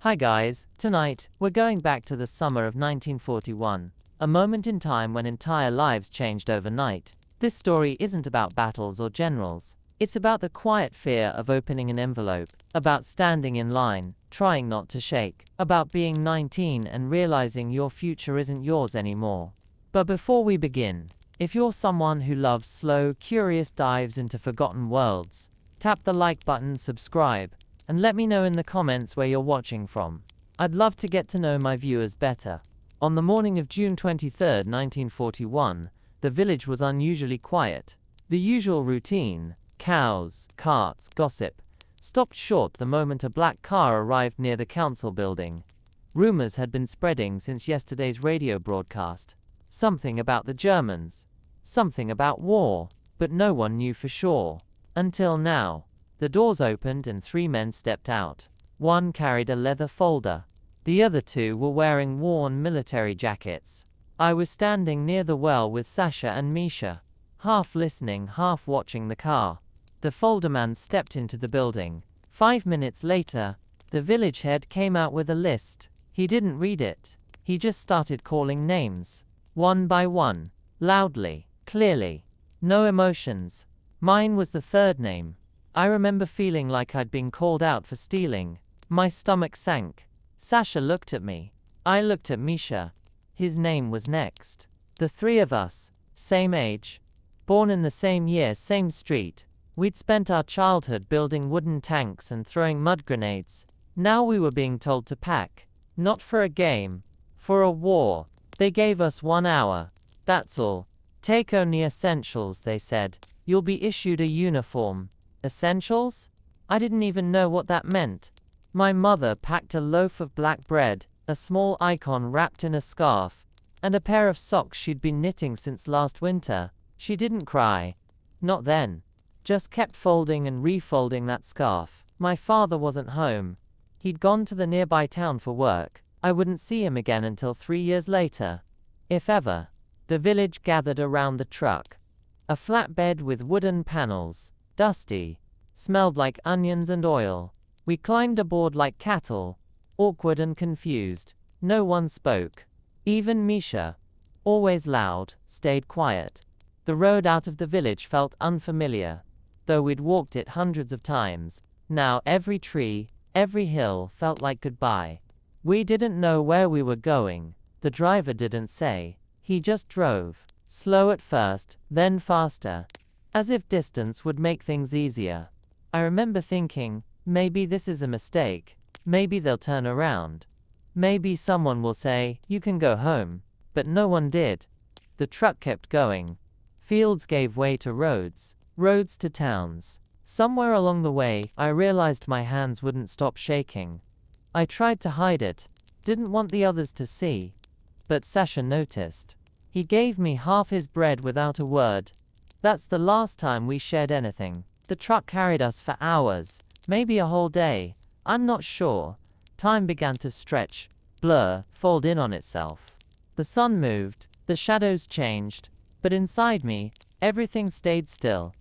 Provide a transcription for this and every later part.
Hi guys, tonight, we're going back to the summer of 1941, a moment in time when entire lives changed overnight. This story isn't about battles or generals. It's about the quiet fear of opening an envelope, about standing in line, trying not to shake, about being 19 and realizing your future isn't yours anymore. But before we begin, if you're someone who loves slow, curious dives into forgotten worlds, tap the like button, subscribe, and let me know in the comments where you're watching from. I'd love to get to know my viewers better. On the morning of June 23, 1941, the village was unusually quiet. The usual routine, cows, carts, gossip, stopped short the moment a black car arrived near the council building. Rumors had been spreading since yesterday's radio broadcast. Something about the Germans. Something about war. But no one knew for sure. Until now. The doors opened and 3 men stepped out. One carried a leather folder. The other 2 were wearing worn military jackets. I was standing near the well with Sasha and Misha, half listening, half watching the car. The folder man stepped into the building. 5 minutes later, the village head came out with a list. He didn't read it. He just started calling names. One by one. Loudly. Clearly. No emotions. Mine was the 3rd name. I remember feeling like I'd been called out for stealing. My stomach sank. Sasha looked at me. I looked at Misha. His name was next. The 3 of us, same age, born in the same year, same street. We'd spent our childhood building wooden tanks and throwing mud grenades. Now we were being told to pack. Not for a game. For a war. They gave us 1 hour. That's all. Take only essentials, they said. You'll be issued a uniform. Essentials? I didn't even know what that meant. My mother packed a loaf of black bread, a small icon wrapped in a scarf, and a pair of socks she'd been knitting since last winter. She didn't cry. Not then. Just kept folding and refolding that scarf. My father wasn't home. He'd gone to the nearby town for work. I wouldn't see him again until 3 years later. If ever. The village gathered around the truck. A flatbed with wooden panels. Dusty. Smelled like onions and oil. We climbed aboard like cattle. Awkward and confused. No one spoke. Even Misha. Always loud, stayed quiet. The road out of the village felt unfamiliar, though we'd walked it hundreds of times. Now every tree, every hill felt like goodbye. We didn't know where we were going. The driver didn't say. He just drove. Slow at first, then faster. As if distance would make things easier. I remember thinking, maybe this is a mistake. Maybe they'll turn around. Maybe someone will say, you can go home. But no one did. The truck kept going. Fields gave way to roads. Roads to towns. Somewhere along the way, I realized my hands wouldn't stop shaking. I tried to hide it. Didn't want the others to see. But Sasha noticed. He gave me half his bread without a word. That's the last time we shared anything. The truck carried us for hours, maybe a whole day. I'm not sure. Time began to stretch, blur, fold in on itself. The sun moved, the shadows changed, but inside me, everything stayed still.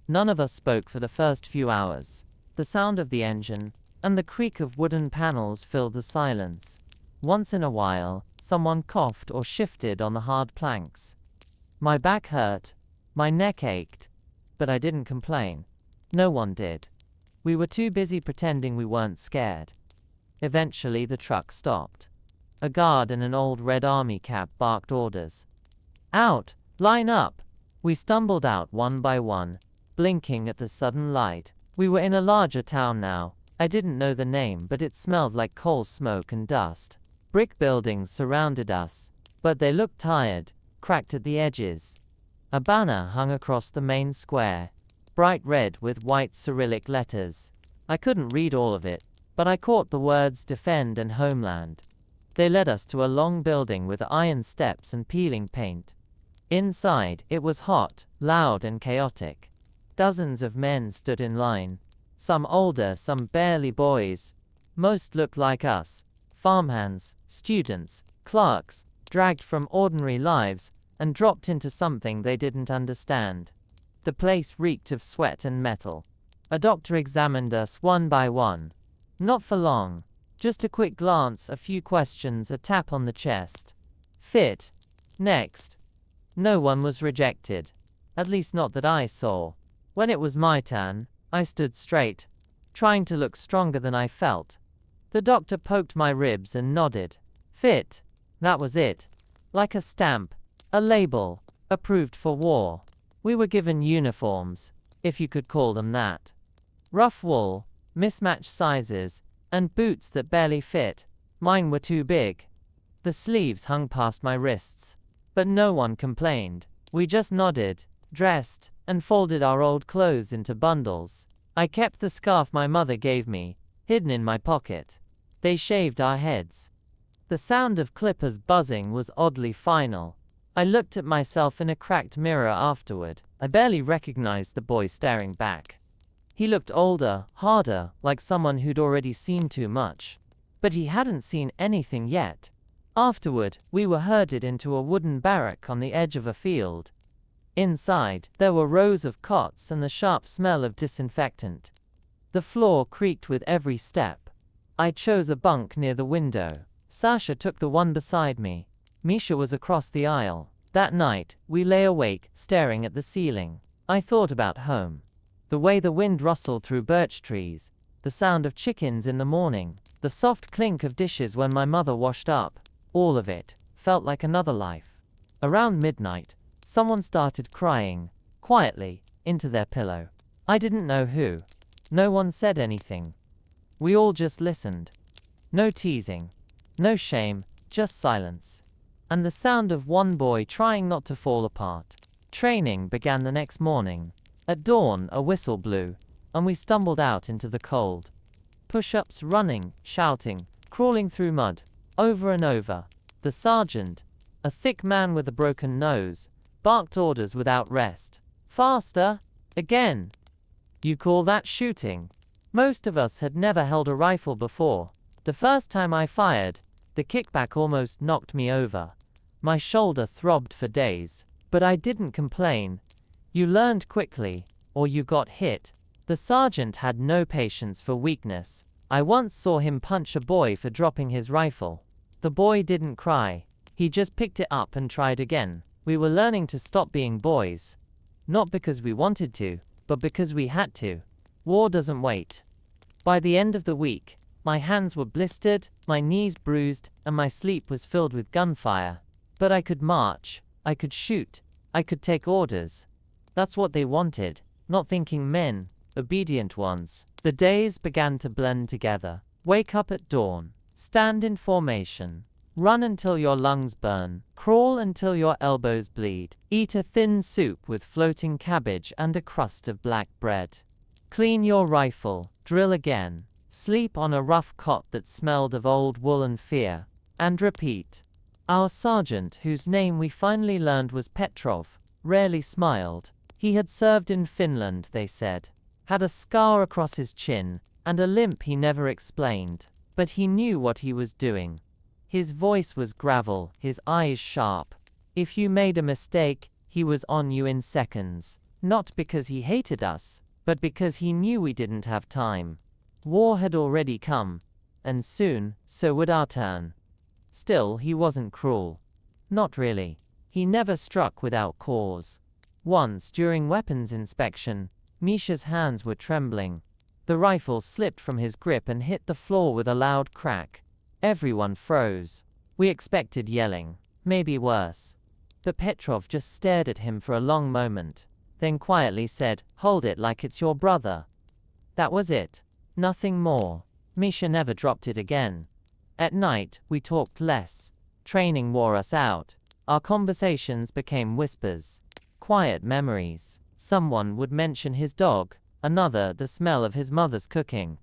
None of us spoke for the first few hours. The sound of the engine and the creak of wooden panels filled the silence. Once in a while, someone coughed or shifted on the hard planks. My back hurt. My neck ached. But I didn't complain. No one did. We were too busy pretending we weren't scared. Eventually the truck stopped. A guard in an old red army cap barked orders. Out! Line up! We stumbled out one by one, blinking at the sudden light. We were in a larger town now. I didn't know the name, but it smelled like coal smoke and dust. Brick buildings surrounded us, but they looked tired, cracked at the edges. A banner hung across the main square, bright red with white Cyrillic letters. I couldn't read all of it, but I caught the words Defend and Homeland. They led us to a long building with iron steps and peeling paint. Inside, it was hot, loud and chaotic. Dozens of men stood in line. Some older, some barely boys. Most looked like us. Farmhands, students, clerks, dragged from ordinary lives and dropped into something they didn't understand. The place reeked of sweat and metal. A doctor examined us one by one. Not for long. Just a quick glance, a few questions, a tap on the chest. Fit. Next. No one was rejected. At least not that I saw. When it was my turn, I stood straight, trying to look stronger than I felt. The doctor poked my ribs and nodded. Fit. That was it. Like a stamp. A label. Approved for war. We were given uniforms, if you could call them that. Rough wool, mismatched sizes, and boots that barely fit. Mine were too big. The sleeves hung past my wrists. But no one complained. We just nodded, dressed, and folded our old clothes into bundles. I kept the scarf my mother gave me, hidden in my pocket. They shaved our heads. The sound of clippers buzzing was oddly final. I looked at myself in a cracked mirror afterward. I barely recognized the boy staring back. He looked older, harder, like someone who'd already seen too much. But he hadn't seen anything yet. Afterward, we were herded into a wooden barrack on the edge of a field. Inside, there were rows of cots and the sharp smell of disinfectant. The floor creaked with every step. I chose a bunk near the window. Sasha took the one beside me. Misha was across the aisle. That night, we lay awake, staring at the ceiling. I thought about home. The way the wind rustled through birch trees, the sound of chickens in the morning, the soft clink of dishes when my mother washed up, all of it felt like another life. Around midnight, someone started crying, quietly, into their pillow. I didn't know who. No one said anything. We all just listened. No teasing. No shame, just silence. And the sound of one boy trying not to fall apart. Training began the next morning. At dawn, a whistle blew, and we stumbled out into the cold. Push-ups, running, shouting, crawling through mud, over and over. The sergeant, a thick man with a broken nose, barked orders without rest. Faster! Again! You call that shooting? Most of us had never held a rifle before. The first time I fired, the kickback almost knocked me over. My shoulder throbbed for days, but I didn't complain. You learned quickly, or you got hit. The sergeant had no patience for weakness. I once saw him punch a boy for dropping his rifle. The boy didn't cry. He just picked it up and tried again. We were learning to stop being boys. Not because we wanted to, but because we had to. War doesn't wait. By the end of the week, my hands were blistered, my knees bruised, and my sleep was filled with gunfire. But I could march, I could shoot, I could take orders. That's what they wanted, not thinking men, obedient ones. The days began to blend together. Wake up at dawn, stand in formation, run until your lungs burn, crawl until your elbows bleed, eat a thin soup with floating cabbage and a crust of black bread. Clean your rifle, drill again, sleep on a rough cot that smelled of old wool and fear, and repeat. Our sergeant, whose name we finally learned was Petrov, rarely smiled. He had served in Finland, they said, had a scar across his chin, and a limp he never explained. But he knew what he was doing. His voice was gravel, his eyes sharp. If you made a mistake, he was on you in seconds. Not because he hated us, but because he knew we didn't have time. War had already come, and soon, so would our turn. Still, he wasn't cruel. Not really. He never struck without cause. Once, during weapons inspection, Misha's hands were trembling. The rifle slipped from his grip and hit the floor with a loud crack. Everyone froze. We expected yelling, maybe worse. But Petrov just stared at him for a long moment, then quietly said, "Hold it like it's your brother." That was it. Nothing more. Misha never dropped it again. At night, we talked less. Training wore us out. Our conversations became whispers. Quiet memories. Someone would mention his dog, another the smell of his mother's cooking.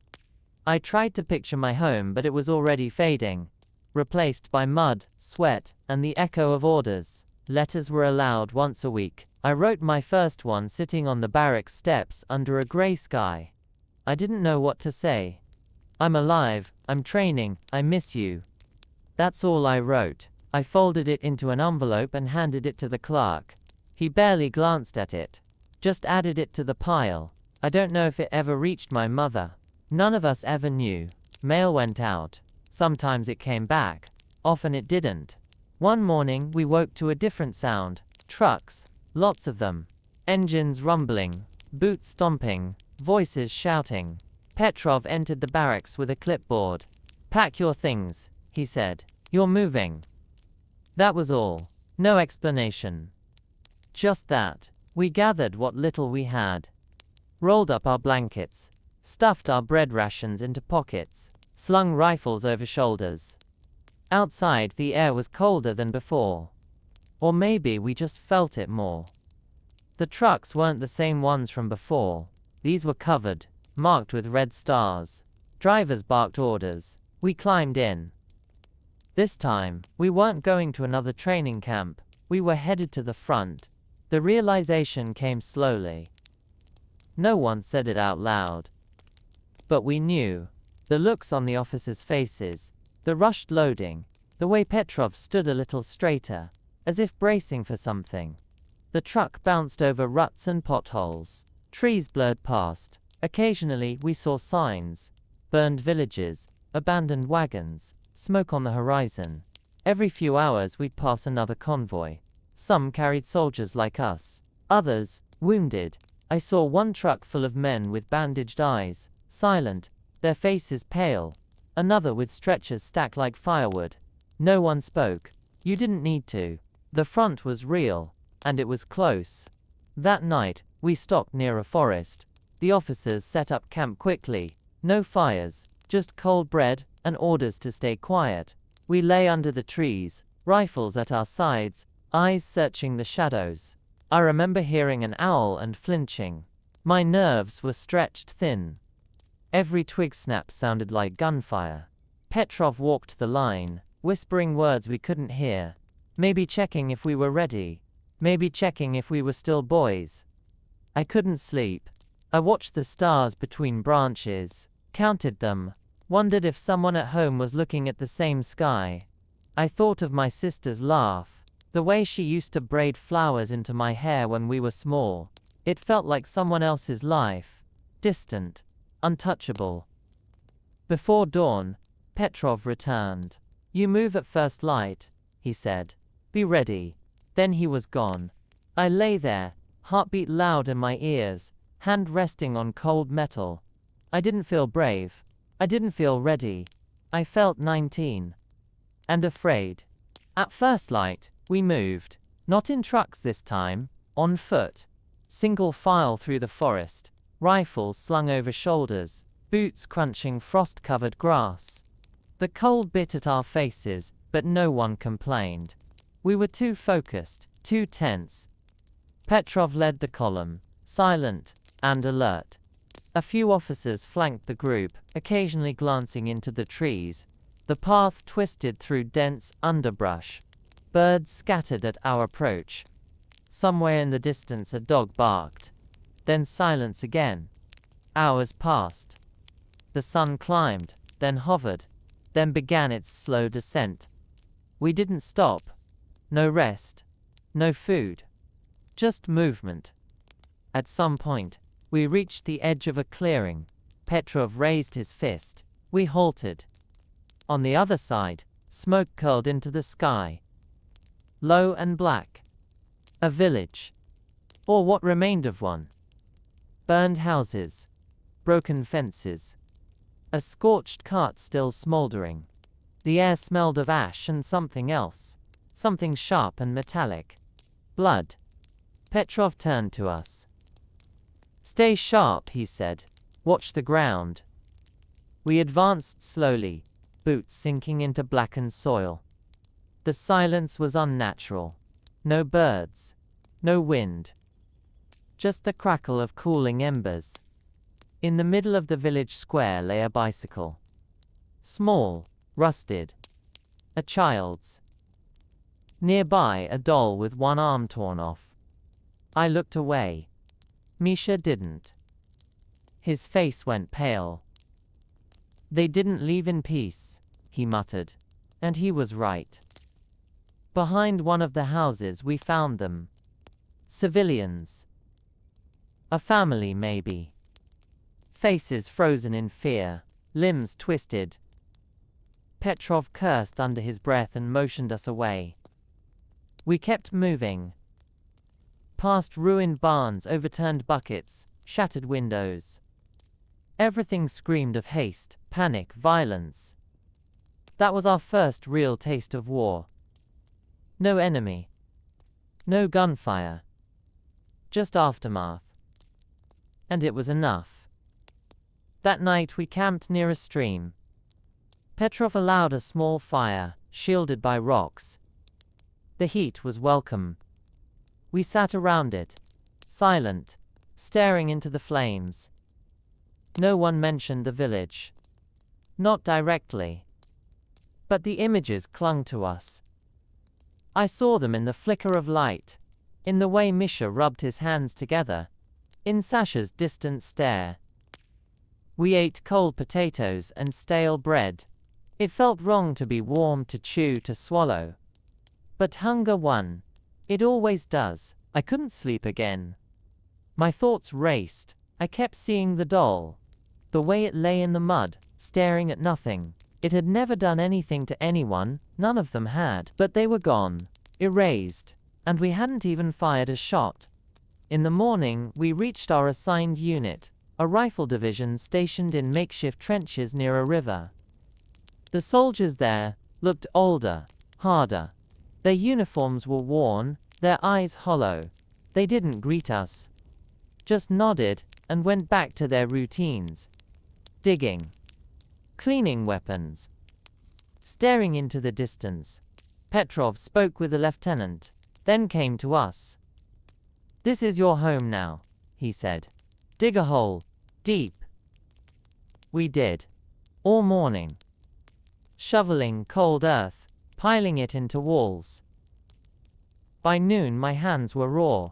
I tried to picture my home, but it was already fading, replaced by mud, sweat, and the echo of orders. Letters were allowed once a week. I wrote my first one sitting on the barracks steps under a gray sky. I didn't know what to say. I'm alive, I'm training, I miss you. That's all I wrote. I folded it into an envelope and handed it to the clerk. He barely glanced at it. Just added it to the pile. I don't know if it ever reached my mother. None of us ever knew. Mail went out. Sometimes it came back. Often it didn't. One morning we woke to a different sound. Trucks. Lots of them. Engines rumbling. Boots stomping. Voices shouting. Petrov entered the barracks with a clipboard. "Pack your things," he said. "You're moving." That was all. No explanation. Just that. We gathered what little we had. Rolled up our blankets. Stuffed our bread rations into pockets. Slung rifles over shoulders. Outside, the air was colder than before. Or maybe we just felt it more. The trucks weren't the same ones from before. These were covered, marked with red stars. Drivers barked orders. We climbed in. This time, we weren't going to another training camp. We were headed to the front. The realization came slowly. No one said it out loud. But we knew. The looks on the officers' faces, the rushed loading, the way Petrov stood a little straighter, as if bracing for something. The truck bounced over ruts and potholes. Trees blurred past. Occasionally we saw signs. Burned villages, abandoned wagons, smoke on the horizon. Every few hours we'd pass another convoy. Some carried soldiers like us. Others, wounded. I saw one truck full of men with bandaged eyes, silent, their faces pale. Another with stretchers stacked like firewood. No one spoke. You didn't need to. The front was real, and it was close. That night, we stopped near a forest. The officers set up camp quickly. No fires, just cold bread and orders to stay quiet. We lay under the trees, rifles at our sides, eyes searching the shadows. I remember hearing an owl and flinching. My nerves were stretched thin. Every twig snap sounded like gunfire. Petrov walked the line, whispering words we couldn't hear. Maybe checking if we were ready. Maybe checking if we were still boys. I couldn't sleep. I watched the stars between branches, counted them, wondered if someone at home was looking at the same sky. I thought of my sister's laugh, the way she used to braid flowers into my hair when we were small. It felt like someone else's life, distant, untouchable. Before dawn, Petrov returned. "You move at first light," he said. "Be ready." Then he was gone. I lay there, heartbeat loud in my ears, hand resting on cold metal. I didn't feel brave. I didn't feel ready. I felt 19. And afraid. At first light, we moved. Not in trucks this time, on foot. Single file through the forest, rifles slung over shoulders, boots crunching frost-covered grass. The cold bit at our faces, but no one complained. We were too focused, too tense. Petrov led the column, silent and alert. A few officers flanked the group, occasionally glancing into the trees. The path twisted through dense underbrush. Birds scattered at our approach. Somewhere in the distance a dog barked. Then silence again. Hours passed. The sun climbed, then hovered, then began its slow descent. We didn't stop. No rest. No food. Just movement. At some point, we reached the edge of a clearing. Petrov raised his fist. We halted. On the other side, smoke curled into the sky. Low and black. A village. Or what remained of one. Burned houses. Broken fences. A scorched cart still smoldering. The air smelled of ash and something else. Something sharp and metallic. Blood. Petrov turned to us. "Stay sharp," he said. "Watch the ground." We advanced slowly, boots sinking into blackened soil. The silence was unnatural. No birds. No wind. Just the crackle of cooling embers. In the middle of the village square lay a bicycle. Small, rusted. A child's. Nearby, a doll with one arm torn off. I looked away. Misha didn't. His face went pale. "They didn't leave in peace," he muttered. And he was right. Behind one of the houses we found them. Civilians. A family, maybe. Faces frozen in fear, limbs twisted. Petrov cursed under his breath and motioned us away. We kept moving. Past ruined barns, overturned buckets, shattered windows. Everything screamed of haste, panic, violence. That was our first real taste of war. No enemy. No gunfire. Just aftermath. And it was enough. That night we camped near a stream. Petrov allowed a small fire, shielded by rocks. The heat was welcome. We sat around it, silent, staring into the flames. No one mentioned the village. Not directly. But the images clung to us. I saw them in the flicker of light, in the way Misha rubbed his hands together, in Sasha's distant stare. We ate cold potatoes and stale bread. It felt wrong to be warm, to chew, to swallow. But hunger won. It always does. I couldn't sleep again. My thoughts raced. I kept seeing the doll. The way it lay in the mud, staring at nothing. It had never done anything to anyone, none of them had. But they were gone. Erased. And we hadn't even fired a shot. In the morning, we reached our assigned unit, a rifle division stationed in makeshift trenches near a river. The soldiers there looked older, harder. Their uniforms were worn, their eyes hollow. They didn't greet us. Just nodded and went back to their routines. Digging. Cleaning weapons. Staring into the distance, Petrov spoke with the lieutenant, then came to us. "This is your home now," he said. "Dig a hole. Deep." We did. All morning. Shoveling cold earth, piling it into walls. By noon my hands were raw.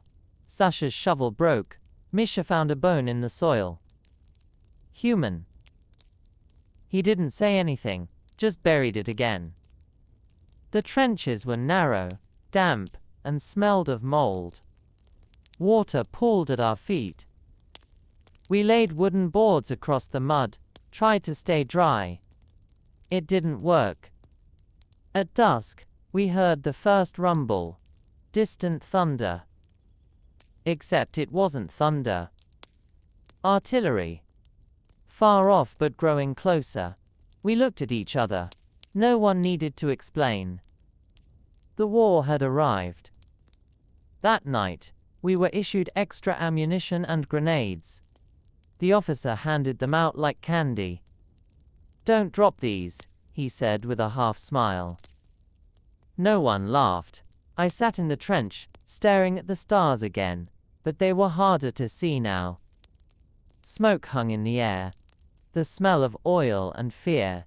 Sasha's shovel broke. Misha found a bone in the soil. Human. He didn't say anything, just buried it again. The trenches were narrow, damp, and smelled of mold. Water pooled at our feet. We laid wooden boards across the mud, tried to stay dry. It didn't work. At dusk, we heard the first rumble. Distant thunder. Except it wasn't thunder. Artillery. Far off but growing closer. We looked at each other. No one needed to explain. The war had arrived. That night, we were issued extra ammunition and grenades. The officer handed them out like candy. "Don't drop these," he said with a half smile. No one laughed. I sat in the trench, staring at the stars again, but they were harder to see now. Smoke hung in the air. The smell of oil and fear.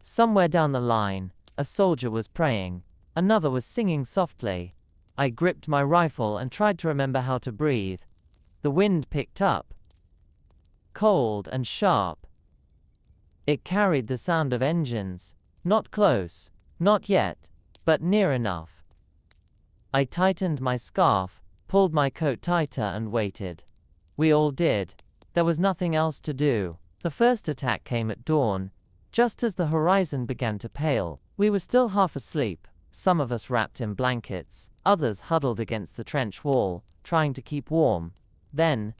Somewhere down the line, a soldier was praying. Another was singing softly. I gripped my rifle and tried to remember how to breathe. The wind picked up. Cold and sharp. It carried the sound of engines. Not close, not yet, but near enough. I tightened my scarf, pulled my coat tighter and waited. We all did. There was nothing else to do. The first attack came at dawn, just as the horizon began to pale. We were still half asleep, some of us wrapped in blankets, others huddled against the trench wall, trying to keep warm. Then,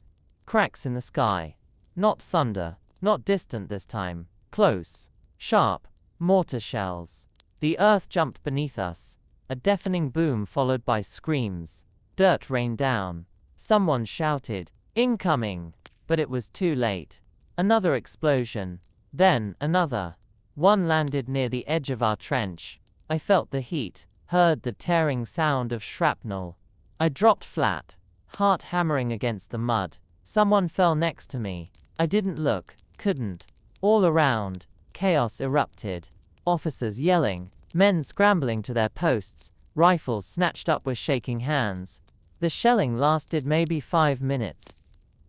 cracks in the sky. Not thunder, not distant this time. Close. Sharp. Mortar shells. The earth jumped beneath us. A deafening boom followed by screams. Dirt rained down. Someone shouted, "Incoming!" But it was too late. Another explosion. Then another. One landed near the edge of our trench. I felt the heat, heard the tearing sound of shrapnel. I dropped flat, heart hammering against the mud. Someone fell next to me. I didn't look, couldn't. All around, chaos erupted. Officers yelling, men scrambling to their posts, rifles snatched up with shaking hands. The shelling lasted maybe 5 minutes.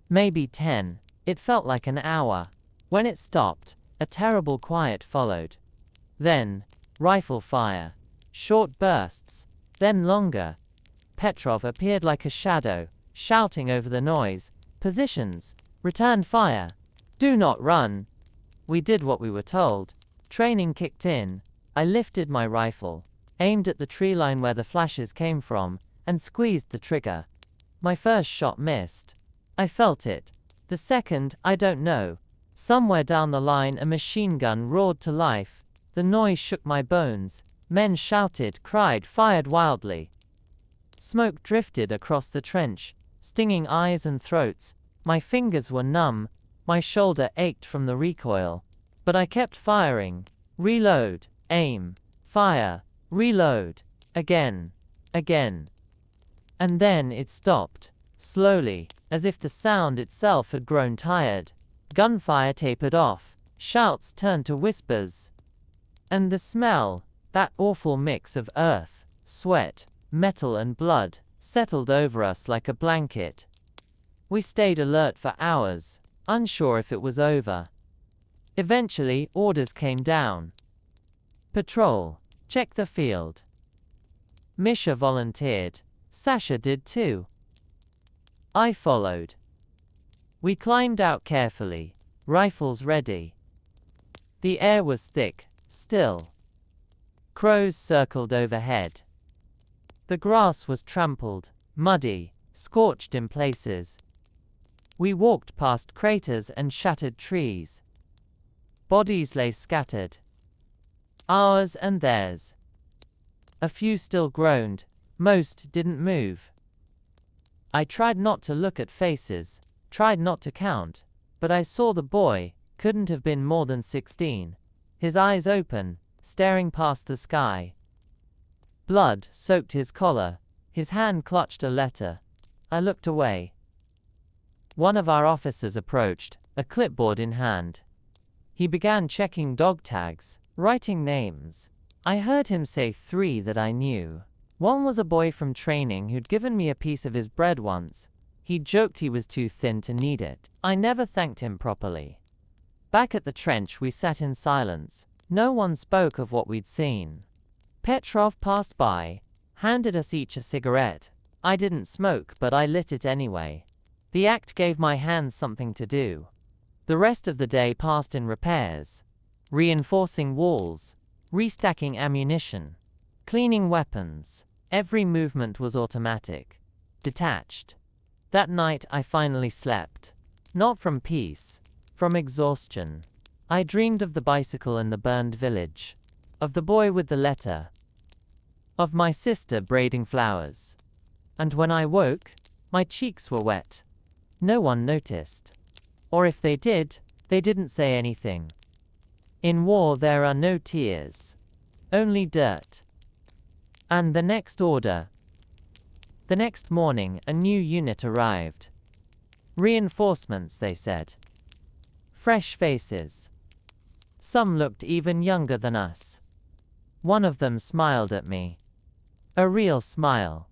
Maybe 10. It felt like an hour. When it stopped, a terrible quiet followed. Then, rifle fire. Short bursts. Then longer. Petrov appeared like a shadow, shouting over the noise. "Positions! Return fire! Do not run!" We did what we were told. Training kicked in. I lifted my rifle, aimed at the tree line where the flashes came from, and squeezed the trigger. My first shot missed. I felt it. The second, I don't know. Somewhere down the line a machine gun roared to life. The noise shook my bones. Men shouted, cried, fired wildly. Smoke drifted across the trench, stinging eyes and throats. My fingers were numb. My shoulder ached from the recoil. But I kept firing. Reload, aim, fire, reload, again, again. And then it stopped, slowly, as if the sound itself had grown tired. Gunfire tapered off, shouts turned to whispers. And the smell, that awful mix of earth, sweat, metal and blood, settled over us like a blanket. We stayed alert for hours, unsure if it was over. Eventually, orders came down. Patrol, check the field. Misha volunteered. Sasha did too. I followed. We climbed out carefully, rifles ready. The air was thick, still. Crows circled overhead. The grass was trampled, muddy, scorched in places. We walked past craters and shattered trees. Bodies lay scattered. Ours and theirs. A few still groaned. Most didn't move. I tried not to look at faces, tried not to count, but I saw the boy, couldn't have been more than 16. His eyes open, staring past the sky. Blood soaked his collar. His hand clutched a letter. I looked away. One of our officers approached, a clipboard in hand. He began checking dog tags, writing names. I heard him say 3 that I knew. One was a boy from training who'd given me a piece of his bread once. He joked he was too thin to need it. I never thanked him properly. Back at the trench we sat in silence. No one spoke of what we'd seen. Petrov passed by, handed us each a cigarette. I didn't smoke, but I lit it anyway. The act gave my hands something to do. The rest of the day passed in repairs, reinforcing walls, restacking ammunition, cleaning weapons. Every movement was automatic, detached. That night I finally slept. Not from peace, from exhaustion. I dreamed of the bicycle in the burned village, of the boy with the letter, of my sister braiding flowers. And when I woke, my cheeks were wet. No one noticed. Or if they did, they didn't say anything. In war there are no tears, only dirt. And the next order. The next morning a new unit arrived. Reinforcements, they said. Fresh faces. Some looked even younger than us. One of them smiled at me. A real smile.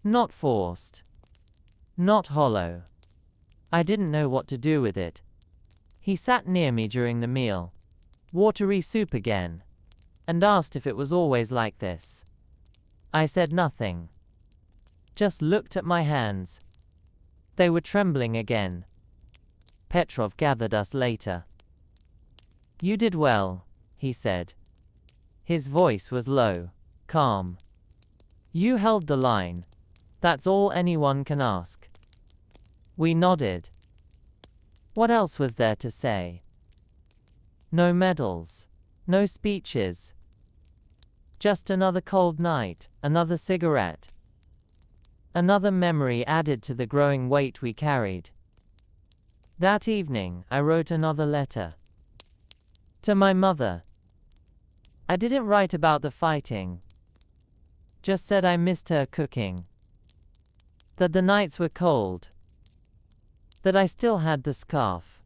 Not forced. Not hollow. I didn't know what to do with it. He sat near me during the meal. Watery soup again. And asked if it was always like this. I said nothing. Just looked at my hands. They were trembling again. Petrov gathered us later. You did well, he said. His voice was low, calm. You held the line. That's all anyone can ask. We nodded. What else was there to say? No medals. No speeches. Just another cold night, another cigarette. Another memory added to the growing weight we carried. That evening, I wrote another letter. To my mother. I didn't write about the fighting. Just said I missed her cooking. That the nights were cold. That I still had the scarf.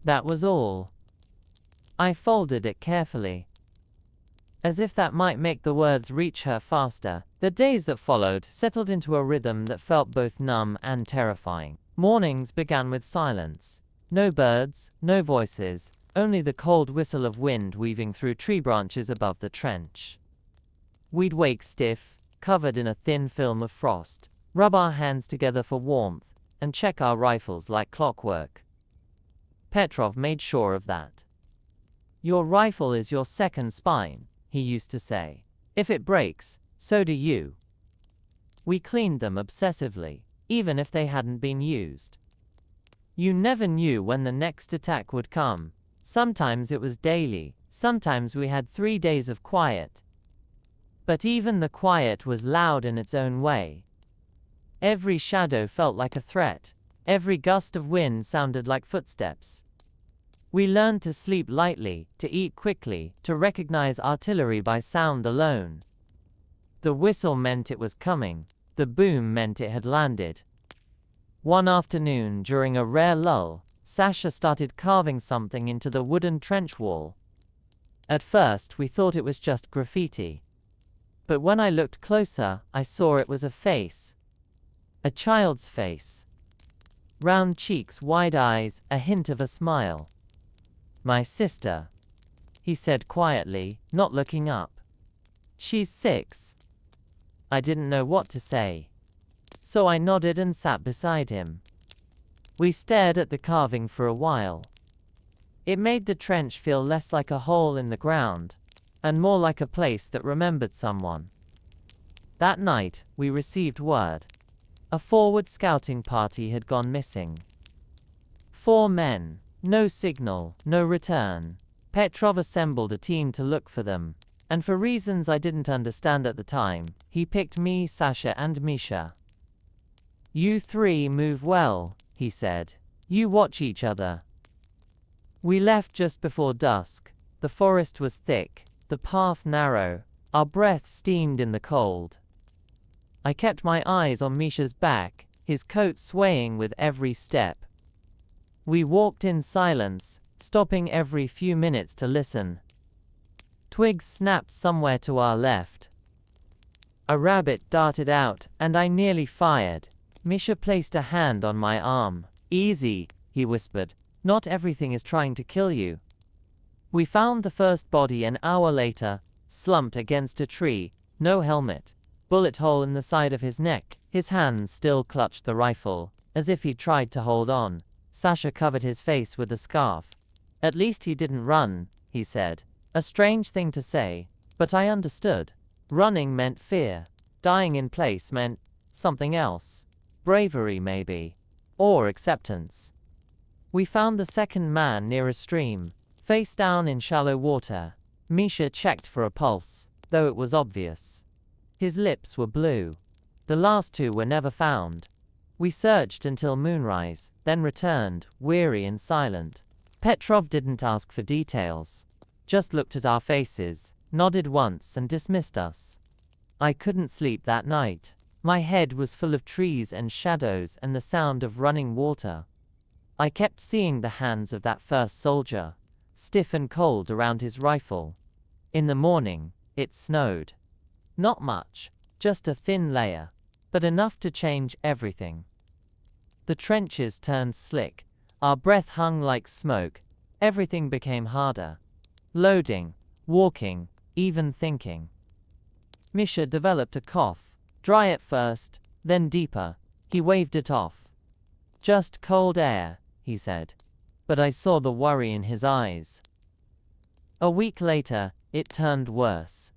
That was all. I folded it carefully, as if that might make the words reach her faster. The days that followed settled into a rhythm that felt both numb and terrifying. Mornings began with silence. No birds, no voices, only the cold whistle of wind weaving through tree branches above the trench. We'd wake stiff, covered in a thin film of frost, rub our hands together for warmth, and check our rifles like clockwork. Petrov made sure of that. Your rifle is your second spine, he used to say. If it breaks, so do you. We cleaned them obsessively, even if they hadn't been used. You never knew when the next attack would come. Sometimes it was daily, sometimes we had 3 days of quiet. But even the quiet was loud in its own way. Every shadow felt like a threat. Every gust of wind sounded like footsteps. We learned to sleep lightly, to eat quickly, to recognize artillery by sound alone. The whistle meant it was coming. The boom meant it had landed. One afternoon, during a rare lull, Sasha started carving something into the wooden trench wall. At first, we thought it was just graffiti. But when I looked closer, I saw it was a face. A child's face. Round cheeks, wide eyes, a hint of a smile. My sister, he said quietly, not looking up. She's 6. I didn't know what to say. So I nodded and sat beside him. We stared at the carving for a while. It made the trench feel less like a hole in the ground, and more like a place that remembered someone. That night, we received word. A forward scouting party had gone missing. 4 men. No signal, no return. Petrov assembled a team to look for them, and for reasons I didn't understand at the time, he picked me, Sasha, and Misha. You 3 move well, he said. You watch each other. We left just before dusk. The forest was thick, the path narrow, our breath steamed in the cold. I kept my eyes on Misha's back, his coat swaying with every step. We walked in silence, stopping every few minutes to listen. Twigs snapped somewhere to our left. A rabbit darted out, and I nearly fired. Misha placed a hand on my arm. Easy, he whispered. Not everything is trying to kill you. We found the first body an hour later, slumped against a tree, no helmet, bullet hole in the side of his neck. His hands still clutched the rifle, as if he tried to hold on. Sasha covered his face with a scarf. At least he didn't run, he said. A strange thing to say, but I understood. Running meant fear. Dying in place meant something else. Bravery, maybe. Or acceptance. We found the second man near a stream, face down in shallow water. Misha checked for a pulse, though it was obvious. His lips were blue. The last 2 were never found. We searched until moonrise, then returned, weary and silent. Petrov didn't ask for details. Just looked at our faces, nodded once and dismissed us. I couldn't sleep that night. My head was full of trees and shadows and the sound of running water. I kept seeing the hands of that first soldier, stiff and cold around his rifle. In the morning, it snowed. Not much, just a thin layer, but enough to change everything. The trenches turned slick, our breath hung like smoke, everything became harder. Loading, walking, even thinking. Misha developed a cough, dry at first, then deeper. He waved it off. Just cold air, he said. But I saw the worry in his eyes. A week later, it turned worse.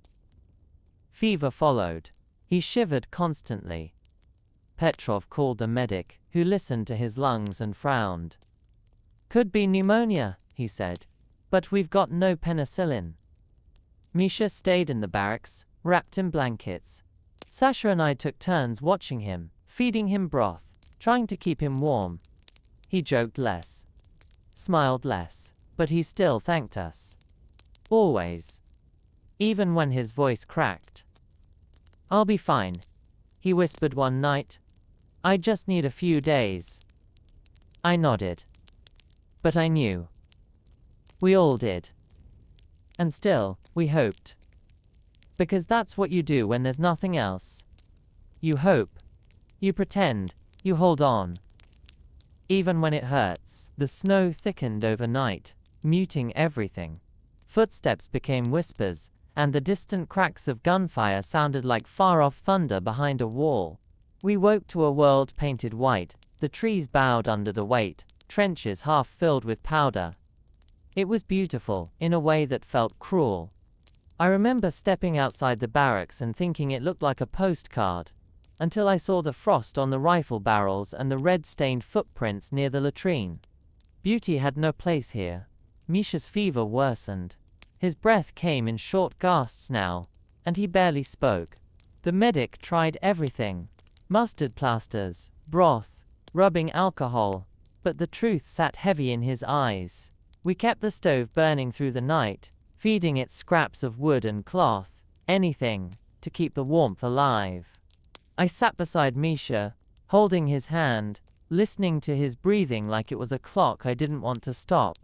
Fever followed. He shivered constantly. Petrov called a medic, who listened to his lungs and frowned. Could be pneumonia, he said. But we've got no penicillin. Misha stayed in the barracks, wrapped in blankets. Sasha and I took turns watching him, feeding him broth, trying to keep him warm. He joked less, smiled less, but he still thanked us. Always. Even when his voice cracked. I'll be fine, he whispered one night. I just need a few days. I nodded. But I knew. We all did. And still, we hoped. Because that's what you do when there's nothing else. You hope. You pretend. You hold on. Even when it hurts. The snow thickened overnight, muting everything. Footsteps became whispers, and the distant cracks of gunfire sounded like far-off thunder behind a wall. We woke to a world painted white, the trees bowed under the weight, trenches half filled with powder. It was beautiful, in a way that felt cruel. I remember stepping outside the barracks and thinking it looked like a postcard, until I saw the frost on the rifle barrels and the red-stained footprints near the latrine. Beauty had no place here. Misha's fever worsened. His breath came in short gasps now, and he barely spoke. The medic tried everything. Mustard plasters, broth, rubbing alcohol, but the truth sat heavy in his eyes. We kept the stove burning through the night, feeding it scraps of wood and cloth, anything, to keep the warmth alive. I sat beside Misha, holding his hand, listening to his breathing like it was a clock I didn't want to stop.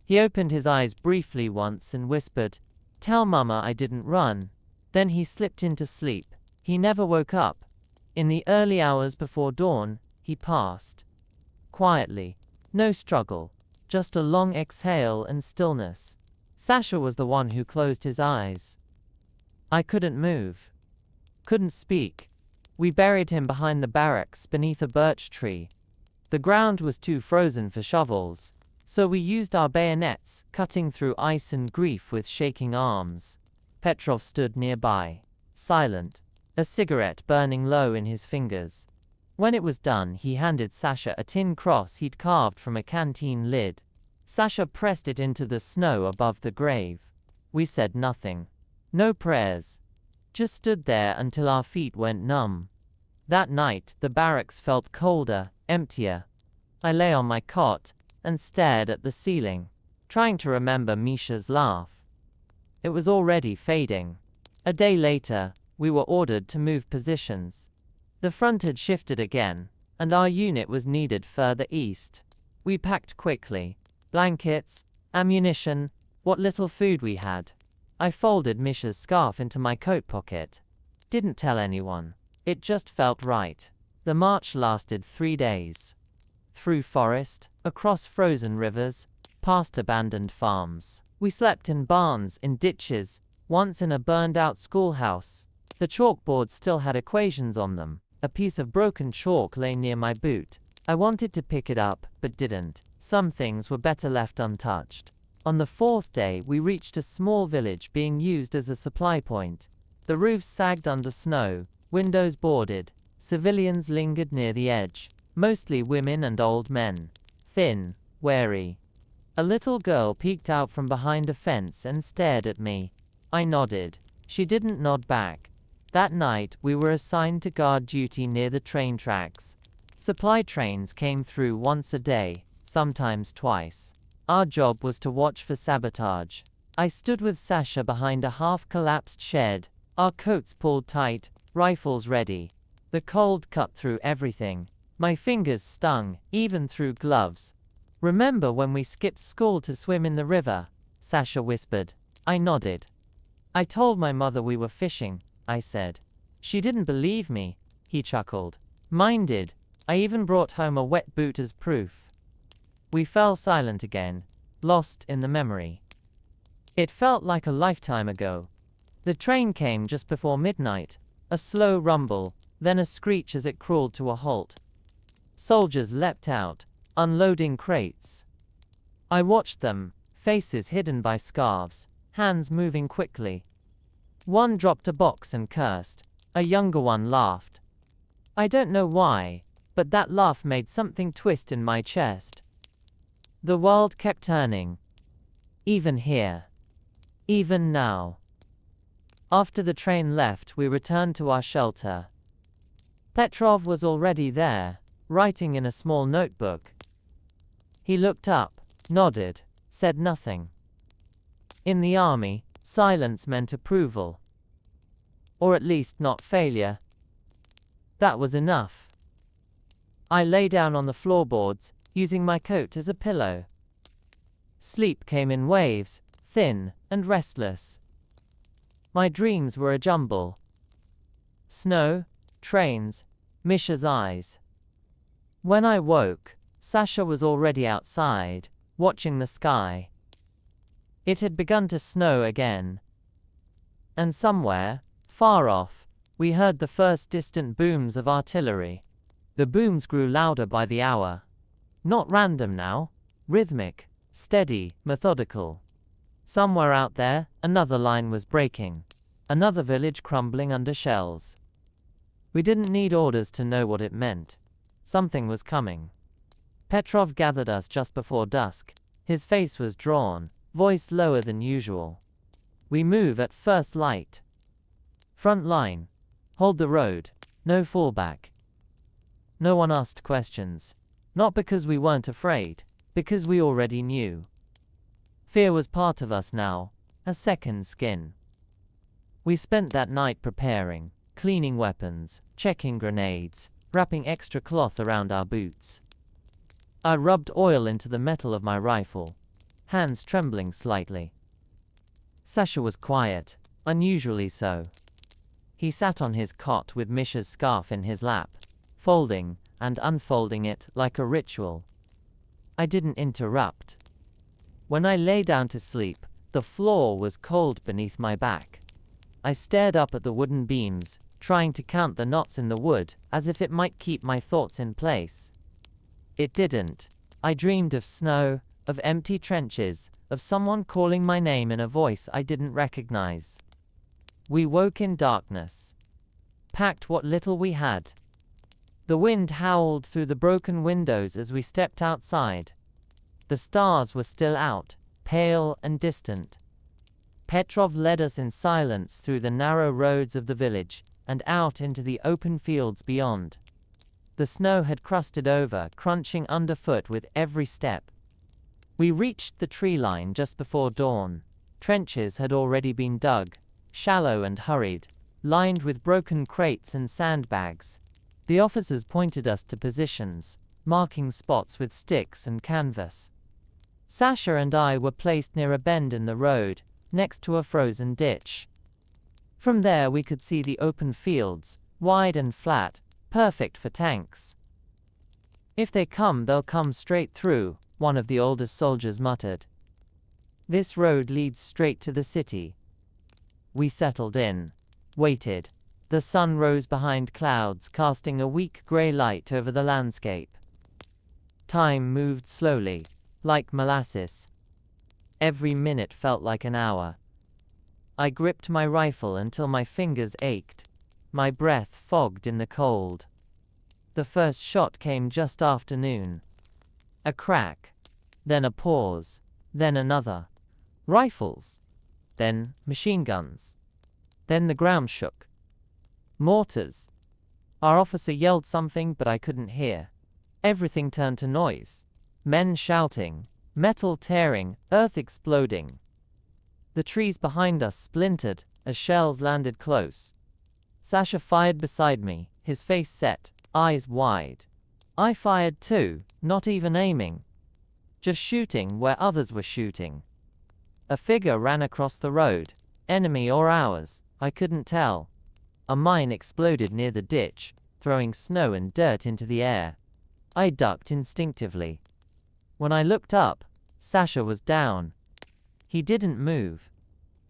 He opened his eyes briefly once and whispered, "Tell Mama I didn't run." Then he slipped into sleep. He never woke up. In the early hours before dawn, he passed. Quietly. No struggle. Just a long exhale and stillness. Sasha was the one who closed his eyes. I couldn't move. Couldn't speak. We buried him behind the barracks beneath a birch tree. The ground was too frozen for shovels, so we used our bayonets, cutting through ice and grief with shaking arms. Petrov stood nearby, silent, a cigarette burning low in his fingers. When it was done, he handed Sasha a tin cross he'd carved from a canteen lid. Sasha pressed it into the snow above the grave. We said nothing. No prayers. Just stood there until our feet went numb. That night, the barracks felt colder, emptier. I lay on my cot and stared at the ceiling, trying to remember Misha's laugh. It was already fading. A day later, we were ordered to move positions. The front had shifted again, and our unit was needed further east. We packed quickly. Blankets, ammunition, what little food we had. I folded Misha's scarf into my coat pocket. Didn't tell anyone. It just felt right. The march lasted 3 days. Through forest, across frozen rivers, past abandoned farms. We slept in barns, in ditches, once in a burned-out schoolhouse. The chalkboards still had equations on them. A piece of broken chalk lay near my boot. I wanted to pick it up, but didn't. Some things were better left untouched. On the 4th day, we reached a small village being used as a supply point. The roofs sagged under snow, windows boarded. Civilians lingered near the edge, mostly women and old men. Thin, wary. A little girl peeked out from behind a fence and stared at me. I nodded. She didn't nod back. That night, we were assigned to guard duty near the train tracks. Supply trains came through once a day, sometimes twice. Our job was to watch for sabotage. I stood with Sasha behind a half-collapsed shed, our coats pulled tight, rifles ready. The cold cut through everything. My fingers stung, even through gloves. "Remember when we skipped school to swim in the river?" Sasha whispered. I nodded. "I told my mother we were fishing," I said. "She didn't believe me," he chuckled. "Mine did. I even brought home a wet boot as proof." We fell silent again, lost in the memory. It felt like a lifetime ago. The train came just before midnight, a slow rumble, then a screech as it crawled to a halt. Soldiers leapt out, unloading crates. I watched them, faces hidden by scarves, hands moving quickly. One dropped a box and cursed. A younger one laughed. I don't know why, but that laugh made something twist in my chest. The world kept turning. Even here. Even now. After the train left, we returned to our shelter. Petrov was already there, writing in a small notebook. He looked up, nodded, said nothing. In the army, silence meant approval. Or at least not failure. That was enough. I lay down on the floorboards, using my coat as a pillow. Sleep came in waves, thin and restless. My dreams were a jumble. Snow, trains, Misha's eyes. When I woke, Sasha was already outside, watching the sky. It had begun to snow again. And somewhere, far off, we heard the first distant booms of artillery. The booms grew louder by the hour. Not random now, rhythmic, steady, methodical. Somewhere out there, another line was breaking. Another village crumbling under shells. We didn't need orders to know what it meant. Something was coming. Petrov gathered us just before dusk. His face was drawn, voice lower than usual. We move at first light. Front line. Hold the road. No fallback. No one asked questions. Not because we weren't afraid, because we already knew. Fear was part of us now, a second skin. We spent that night preparing, cleaning weapons, checking grenades, wrapping extra cloth around our boots. I rubbed oil into the metal of my rifle, hands trembling slightly. Sasha was quiet, unusually so. He sat on his cot with Misha's scarf in his lap, folding and unfolding it like a ritual. I didn't interrupt. When I lay down to sleep, the floor was cold beneath my back. I stared up at the wooden beams, trying to count the knots in the wood, as if it might keep my thoughts in place. It didn't. I dreamed of snow, of empty trenches, of someone calling my name in a voice I didn't recognize. We woke in darkness. Packed what little we had. The wind howled through the broken windows as we stepped outside. The stars were still out, pale and distant. Petrov led us in silence through the narrow roads of the village, and out into the open fields beyond. The snow had crusted over, crunching underfoot with every step. We reached the tree line just before dawn. Trenches had already been dug, shallow and hurried, lined with broken crates and sandbags. The officers pointed us to positions, marking spots with sticks and canvas. Sasha and I were placed near a bend in the road, next to a frozen ditch. From there we could see the open fields, wide and flat, perfect for tanks. "If they come, they'll come straight through," one of the oldest soldiers muttered. "This road leads straight to the city." We settled in, waited. The sun rose behind clouds, casting a weak gray light over the landscape. Time moved slowly, like molasses. Every minute felt like an hour. I gripped my rifle until my fingers ached, my breath fogged in the cold. The first shot came just after noon. A crack, then a pause, then another. Rifles, then machine guns. Then the ground shook. Mortars. Our officer yelled something, but I couldn't hear. Everything turned to noise. Men shouting, metal tearing, earth exploding. The trees behind us splintered as shells landed close. Sasha fired beside me, his face set, eyes wide. I fired too, not even aiming. Just shooting where others were shooting. A figure ran across the road, enemy or ours, I couldn't tell. A mine exploded near the ditch, throwing snow and dirt into the air. I ducked instinctively. When I looked up, Sasha was down. He didn't move.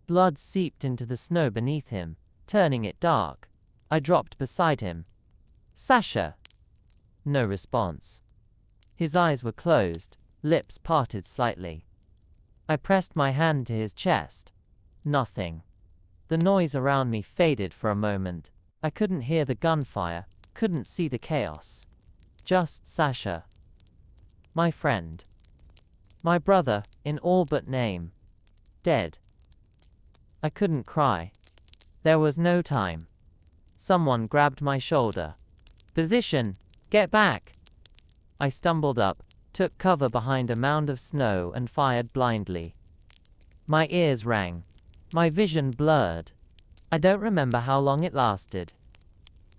Blood seeped into the snow beneath him, turning it dark. I dropped beside him. "Sasha!" No response. His eyes were closed, lips parted slightly. I pressed my hand to his chest. Nothing. The noise around me faded for a moment. I couldn't hear the gunfire, couldn't see the chaos. Just Sasha. My friend. My brother, in all but name. Dead. I couldn't cry. There was no time. Someone grabbed my shoulder. "Position! Get back!" I stumbled up, took cover behind a mound of snow and fired blindly. My ears rang. My vision blurred. I don't remember how long it lasted.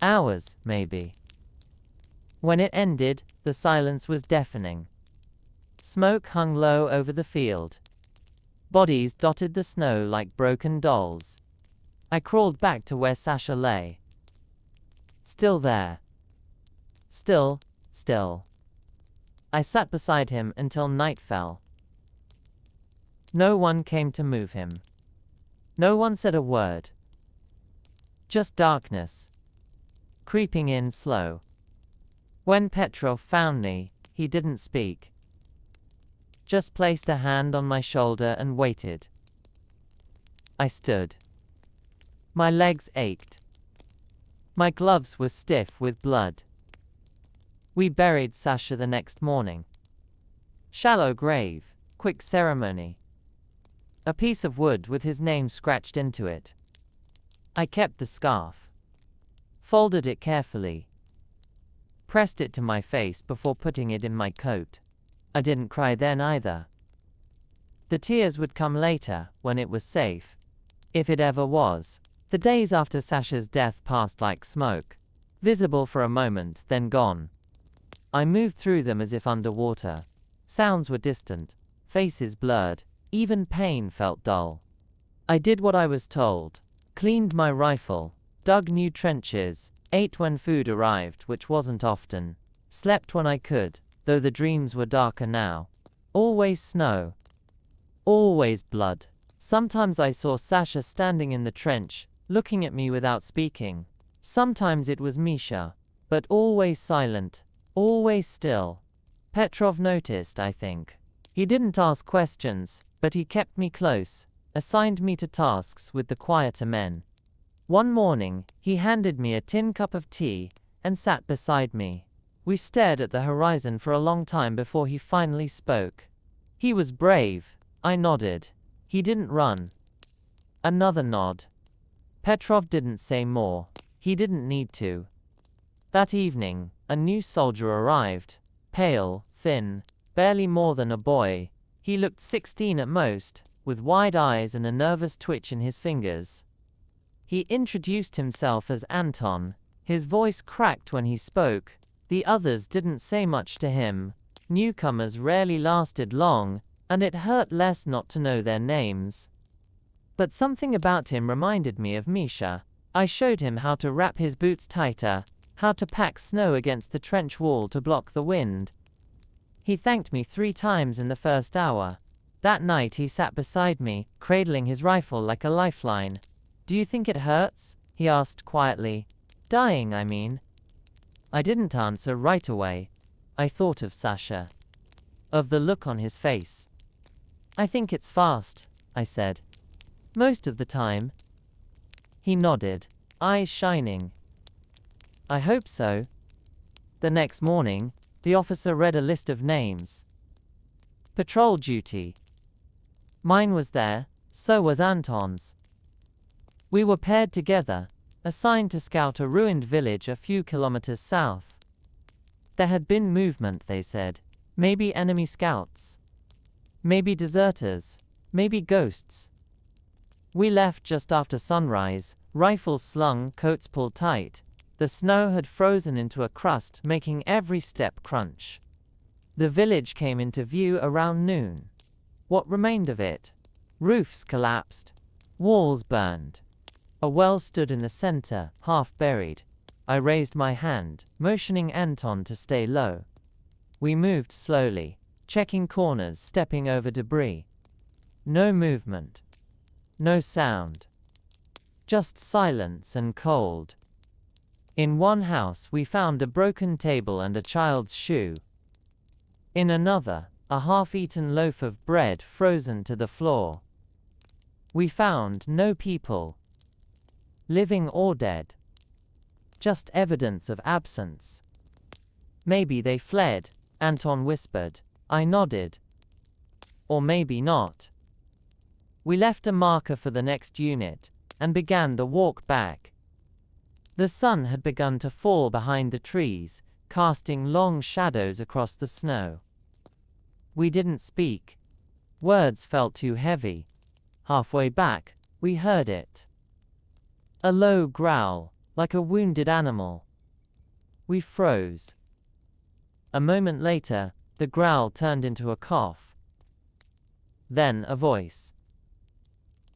Hours, maybe. When it ended, the silence was deafening. Smoke hung low over the field. Bodies dotted the snow like broken dolls. I crawled back to where Sasha lay. Still there. Still. I sat beside him until night fell. No one came to move him. No one said a word. Just darkness. Creeping in slow. When Petrov found me, he didn't speak. just placed a hand on my shoulder and waited. I stood. My legs ached. My gloves were stiff with blood. We buried Sasha the next morning. Shallow grave, quick ceremony. A piece of wood with his name scratched into it. I kept the scarf. Folded it carefully. Pressed it to my face before putting it in my coat. I didn't cry then either. The tears would come later, when it was safe. If it ever was. The days after Sasha's death passed like smoke. Visible for a moment, then gone. I moved through them as if underwater. Sounds were distant. Faces blurred. Even pain felt dull. I did what I was told. Cleaned my rifle. Dug new trenches. Ate when food arrived, which wasn't often. Slept when I could, though the dreams were darker now. Always snow. Always blood. Sometimes I saw Sasha standing in the trench, looking at me without speaking. Sometimes it was Misha, but always silent, always still. Petrov noticed, I think. He didn't ask questions, but he kept me close, assigned me to tasks with the quieter men. One morning, he handed me a tin cup of tea and sat beside me. We stared at the horizon for a long time before he finally spoke. He was brave. I nodded. He didn't run. Another nod. Petrov didn't say more. He didn't need to. That evening, a new soldier arrived. Pale, thin, barely more than a boy. He looked 16 at most, with wide eyes and a nervous twitch in his fingers. He introduced himself as Anton. His voice cracked when he spoke. The others didn't say much to him. Newcomers rarely lasted long, and it hurt less not to know their names. But something about him reminded me of Misha. I showed him how to wrap his boots tighter, how to pack snow against the trench wall to block the wind. He thanked me 3 times in the first hour. That night he sat beside me, cradling his rifle like a lifeline. "Do you think it hurts?" he asked quietly. "Dying, I mean." I didn't answer right away. I thought of Sasha. Of the look on his face. "I think it's fast," I said. "Most of the time." He nodded, eyes shining. "I hope so." The next morning, the officer read a list of names. Patrol duty. Mine was there, so was Anton's. We were paired together, assigned to scout a ruined village a few kilometers south. There had been movement, they said. Maybe enemy scouts. Maybe deserters. Maybe ghosts. We left just after sunrise, rifles slung, coats pulled tight. The snow had frozen into a crust, making every step crunch. The village came into view around noon. What remained of it? Roofs collapsed. Walls burned. A well stood in the center, half buried. I raised my hand, motioning Anton to stay low. We moved slowly, checking corners, stepping over debris. No movement. No sound. Just silence and cold. In one house we found a broken table and a child's shoe. In another, a half-eaten loaf of bread frozen to the floor. We found no people. Living or dead. Just evidence of absence. "Maybe they fled," Anton whispered. I nodded. "Or maybe not." We left a marker for the next unit, and began the walk back. The sun had begun to fall behind the trees, casting long shadows across the snow. We didn't speak. Words felt too heavy. Halfway back, we heard it. A low growl, like a wounded animal. We froze. A moment later, the growl turned into a cough. Then a voice.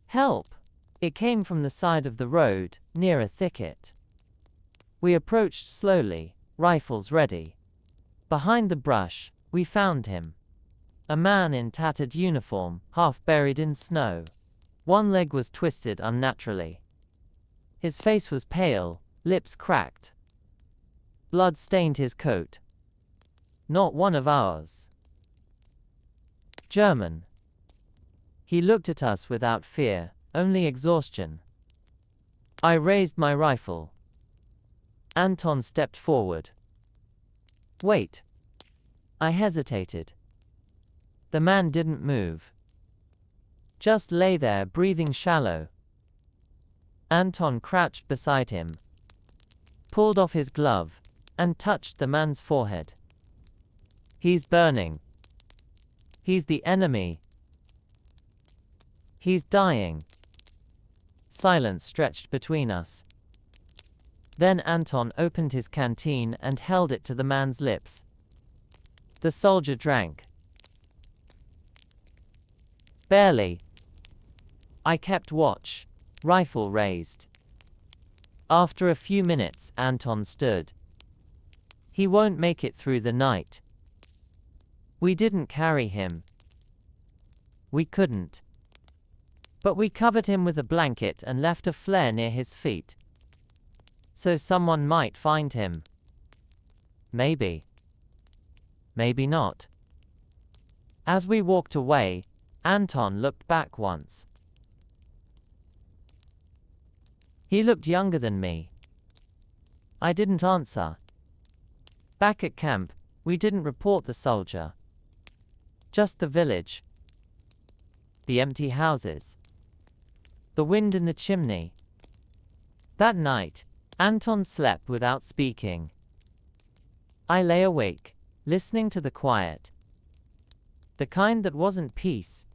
"Help!" It came from the side of the road, near a thicket. We approached slowly, rifles ready. Behind the brush, we found him. A man in tattered uniform, half buried in snow. One leg was twisted unnaturally. His face was pale, lips cracked. Blood stained his coat. Not one of ours. German. He looked at us without fear, only exhaustion. I raised my rifle. Anton stepped forward. Wait. I hesitated. The man didn't move. Just lay there, breathing shallow. Anton crouched beside him, pulled off his glove, and touched the man's forehead. He's burning. He's the enemy. He's dying. Silence stretched between us. Then Anton opened his canteen and held it to the man's lips. The soldier drank. Barely. I kept watch, rifle raised. After a few minutes, Anton stood. He won't make it through the night. We didn't carry him. We couldn't. But we covered him with a blanket and left a flare near his feet. So someone might find him. Maybe. Maybe not. As we walked away, Anton looked back once. He looked younger than me. I didn't answer. Back at camp, we didn't report the soldier. Just the village. The empty houses. The wind in the chimney. That night, Anton slept without speaking. I lay awake, listening to the quiet. The kind that wasn't peace.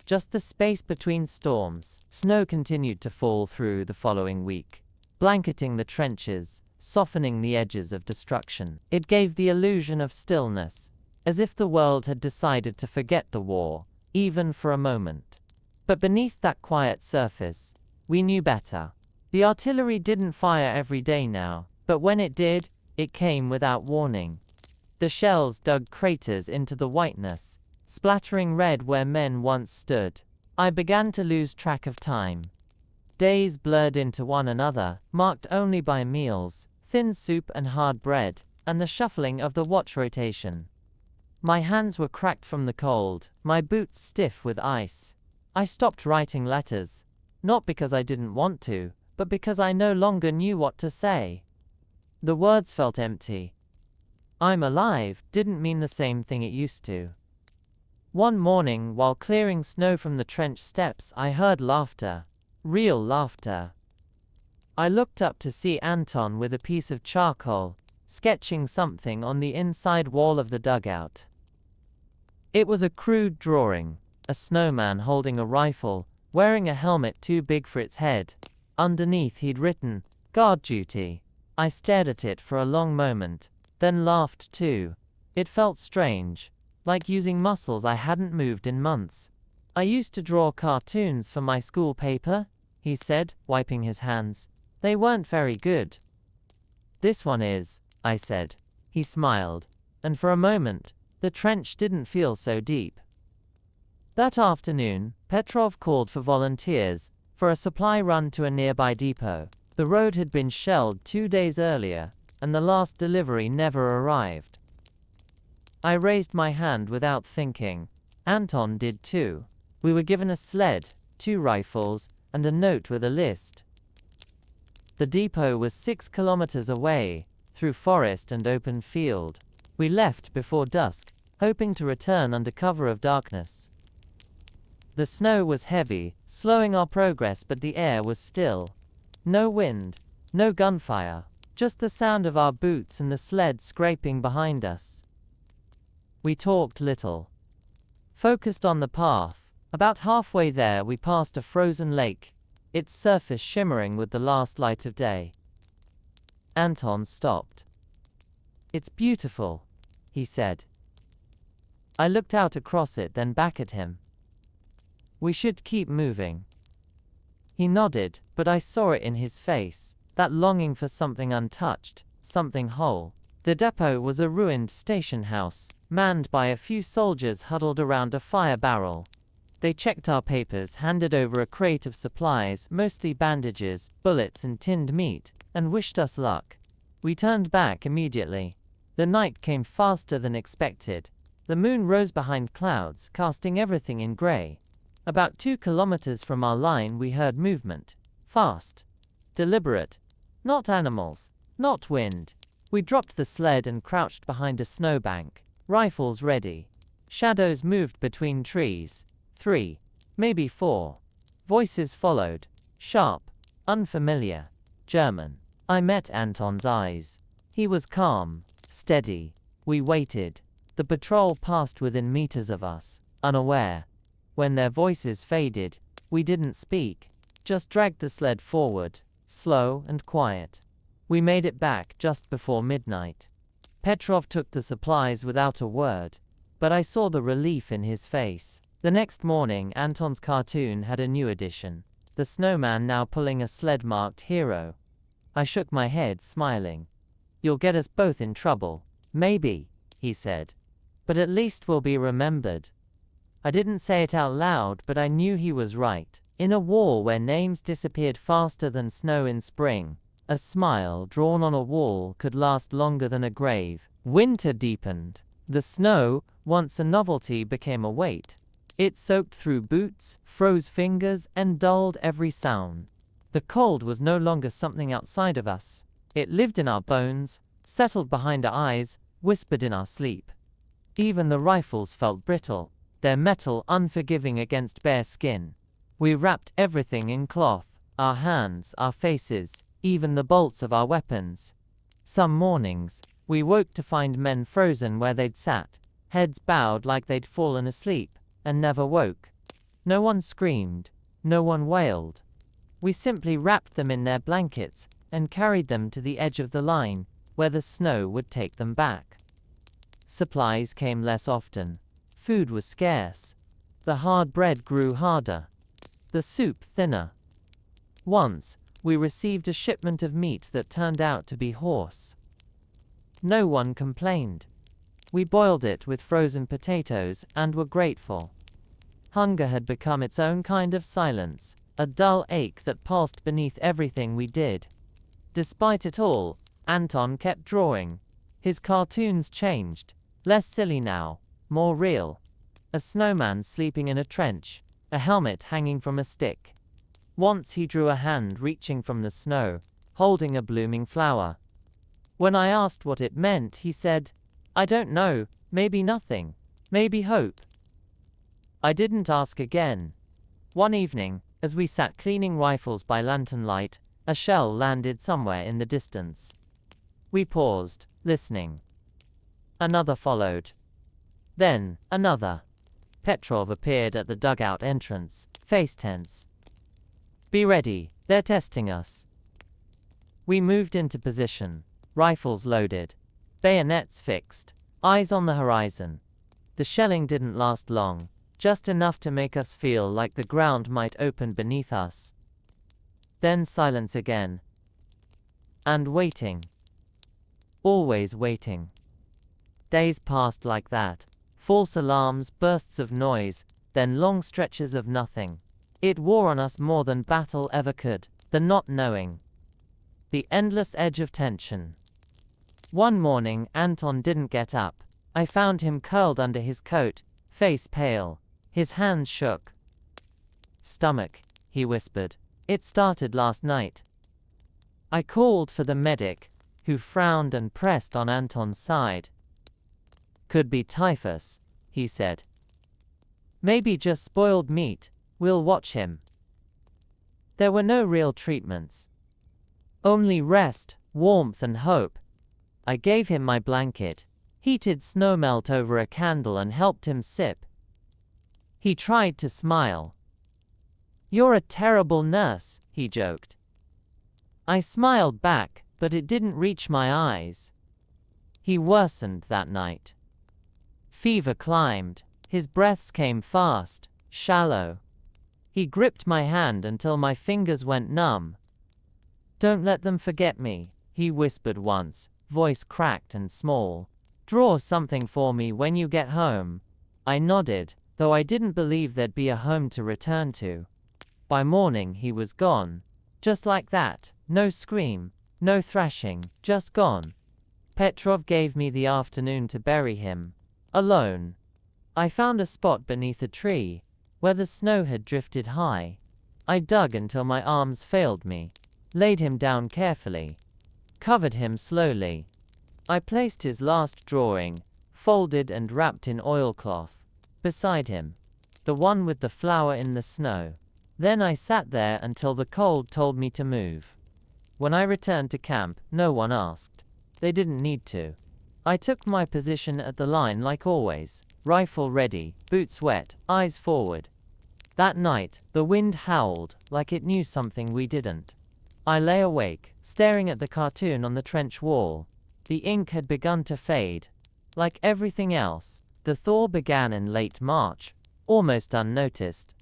Just the space between storms. Snow continued to fall through the following week, blanketing the trenches, softening the edges of destruction. It gave the illusion of stillness, as if the world had decided to forget the war, even for a moment. But beneath that quiet surface, we knew better. The artillery didn't fire every day now, but when it did, it came without warning. The shells dug craters into the whiteness, splattering red where men once stood. I began to lose track of time. Days blurred into one another, marked only by meals, thin soup and hard bread, and the shuffling of the watch rotation. My hands were cracked from the cold, my boots stiff with ice. I stopped writing letters, not because I didn't want to, but because I no longer knew what to say. The words felt empty. I'm alive didn't mean the same thing it used to. One morning, while clearing snow from the trench steps, I heard laughter. Real laughter. I looked up to see Anton with a piece of charcoal, sketching something on the inside wall of the dugout. It was a crude drawing, a snowman holding a rifle, wearing a helmet too big for its head. Underneath he'd written, "Guard duty." I stared at it for a long moment, then laughed too. It felt strange, like using muscles I hadn't moved in months. "I used to draw cartoons for my school paper," he said, wiping his hands. "They weren't very good." "This one is," I said. He smiled, and for a moment, the trench didn't feel so deep. That afternoon, Petrov called for volunteers, for a supply run to a nearby depot. The road had been shelled 2 days earlier, and the last delivery never arrived. I raised my hand without thinking. Anton did too. We were given a sled, 2 rifles, and a note with a list. The depot was 6 kilometers away, through forest and open field. We left before dusk, hoping to return under cover of darkness. The snow was heavy, slowing our progress, but the air was still. No wind, no gunfire, just the sound of our boots and the sled scraping behind us. We talked little. Focused on the path. About halfway there we passed a frozen lake, its surface shimmering with the last light of day. Anton stopped. "It's beautiful," he said. I looked out across it, then back at him. "We should keep moving." He nodded, but I saw it in his face, that longing for something untouched, something whole. The depot was a ruined station house, manned by a few soldiers huddled around a fire barrel. They checked our papers, handed over a crate of supplies, mostly bandages, bullets and tinned meat, and wished us luck. We turned back immediately. The night came faster than expected. The moon rose behind clouds, casting everything in gray. About 2 kilometers from our line we heard movement. Fast. Deliberate. Not animals. Not wind. We dropped the sled and crouched behind a snowbank, rifles ready. Shadows moved between trees. 3. Maybe 4. Voices followed. Sharp. Unfamiliar. German. I met Anton's eyes. He was calm. Steady. We waited. The patrol passed within meters of us, unaware. When their voices faded, we didn't speak, just dragged the sled forward, slow and quiet. We made it back just before midnight. Petrov took the supplies without a word, but I saw the relief in his face. The next morning, Anton's cartoon had a new addition, the snowman now pulling a sled marked hero. I shook my head, smiling. You'll get us both in trouble. Maybe, he said. But at least we'll be remembered. I didn't say it out loud, but I knew he was right. In a war where names disappeared faster than snow in spring, a smile drawn on a wall could last longer than a grave. Winter deepened. The snow, once a novelty, became a weight. It soaked through boots, froze fingers, and dulled every sound. The cold was no longer something outside of us. It lived in our bones, settled behind our eyes, whispered in our sleep. Even the rifles felt brittle, their metal unforgiving against bare skin. We wrapped everything in cloth, our hands, our faces, even the bolts of our weapons. Some mornings, we woke to find men frozen where they'd sat, heads bowed like they'd fallen asleep, and never woke. No one screamed, no one wailed. We simply wrapped them in their blankets and carried them to the edge of the line, where the snow would take them back. Supplies came less often. Food was scarce. The hard bread grew harder. The soup thinner. Once, we received a shipment of meat that turned out to be horse. No one complained. We boiled it with frozen potatoes and were grateful. Hunger had become its own kind of silence, a dull ache that pulsed beneath everything we did. Despite it all, Anton kept drawing. His cartoons changed, less silly now, more real. A snowman sleeping in a trench, a helmet hanging from a stick. Once he drew a hand reaching from the snow, holding a blooming flower. When I asked what it meant, he said, "I don't know, maybe nothing, maybe hope." I didn't ask again. One evening, as we sat cleaning rifles by lantern light, a shell landed somewhere in the distance. We paused, listening. Another followed. Then, another. Petrov appeared at the dugout entrance, face tense. "Be ready, they're testing us." We moved into position, rifles loaded, bayonets fixed, eyes on the horizon. The shelling didn't last long, just enough to make us feel like the ground might open beneath us. Then silence again. And waiting. Always waiting. Days passed like that. False alarms, bursts of noise, then long stretches of nothing. It wore on us more than battle ever could. The not knowing. The endless edge of tension. One morning, Anton didn't get up. I found him curled under his coat, face pale. His hands shook. "Stomach," he whispered. "It started last night." I called for the medic, who frowned and pressed on Anton's side. "Could be typhus," he said. "Maybe just spoiled meat. We'll watch him." There were no real treatments. Only rest, warmth, and hope. I gave him my blanket, heated snowmelt over a candle, and helped him sip. He tried to smile. "You're a terrible nurse," he joked. I smiled back, but it didn't reach my eyes. He worsened that night. Fever climbed. His breaths came fast, shallow. He gripped my hand until my fingers went numb. "Don't let them forget me," he whispered once, voice cracked and small. "Draw something for me when you get home." I nodded, though I didn't believe there'd be a home to return to. By morning he was gone. Just like that, no scream, no thrashing, just gone. Petrov gave me the afternoon to bury him. Alone. I found a spot beneath a tree, where the snow had drifted high. I dug until my arms failed me, laid him down carefully, covered him slowly. I placed his last drawing, folded and wrapped in oilcloth, beside him, the one with the flower in the snow. Then I sat there until the cold told me to move. When I returned to camp, no one asked. They didn't need to. I took my position at the line like always, rifle ready, boots wet, eyes forward. That night, the wind howled, like it knew something we didn't. I lay awake, staring at the cartoon on the trench wall. The ink had begun to fade. Like everything else, the thaw began in late March, almost unnoticed.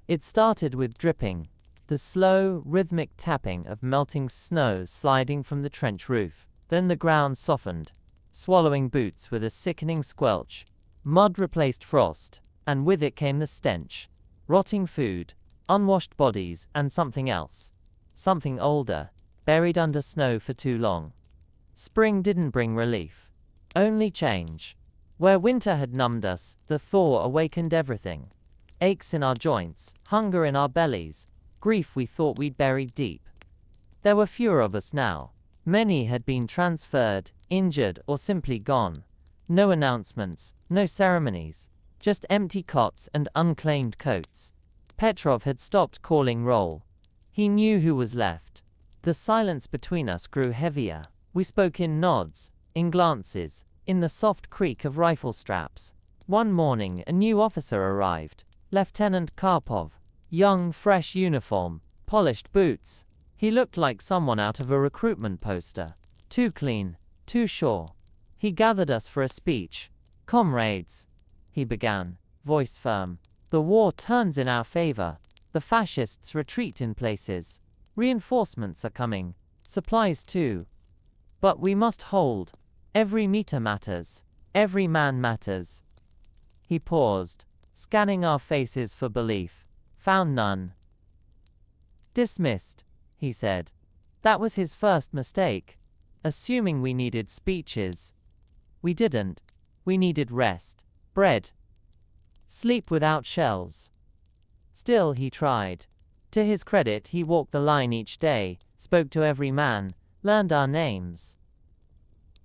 It started with dripping, the slow, rhythmic tapping of melting snow sliding from the trench roof. Then the ground softened, swallowing boots with a sickening squelch. Mud replaced frost, and with it came the stench. Rotting food, unwashed bodies, and something else. Something older, buried under snow for too long. Spring didn't bring relief, only change. Where winter had numbed us, the thaw awakened everything. Aches in our joints, hunger in our bellies, grief we thought we'd buried deep. There were fewer of us now. Many had been transferred, injured, or simply gone. No announcements, no ceremonies, just empty cots and unclaimed coats. Petrov had stopped calling roll. He knew who was left. The silence between us grew heavier. We spoke in nods, in glances, in the soft creak of rifle straps. One morning, a new officer arrived. Lieutenant Karpov. Young, fresh uniform, polished boots. He looked like someone out of a recruitment poster. Too clean, too sure. He gathered us for a speech. "Comrades," he began, voice firm. "The war turns in our favor. The fascists retreat in places. Reinforcements are coming. Supplies too. But we must hold. Every meter matters. Every man matters." He paused, scanning our faces for belief. Found none. "Dismissed," he said. That was his first mistake. Assuming we needed speeches. We didn't. We needed rest. Bread. Sleep without shells. Still he tried. To his credit, he walked the line each day, spoke to every man, learned our names.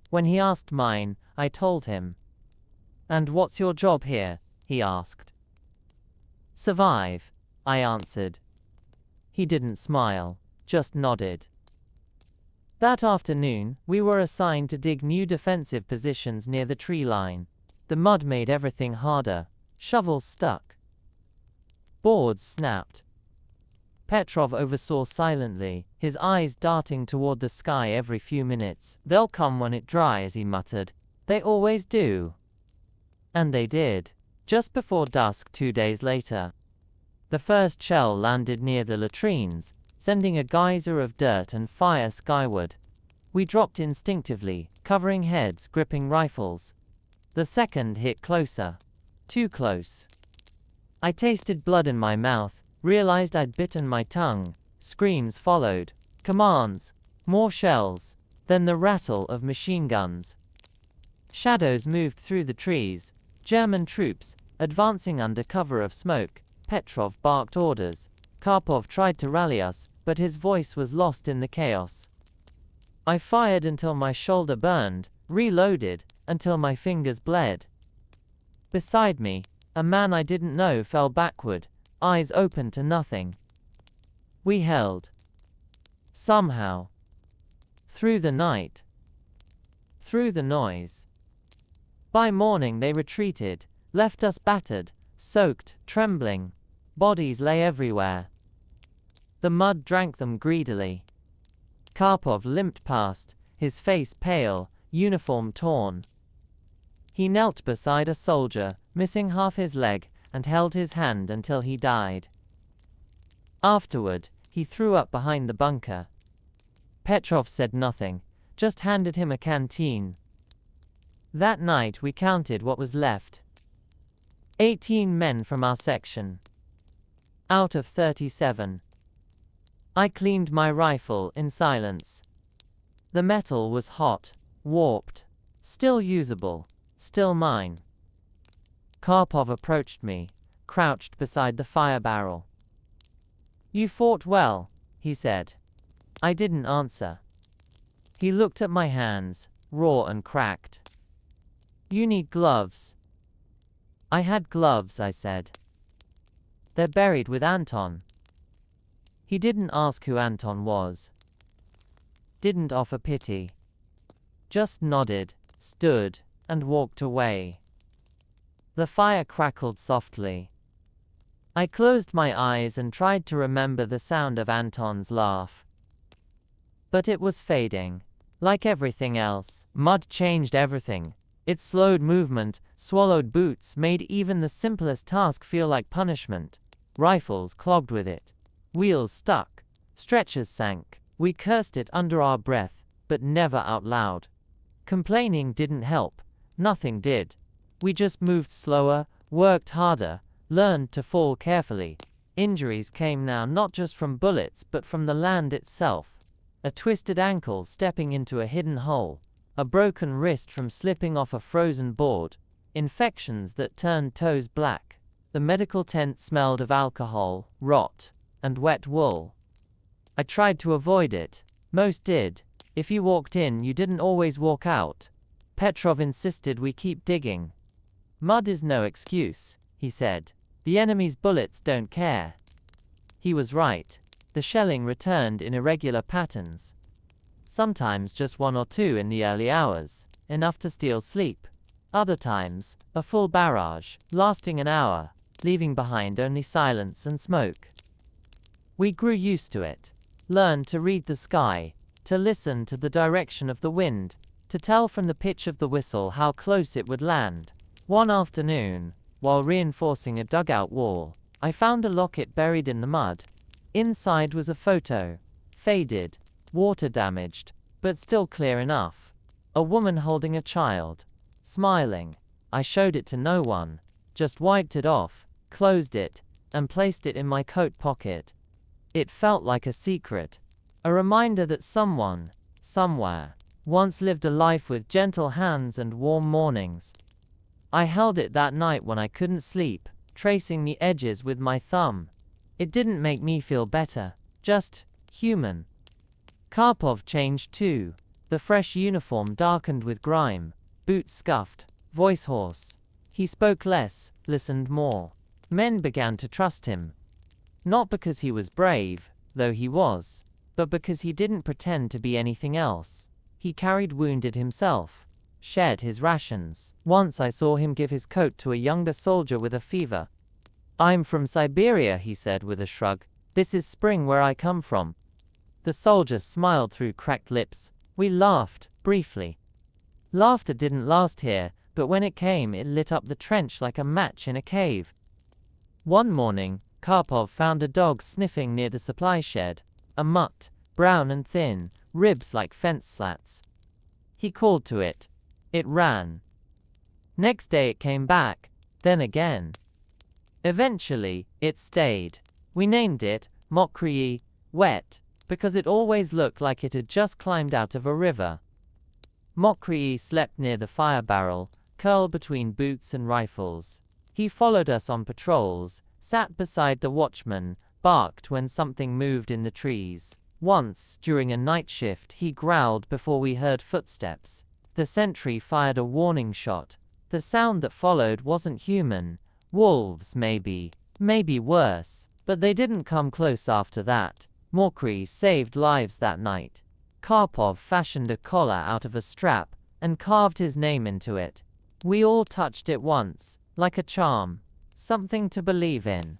When he asked mine, I told him. "And what's your job here?" he asked. "Survive," I answered. He didn't smile, just nodded. That afternoon, we were assigned to dig new defensive positions near the tree line. The mud made everything harder. Shovels stuck. Boards snapped. Petrov oversaw silently, his eyes darting toward the sky every few minutes. "They'll come when it dries," he muttered. "They always do." And they did. Just before dusk 2 days later. The first shell landed near the latrines, sending a geyser of dirt and fire skyward. We dropped instinctively, covering heads, gripping rifles. The second hit closer. Too close. I tasted blood in my mouth, realized I'd bitten my tongue. Screams followed. Commands. More shells. Then the rattle of machine guns. Shadows moved through the trees. German troops, advancing under cover of smoke. Petrov barked orders. Karpov tried to rally us, but his voice was lost in the chaos. I fired until my shoulder burned, reloaded, until my fingers bled. Beside me, a man I didn't know fell backward, eyes open to nothing. We held. Somehow. Through the night. Through the noise. By morning they retreated, left us battered, soaked, trembling. Bodies lay everywhere. The mud drank them greedily. Karpov limped past, his face pale, uniform torn. He knelt beside a soldier, missing half his leg, and held his hand until he died. Afterward, he threw up behind the bunker. Petrov said nothing, just handed him a canteen. That night we counted what was left. 18 men from our section. Out of 37. I cleaned my rifle in silence. The metal was hot, warped, still usable, still mine. Karpov approached me, crouched beside the fire barrel. "You fought well," he said. I didn't answer. He looked at my hands, raw and cracked. "You need gloves." "I had gloves," I said. "They're buried with Anton." He didn't ask who Anton was. Didn't offer pity. Just nodded, stood, and walked away. The fire crackled softly. I closed my eyes and tried to remember the sound of Anton's laugh. But it was fading. Like everything else, mud changed everything. It slowed movement, swallowed boots, made even the simplest task feel like punishment. Rifles clogged with it. Wheels stuck. Stretchers sank. We cursed it under our breath, but never out loud. Complaining didn't help. Nothing did. We just moved slower, worked harder, learned to fall carefully. Injuries came now not just from bullets but from the land itself. A twisted ankle stepping into a hidden hole. A broken wrist from slipping off a frozen board. Infections that turned toes black. The medical tent smelled of alcohol, rot, and wet wool. I tried to avoid it. Most did. If you walked in, you didn't always walk out. Petrov insisted we keep digging. "Mud is no excuse," he said. "The enemy's bullets don't care." He was right. The shelling returned in irregular patterns. Sometimes just one or two in the early hours, enough to steal sleep. Other times, a full barrage, lasting an hour, leaving behind only silence and smoke. We grew used to it. Learned to read the sky, to listen to the direction of the wind, to tell from the pitch of the whistle how close it would land. One afternoon, while reinforcing a dugout wall, I found a locket buried in the mud. Inside was a photo. Faded, water damaged, but still clear enough. A woman holding a child. Smiling. I showed it to no one. Just wiped it off, closed it, and placed it in my coat pocket. It felt like a secret. A reminder that someone, somewhere, once lived a life with gentle hands and warm mornings. I held it that night when I couldn't sleep, tracing the edges with my thumb. It didn't make me feel better, just human. Karpov changed too. The fresh uniform darkened with grime, boots scuffed, voice hoarse. He spoke less, listened more. Men began to trust him. Not because he was brave, though he was, but because he didn't pretend to be anything else. He carried wounded himself, shared his rations. Once I saw him give his coat to a younger soldier with a fever. "I'm from Siberia," he said with a shrug. "This is spring where I come from." The soldier smiled through cracked lips. We laughed, briefly. Laughter didn't last here, but when it came, it lit up the trench like a match in a cave. One morning, Karpov found a dog sniffing near the supply shed. A mutt, brown and thin, ribs like fence slats. He called to it. It ran. Next day it came back, then again. Eventually, it stayed. We named it Mokry, wet, because it always looked like it had just climbed out of a river. Mokry slept near the fire barrel, curled between boots and rifles. He followed us on patrols, sat beside the watchman, barked when something moved in the trees. Once, during a night shift, he growled before we heard footsteps. The sentry fired a warning shot. The sound that followed wasn't human. Wolves, maybe worse, but they didn't come close after that. Mokry saved lives that night. Karpov fashioned a collar out of a strap and carved his name into it. We all touched it once, like a charm, something to believe in.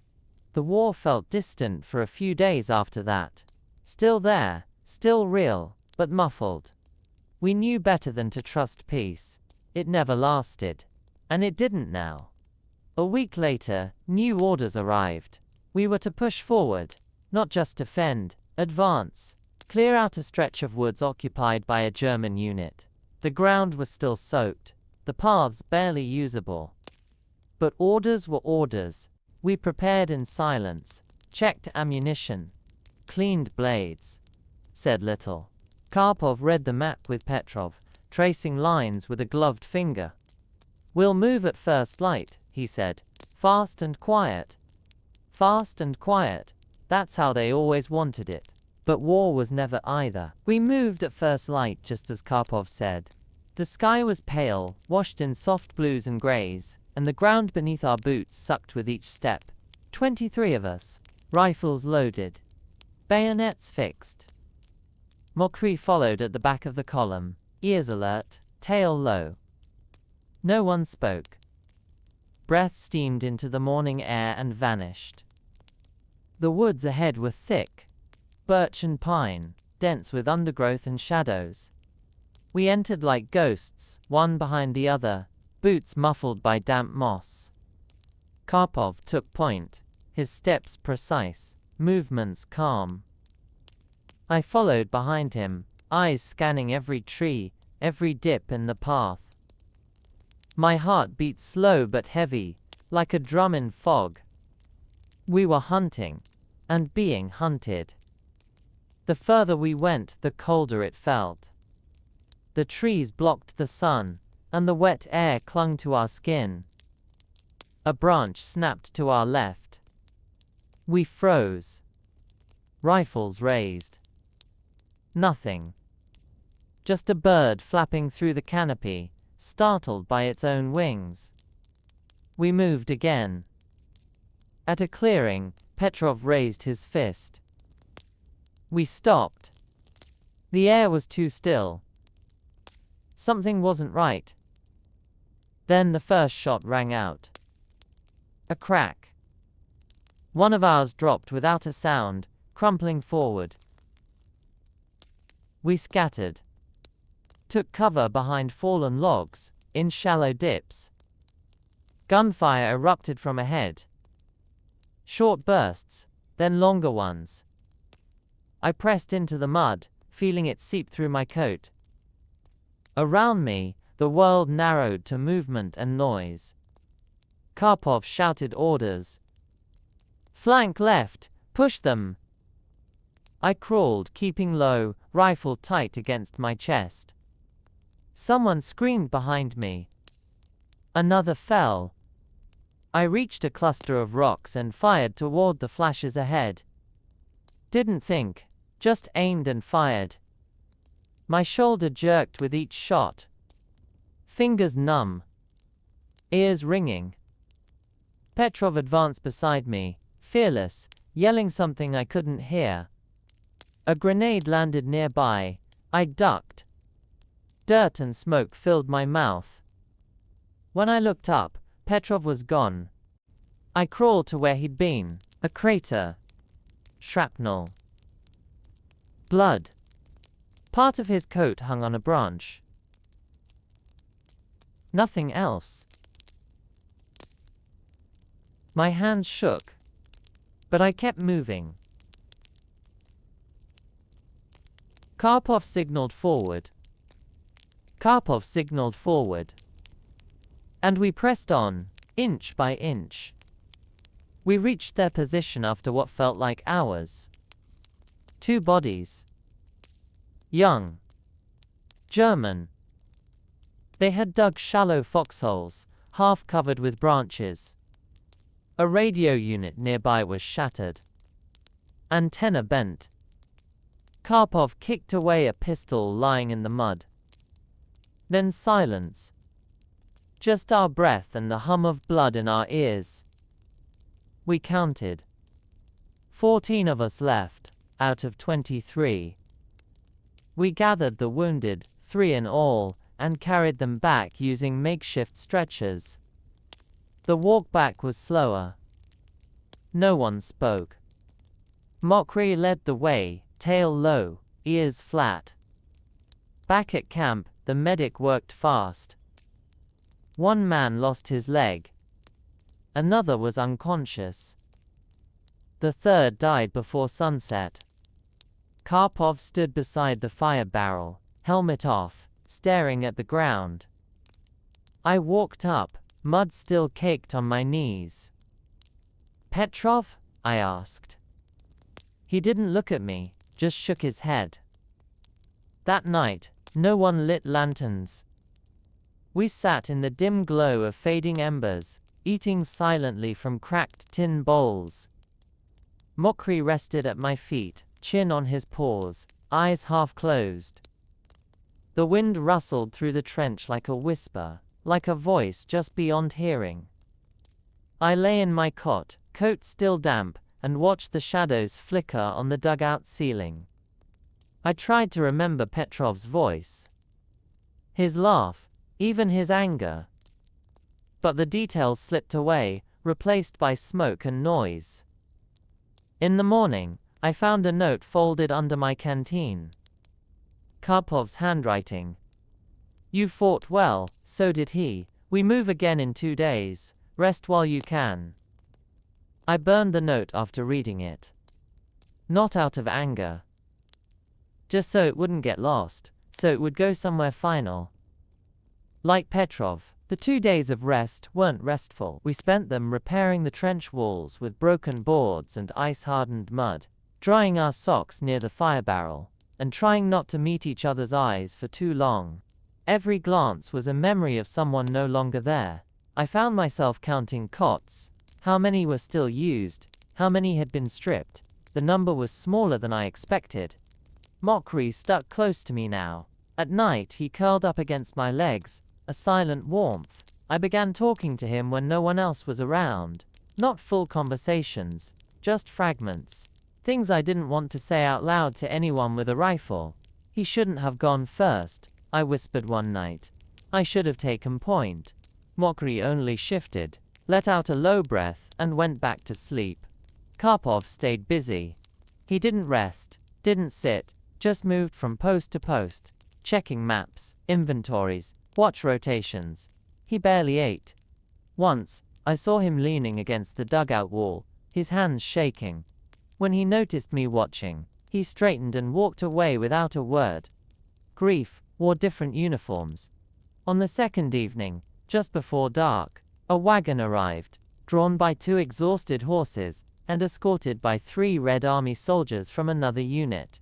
The war felt distant for a few days after that. Still there, still real, but muffled. We knew better than to trust peace. It never lasted. And it didn't now. A week later, new orders arrived. We were to push forward, not just defend, advance, clear out a stretch of woods occupied by a German unit. The ground was still soaked, the paths barely usable. But orders were orders. We prepared in silence, checked ammunition, cleaned blades, said little. Karpov read the map with Petrov, tracing lines with a gloved finger. "We'll move at first light," he said. Fast and quiet. Fast and quiet. That's how they always wanted it. But war was never either. We moved at first light, just as Karpov said. The sky was pale, washed in soft blues and grays, and the ground beneath our boots sucked with each step. 23 of us. Rifles loaded. Bayonets fixed. Mokri followed at the back of the column, ears alert, tail low. No one spoke. Breath steamed into the morning air and vanished. The woods ahead were thick. Birch and pine, dense with undergrowth and shadows. We entered like ghosts, one behind the other, boots muffled by damp moss. Karpov took point, his steps precise, movements calm. I followed behind him, eyes scanning every tree, every dip in the path. My heart beat slow but heavy, like a drum in fog. We were hunting, and being hunted. The further we went, the colder it felt. The trees blocked the sun, and the wet air clung to our skin. A branch snapped to our left. We froze. Rifles raised. Nothing. Just a bird flapping through the canopy, startled by its own wings. We moved again. At a clearing, Petrov raised his fist. We stopped. The air was too still. Something wasn't right. Then the first shot rang out. A crack. One of ours dropped without a sound, crumpling forward. We scattered. Took cover behind fallen logs, in shallow dips. Gunfire erupted from ahead. Short bursts, then longer ones. I pressed into the mud, feeling it seep through my coat. Around me, the world narrowed to movement and noise. Karpov shouted orders. Flank left, push them. I crawled, keeping low, rifle tight against my chest. Someone screamed behind me. Another fell. I reached a cluster of rocks and fired toward the flashes ahead. Didn't think, just aimed and fired. My shoulder jerked with each shot. Fingers numb. Ears ringing. Petrov advanced beside me, fearless, yelling something I couldn't hear. A grenade landed nearby. I ducked. Dirt and smoke filled my mouth. When I looked up, Petrov was gone. I crawled to where he'd been. A crater. Shrapnel. Blood. Part of his coat hung on a branch. Nothing else. My hands shook, but I kept moving. Karpov signaled forward. Karpov signaled forward. And we pressed on, inch by inch. We reached their position after what felt like hours. 2 bodies. Young. German. They had dug shallow foxholes, half covered with branches. A radio unit nearby was shattered. Antenna bent. Karpov kicked away a pistol lying in the mud. Then silence. Just our breath and the hum of blood in our ears. We counted. 14 of us left, out of 23. We gathered the wounded, 3 in all, and carried them back using makeshift stretchers. The walk back was slower. No one spoke. Mokri led the way, tail low, ears flat. Back at camp, the medic worked fast. 1 man lost his leg. Another was unconscious. The 3rd died before sunset. Karpov stood beside the fire barrel, helmet off, staring at the ground. I walked up, mud still caked on my knees. Petrov? I asked. He didn't look at me, just shook his head. That night, no one lit lanterns. We sat in the dim glow of fading embers, eating silently from cracked tin bowls. Mokri rested at my feet, chin on his paws, eyes half closed. The wind rustled through the trench like a whisper, like a voice just beyond hearing. I lay in my cot, coat still damp, and watched the shadows flicker on the dugout ceiling. I tried to remember Petrov's voice, his laugh, even his anger. But the details slipped away, replaced by smoke and noise. In the morning, I found a note folded under my canteen. Karpov's handwriting. You fought well, so did he. We move again in 2 days. Rest while you can. I burned the note after reading it. Not out of anger. Just so it wouldn't get lost, so it would go somewhere final. Like Petrov, the 2 days of rest weren't restful. We spent them repairing the trench walls with broken boards and ice-hardened mud, drying our socks near the fire barrel, and trying not to meet each other's eyes for too long. Every glance was a memory of someone no longer there. I found myself counting cots. How many were still used? How many had been stripped? The number was smaller than I expected. Mokri stuck close to me now. At night he curled up against my legs, a silent warmth. I began talking to him when no one else was around. Not full conversations, just fragments. Things I didn't want to say out loud to anyone with a rifle. He shouldn't have gone first, I whispered one night. I should have taken point. Mokri only shifted, let out a low breath, and went back to sleep. Karpov stayed busy. He didn't rest, didn't sit, just moved from post to post, checking maps, inventories, watch rotations. He barely ate. Once, I saw him leaning against the dugout wall, his hands shaking. When he noticed me watching, he straightened and walked away without a word. Grief wore different uniforms. On the second evening, just before dark, a wagon arrived, drawn by 2 exhausted horses, and escorted by 3 Red Army soldiers from another unit.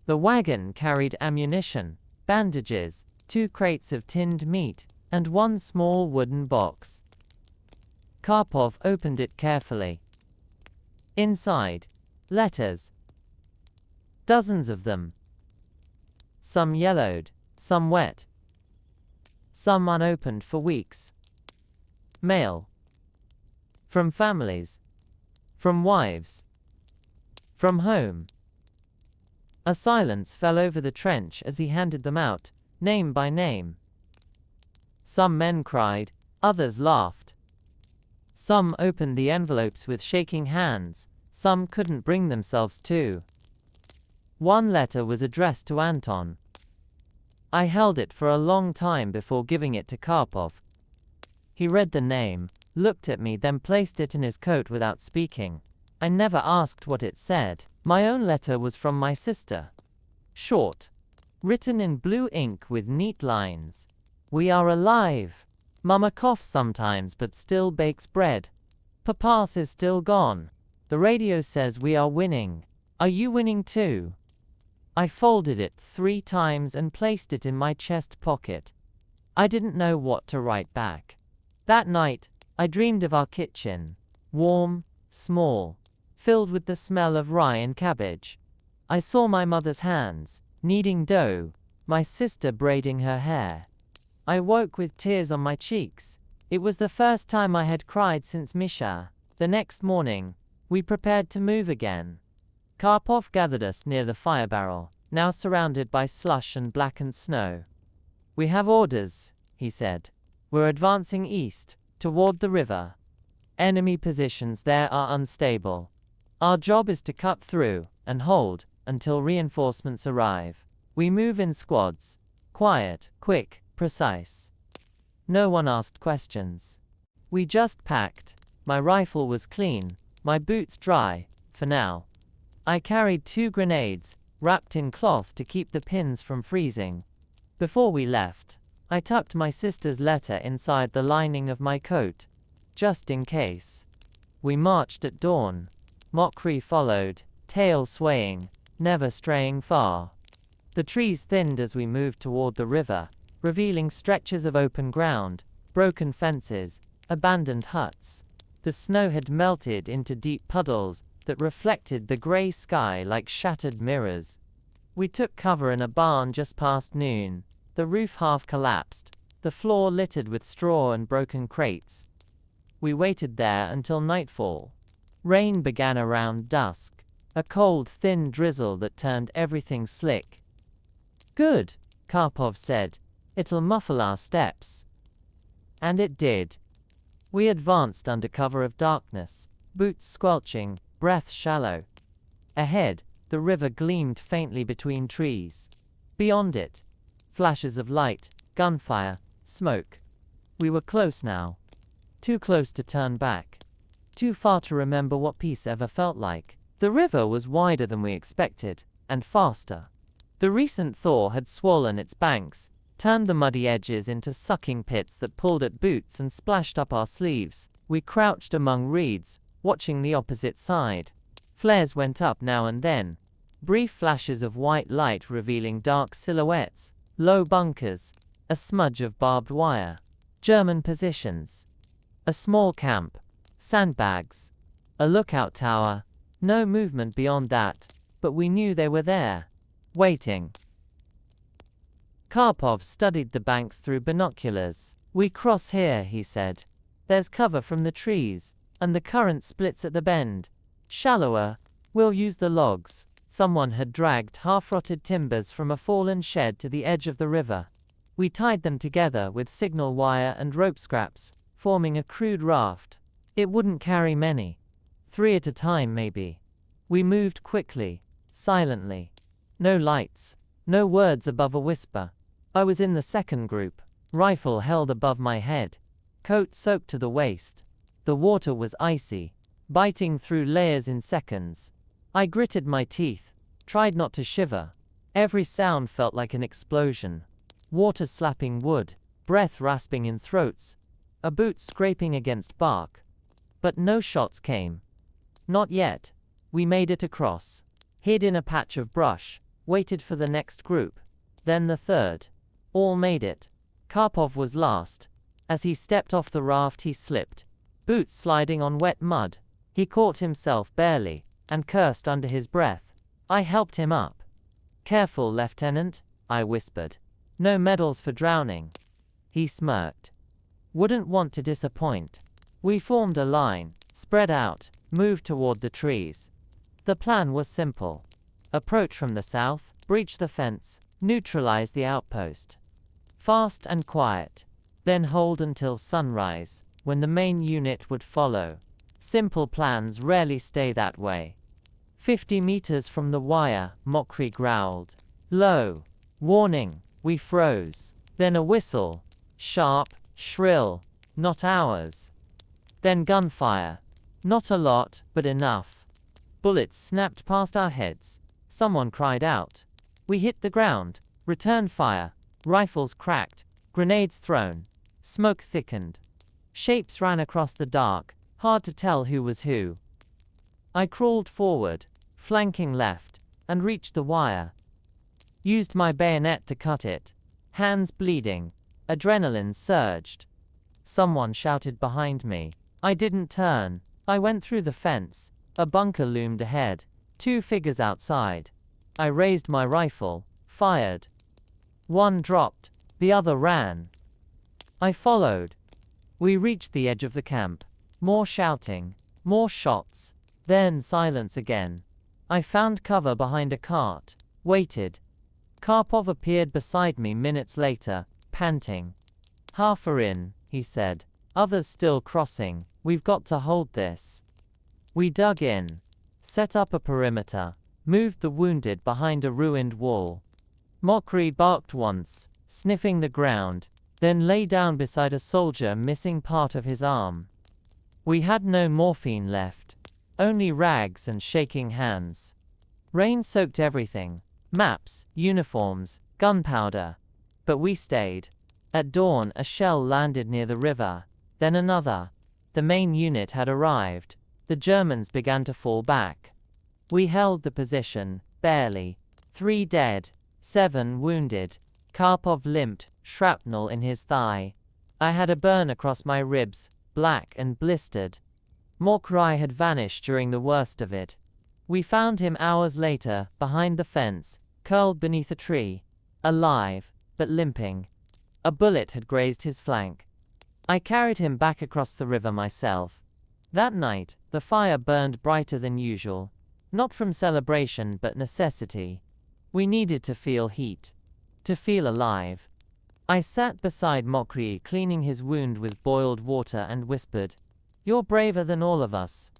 The wagon carried ammunition, bandages, 2 crates of tinned meat, and 1 small wooden box. Karpov opened it carefully. Inside, letters. Dozens of them. Some yellowed, some wet. Some unopened for weeks. Mail. From families. From wives. From home. A silence fell over the trench as he handed them out, name by name. Some men cried, others laughed. Some opened the envelopes with shaking hands, some couldn't bring themselves to. One letter was addressed to Anton. I held it for a long time before giving it to Karpov. He read the name, looked at me, then placed it in his coat without speaking. I never asked what it said. My own letter was from my sister. Short. Written in blue ink with neat lines. We are alive. Mama coughs sometimes but still bakes bread. Papas is still gone. The radio says we are winning. Are you winning too? I folded it 3 times and placed it in my chest pocket. I didn't know what to write back. That night, I dreamed of our kitchen. Warm, small, filled with the smell of rye and cabbage. I saw my mother's hands, kneading dough, my sister braiding her hair. I woke with tears on my cheeks. It was the first time I had cried since Misha. The next morning, we prepared to move again. Karpov gathered us near the fire barrel, now surrounded by slush and blackened snow. We have orders, he said. We're advancing east, toward the river. Enemy positions there are unstable. Our job is to cut through, and hold, until reinforcements arrive. We move in squads. Quiet, quick, precise. No one asked questions. We just packed. My rifle was clean, my boots dry, for now. I carried 2 grenades, wrapped in cloth to keep the pins from freezing. Before we left, I tucked my sister's letter inside the lining of my coat, just in case. We marched at dawn. Mokri followed, tail swaying, never straying far. The trees thinned as we moved toward the river, revealing stretches of open ground, broken fences, abandoned huts. The snow had melted into deep puddles that reflected the gray sky like shattered mirrors. We took cover in a barn just past noon. The roof half collapsed, the floor littered with straw and broken crates. We waited there until nightfall. Rain began around dusk, a cold, thin drizzle that turned everything slick. "Good," Karpov said. "It'll muffle our steps." And it did. We advanced under cover of darkness, boots squelching, breath shallow. Ahead, the river gleamed faintly between trees. Beyond it, flashes of light, gunfire, smoke. We were close now. Too close to turn back. Too far to remember what peace ever felt like. The river was wider than we expected, and faster. The recent thaw had swollen its banks, turned the muddy edges into sucking pits that pulled at boots and splashed up our sleeves. We crouched among reeds, watching the opposite side. Flares went up now and then. Brief flashes of white light revealing dark silhouettes, low bunkers, a smudge of barbed wire. German positions. A small camp. Sandbags. A lookout tower. No movement beyond that, but we knew they were there. Waiting. Karpov studied the banks through binoculars. "We cross here," he said. "There's cover from the trees, and the current splits at the bend. Shallower. We'll use the logs." Someone had dragged half-rotted timbers from a fallen shed to the edge of the river. We tied them together with signal wire and rope scraps, forming a crude raft. It wouldn't carry many. 3 at a time, maybe. We moved quickly, silently. No lights, no words above a whisper. I was in the second group, rifle held above my head, coat soaked to the waist. The water was icy, biting through layers in seconds. I gritted my teeth, tried not to shiver. Every sound felt like an explosion. Water slapping wood, breath rasping in throats, a boot scraping against bark. But no shots came. Not yet. We made it across, hid in a patch of brush, waited for the next group, then the third. All made it. Karpov was last. As he stepped off the raft he slipped, boots sliding on wet mud. He caught himself barely, and cursed under his breath. I helped him up. "Careful, Lieutenant," I whispered. "No medals for drowning." He smirked. "Wouldn't want to disappoint." We formed a line, spread out, moved toward the trees. The plan was simple. Approach from the south, breach the fence, neutralize the outpost. Fast and quiet. Then hold until sunrise, when the main unit would follow. Simple plans rarely stay that way. 50 meters from the wire, Mokri growled. "Low. Warning." We froze. Then a whistle. Sharp, shrill. Not ours. Then gunfire. Not a lot, but enough. Bullets snapped past our heads. Someone cried out. We hit the ground. Return fire. Rifles cracked. Grenades thrown. Smoke thickened. Shapes ran across the dark, hard to tell who was who. I crawled forward, flanking left, and reached the wire. Used my bayonet to cut it. Hands bleeding. Adrenaline surged. Someone shouted behind me. I didn't turn. I went through the fence. A bunker loomed ahead. 2 figures outside. I raised my rifle, fired. One dropped. The other ran. I followed. We reached the edge of the camp. More shouting. More shots. Then silence again. I found cover behind a cart. Waited. Karpov appeared beside me minutes later, panting. "Half are in," he said. "Others still crossing. We've got to hold this." We dug in. Set up a perimeter. Moved the wounded behind a ruined wall. Mokri barked once, sniffing the ground, then lay down beside a soldier missing part of his arm. We had no morphine left. Only rags and shaking hands. Rain soaked everything. Maps, uniforms, gunpowder. But we stayed. At dawn a shell landed near the river. Then another. The main unit had arrived. The Germans began to fall back. We held the position, barely. 3 dead, 7 wounded. Karpov limped, shrapnel in his thigh. I had a burn across my ribs, black and blistered. Mokrai had vanished during the worst of it. We found him hours later, behind the fence, curled beneath a tree, alive, but limping. A bullet had grazed his flank. I carried him back across the river myself. That night, the fire burned brighter than usual, not from celebration but necessity. We needed to feel heat, to feel alive. I sat beside Mokri, cleaning his wound with boiled water, and whispered, "You're braver than all of us."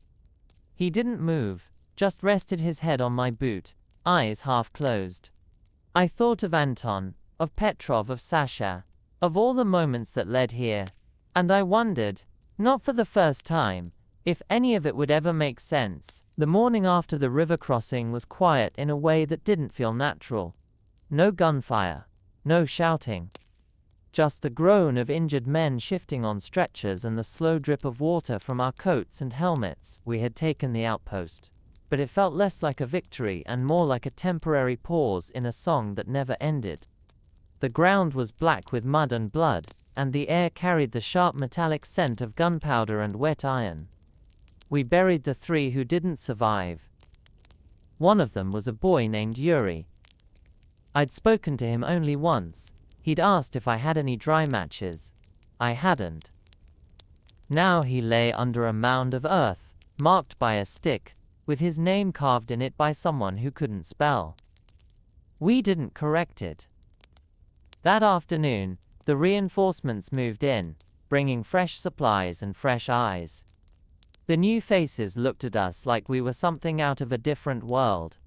He didn't move, just rested his head on my boot, eyes half closed. I thought of Anton, of Petrov, of Sasha, of all the moments that led here, and I wondered, not for the first time, if any of it would ever make sense. The morning after the river crossing was quiet in a way that didn't feel natural. No gunfire, no shouting. Just the groan of injured men shifting on stretchers and the slow drip of water from our coats and helmets. We had taken the outpost, but it felt less like a victory and more like a temporary pause in a song that never ended. The ground was black with mud and blood, and the air carried the sharp metallic scent of gunpowder and wet iron. We buried the 3 who didn't survive. One of them was a boy named Yuri. I'd spoken to him only once. He'd asked if I had any dry matches. I hadn't. Now he lay under a mound of earth, marked by a stick, with his name carved in it by someone who couldn't spell. We didn't correct it. That afternoon, the reinforcements moved in, bringing fresh supplies and fresh eyes. The new faces looked at us like we were something out of a different world.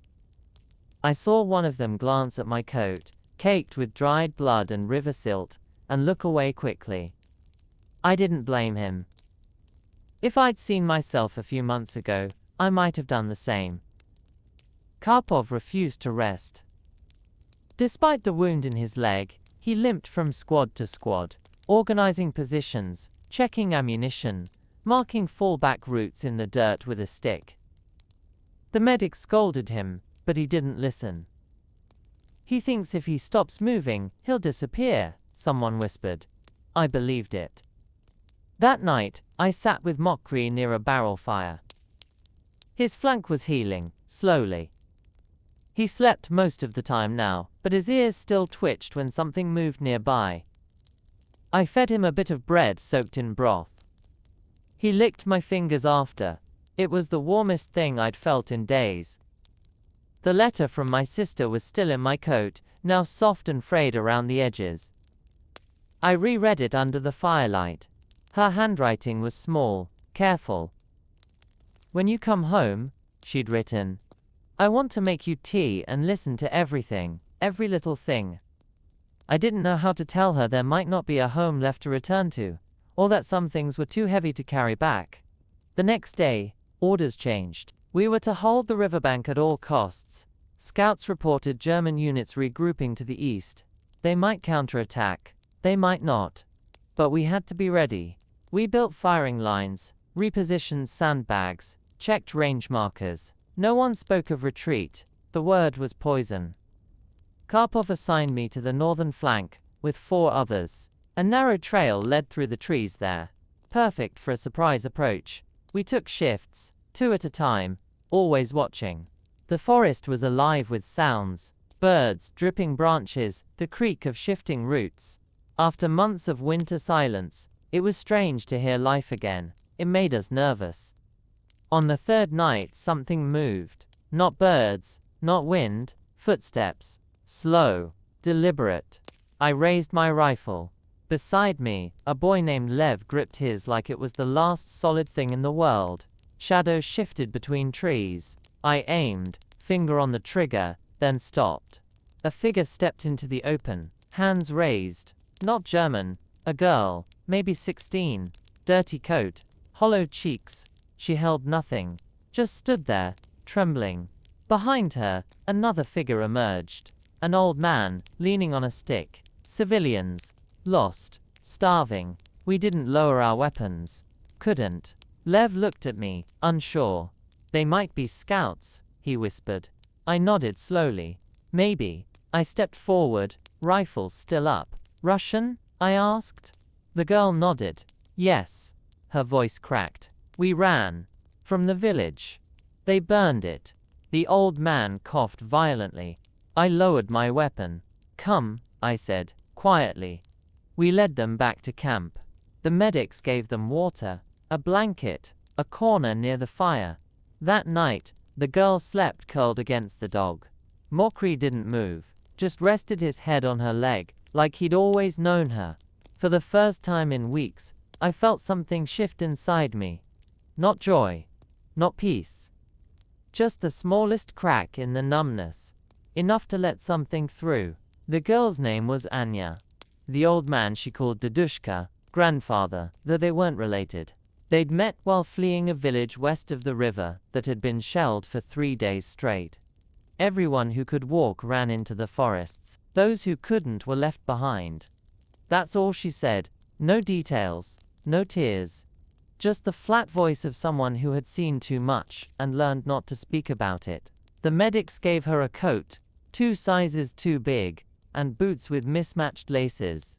I saw one of them glance at my coat, caked with dried blood and river silt, and look away quickly. I didn't blame him. If I'd seen myself a few months ago, I might have done the same. Karpov refused to rest. Despite the wound in his leg, he limped from squad to squad, organizing positions, checking ammunition, marking fallback routes in the dirt with a stick. The medic scolded him, but he didn't listen. "He thinks if he stops moving, he'll disappear," someone whispered. I believed it. That night, I sat with Mokri near a barrel fire. His flank was healing, slowly. He slept most of the time now, but his ears still twitched when something moved nearby. I fed him a bit of bread soaked in broth. He licked my fingers after. It was the warmest thing I'd felt in days. The letter from my sister was still in my coat, now soft and frayed around the edges. I reread it under the firelight. Her handwriting was small, careful. "When you come home," she'd written, "I want to make you tea and listen to everything, every little thing." I didn't know how to tell her there might not be a home left to return to, or that some things were too heavy to carry back. The next day, orders changed. We were to hold the riverbank at all costs. Scouts reported German units regrouping to the east. They might counterattack, they might not. But we had to be ready. We built firing lines, repositioned sandbags, checked range markers. No one spoke of retreat. The word was poison. Karpov assigned me to the northern flank, with 4 others. A narrow trail led through the trees there, perfect for a surprise approach. We took shifts, 2 at a time, always watching. The forest was alive with sounds, birds, dripping branches, the creak of shifting roots. After months of winter silence, it was strange to hear life again. It made us nervous. On the 3rd night, something moved. Not birds, not wind, footsteps. Slow, deliberate. I raised my rifle. Beside me, a boy named Lev gripped his like it was the last solid thing in the world. Shadows shifted between trees. I aimed, finger on the trigger, then stopped. A figure stepped into the open, hands raised. Not German, a girl, maybe 16, dirty coat, hollowed cheeks. She held nothing, just stood there, trembling. Behind her, another figure emerged. An old man, leaning on a stick. Civilians. Lost. Starving. We didn't lower our weapons. Couldn't. Lev looked at me, unsure. "They might be scouts," he whispered. I nodded slowly. "Maybe." I stepped forward, rifle still up. "Russian?" I asked. The girl nodded. "Yes." Her voice cracked. We ran. From the village. They burned it. The old man coughed violently. I lowered my weapon. Come, I said, quietly. We led them back to camp. The medics gave them water, a blanket, a corner near the fire. That night, the girl slept curled against the dog. Mokri didn't move, just rested his head on her leg, like he'd always known her. For the first time in weeks, I felt something shift inside me. Not joy. Not peace. Just the smallest crack in the numbness. Enough to let something through. The girl's name was Anya. The old man she called Dedushka, grandfather, though they weren't related. They'd met while fleeing a village west of the river that had been shelled for 3 days straight. Everyone who could walk ran into the forests. Those who couldn't were left behind. That's all she said. No details, no tears. Just the flat voice of someone who had seen too much and learned not to speak about it. The medics gave her a coat, 2 sizes too big, and boots with mismatched laces.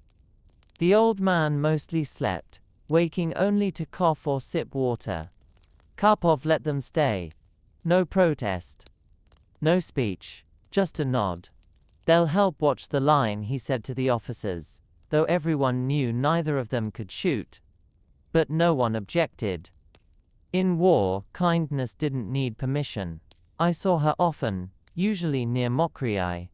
The old man mostly slept, waking only to cough or sip water. Karpov let them stay. No protest. No speech. Just a nod. They'll help watch the line, he said to the officers, though everyone knew neither of them could shoot. But no one objected. In war, kindness didn't need permission. I saw her often, usually near Mokriai.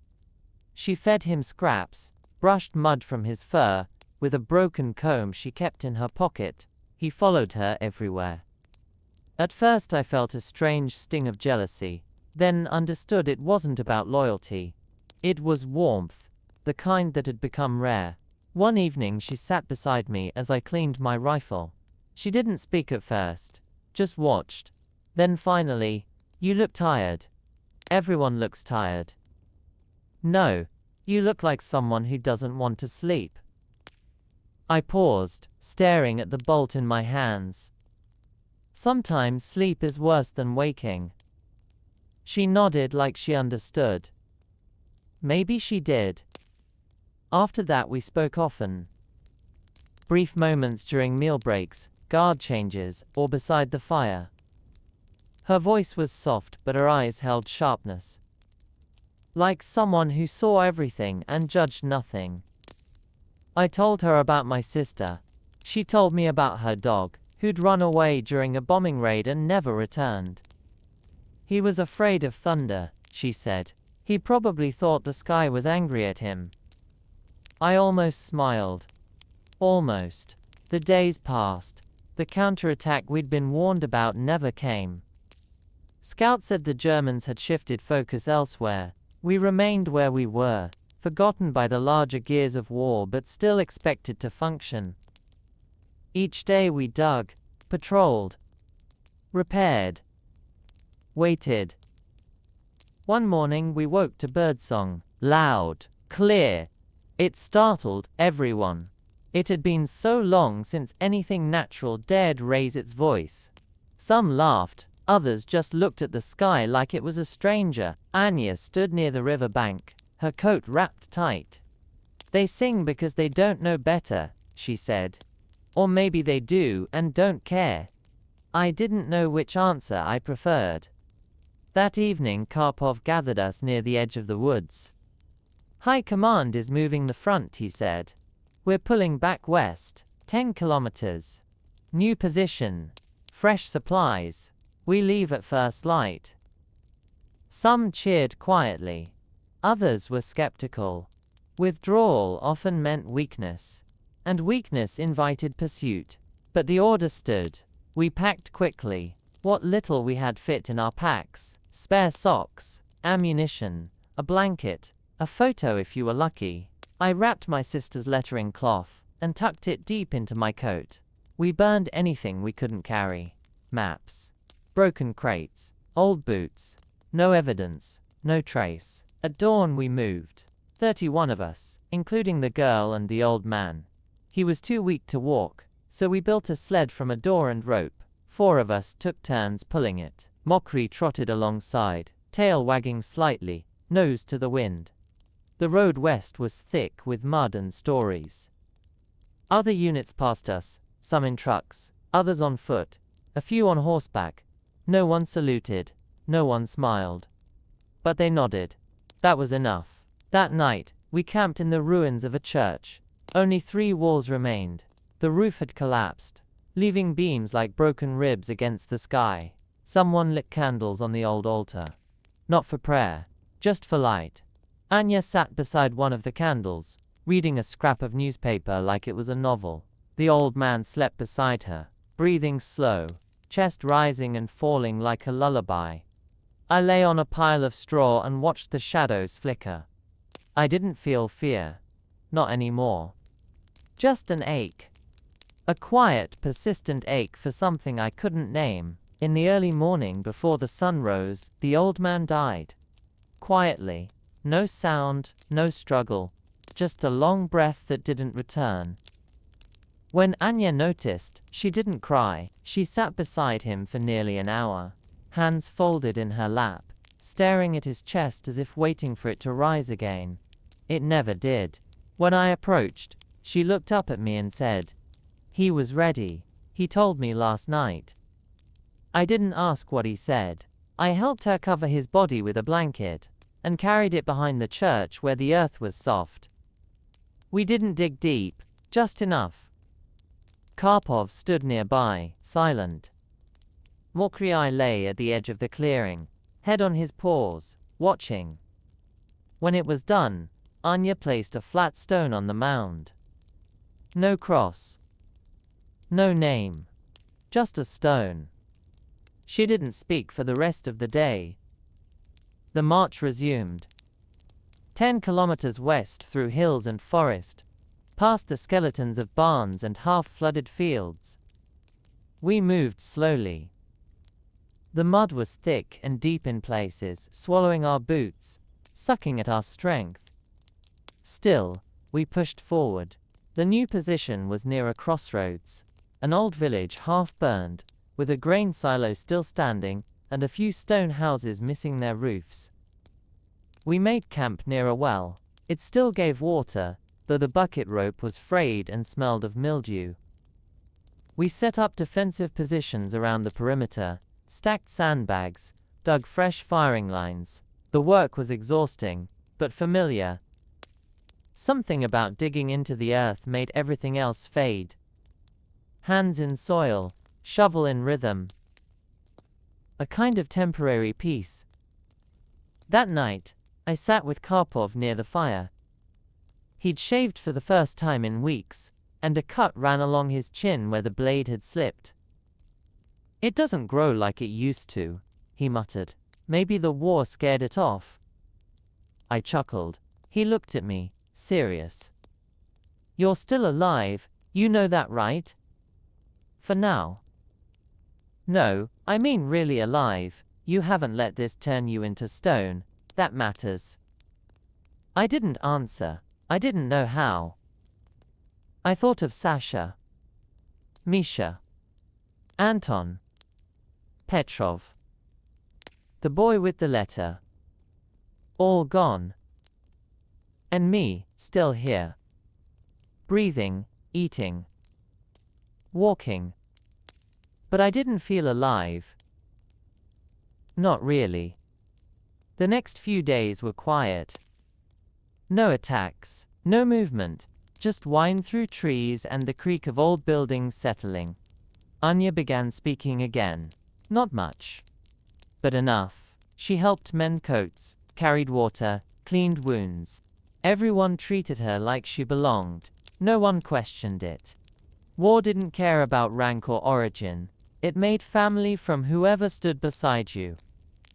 She fed him scraps, brushed mud from his fur, with a broken comb she kept in her pocket. He followed her everywhere. At first I felt a strange sting of jealousy, then understood it wasn't about loyalty. It was warmth, the kind that had become rare. One evening she sat beside me as I cleaned my rifle. She didn't speak at first, just watched. Then finally, "You look tired." "Everyone looks tired." "No, you look like someone who doesn't want to sleep." I paused, staring at the bolt in my hands. "Sometimes sleep is worse than waking." She nodded like she understood. Maybe she did. After that we spoke often. Brief moments during meal breaks, guard changes, or beside the fire. Her voice was soft, but her eyes held sharpness. Like someone who saw everything and judged nothing. I told her about my sister. She told me about her dog, who'd run away during a bombing raid and never returned. He was afraid of thunder, she said. He probably thought the sky was angry at him. I almost smiled. Almost. The days passed. The counterattack we'd been warned about never came. Scouts said the Germans had shifted focus elsewhere. We remained where we were, forgotten by the larger gears of war but still expected to function. Each day we dug, patrolled, repaired, waited. One morning we woke to birdsong, loud, clear. It startled everyone. It had been so long since anything natural dared raise its voice. Some laughed, others just looked at the sky like it was a stranger. Anya stood near the river bank, her coat wrapped tight. "They sing because they don't know better," she said. "Or maybe they do and don't care." I didn't know which answer I preferred. That evening Karpov gathered us near the edge of the woods. "High Command is moving the front," he said. "We're pulling back west, 10 kilometers. New position. Fresh supplies. We leave at first light." Some cheered quietly. Others were skeptical. Withdrawal often meant weakness, and weakness invited pursuit. But the order stood. We packed quickly. What little we had fit in our packs. Spare socks, ammunition, a blanket, a photo if you were lucky. I wrapped my sister's letter in cloth and tucked it deep into my coat. We burned anything we couldn't carry. Maps. Broken crates. Old boots. No evidence. No trace. At dawn we moved. 31 of us, including the girl and the old man. He was too weak to walk, so we built a sled from a door and rope. 4 of us took turns pulling it. Mokri trotted alongside, tail wagging slightly, nose to the wind. The road west was thick with mud and stories. Other units passed us, some in trucks, others on foot, a few on horseback. No one saluted, no one smiled. But they nodded. That was enough. That night, we camped in the ruins of a church. Only 3 walls remained. The roof had collapsed, leaving beams like broken ribs against the sky. Someone lit candles on the old altar. Not for prayer, just for light. Anya sat beside one of the candles, reading a scrap of newspaper like it was a novel. The old man slept beside her, breathing slow, chest rising and falling like a lullaby. I lay on a pile of straw and watched the shadows flicker. I didn't feel fear. Not anymore. Just an ache. A quiet, persistent ache for something I couldn't name. In the early morning before the sun rose, the old man died. Quietly. No sound, no struggle. Just a long breath that didn't return. When Anya noticed, she didn't cry. She sat beside him for nearly an hour, hands folded in her lap, staring at his chest as if waiting for it to rise again. It never did. When I approached, she looked up at me and said, "He was ready. He told me last night." I didn't ask what he said. I helped her cover his body with a blanket, and carried it behind the church where the earth was soft. We didn't dig deep, just enough. Karpov stood nearby, silent. Mokriai lay at the edge of the clearing, head on his paws, watching. When it was done, Anya placed a flat stone on the mound. No cross. No name. Just a stone. She didn't speak for the rest of the day. The march resumed. 10 kilometers west through hills and forest, past the skeletons of barns and half-flooded fields. We moved slowly. The mud was thick and deep in places, swallowing our boots, sucking at our strength. Still, we pushed forward. The new position was near a crossroads, an old village half-burned, with a grain silo still standing, and a few stone houses missing their roofs. We made camp near a well. It still gave water, though the bucket rope was frayed and smelled of mildew. We set up defensive positions around the perimeter, stacked sandbags, dug fresh firing lines. The work was exhausting, but familiar. Something about digging into the earth made everything else fade. Hands in soil, shovel in rhythm. A kind of temporary peace. That night, I sat with Karpov near the fire. He'd shaved for the first time in weeks, and a cut ran along his chin where the blade had slipped. "It doesn't grow like it used to," he muttered. "Maybe the war scared it off." I chuckled. He looked at me, serious. "You're still alive, you know that, right?" "For now." "No, I mean really alive. You haven't let this turn you into stone. That matters." I didn't answer. I didn't know how. I thought of Sasha, Misha, Anton, Petrov, the boy with the letter. All gone. And me, still here. Breathing, eating, walking. But I didn't feel alive. Not really. The next few days were quiet. No attacks, no movement, just wind through trees and the creak of old buildings settling. Anya began speaking again. Not much, but enough. She helped mend coats, carried water, cleaned wounds. Everyone treated her like she belonged. No one questioned it. War didn't care about rank or origin. It made family from whoever stood beside you.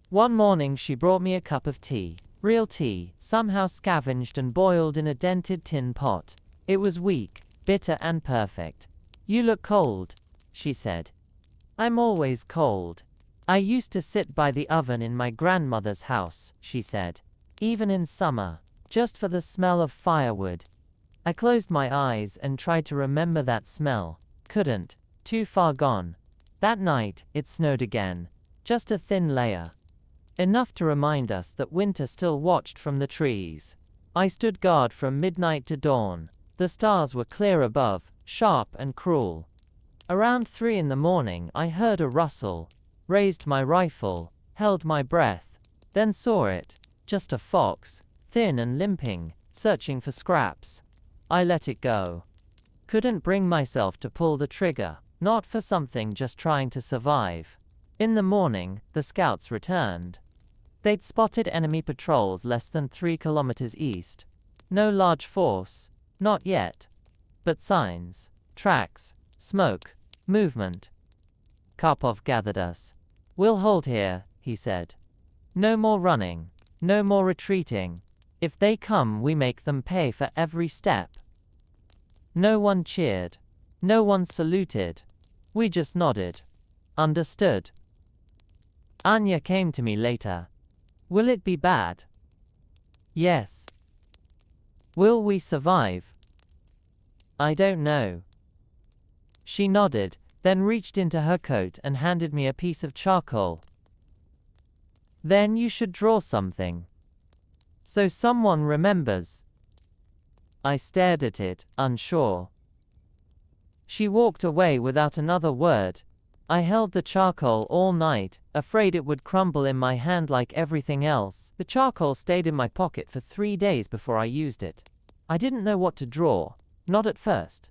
One morning she brought me a cup of tea. Real tea, somehow scavenged and boiled in a dented tin pot. It was weak, bitter and perfect. "You look cold," she said. "I'm always cold. I used to sit by the oven in my grandmother's house," she said. "Even in summer, just for the smell of firewood." I closed my eyes and tried to remember that smell. Couldn't. Too far gone. That night, it snowed again. Just a thin layer. Enough to remind us that winter still watched from the trees. I stood guard from midnight to dawn. The stars were clear above, sharp and cruel. Around 3 in the morning, I heard a rustle, raised my rifle, held my breath, then saw it. Just a fox, thin and limping, searching for scraps. I let it go. Couldn't bring myself to pull the trigger, not for something just trying to survive. In the morning, the scouts returned. They'd spotted enemy patrols less than 3 kilometers east. No large force, not yet. But signs, tracks, smoke, movement. Karpov gathered us. "We'll hold here," he said. "No more running, no more retreating. If they come, we make them pay for every step." No one cheered. No one saluted. We just nodded. Understood. Anya came to me later. "Will it be bad?" "Yes." "Will we survive?" "I don't know." She nodded, then reached into her coat and handed me a piece of charcoal. "Then you should draw something, so someone remembers." I stared at it, unsure. She walked away without another word. I held the charcoal all night, afraid it would crumble in my hand like everything else. The charcoal stayed in my pocket for 3 days before I used it. I didn't know what to draw, not at first.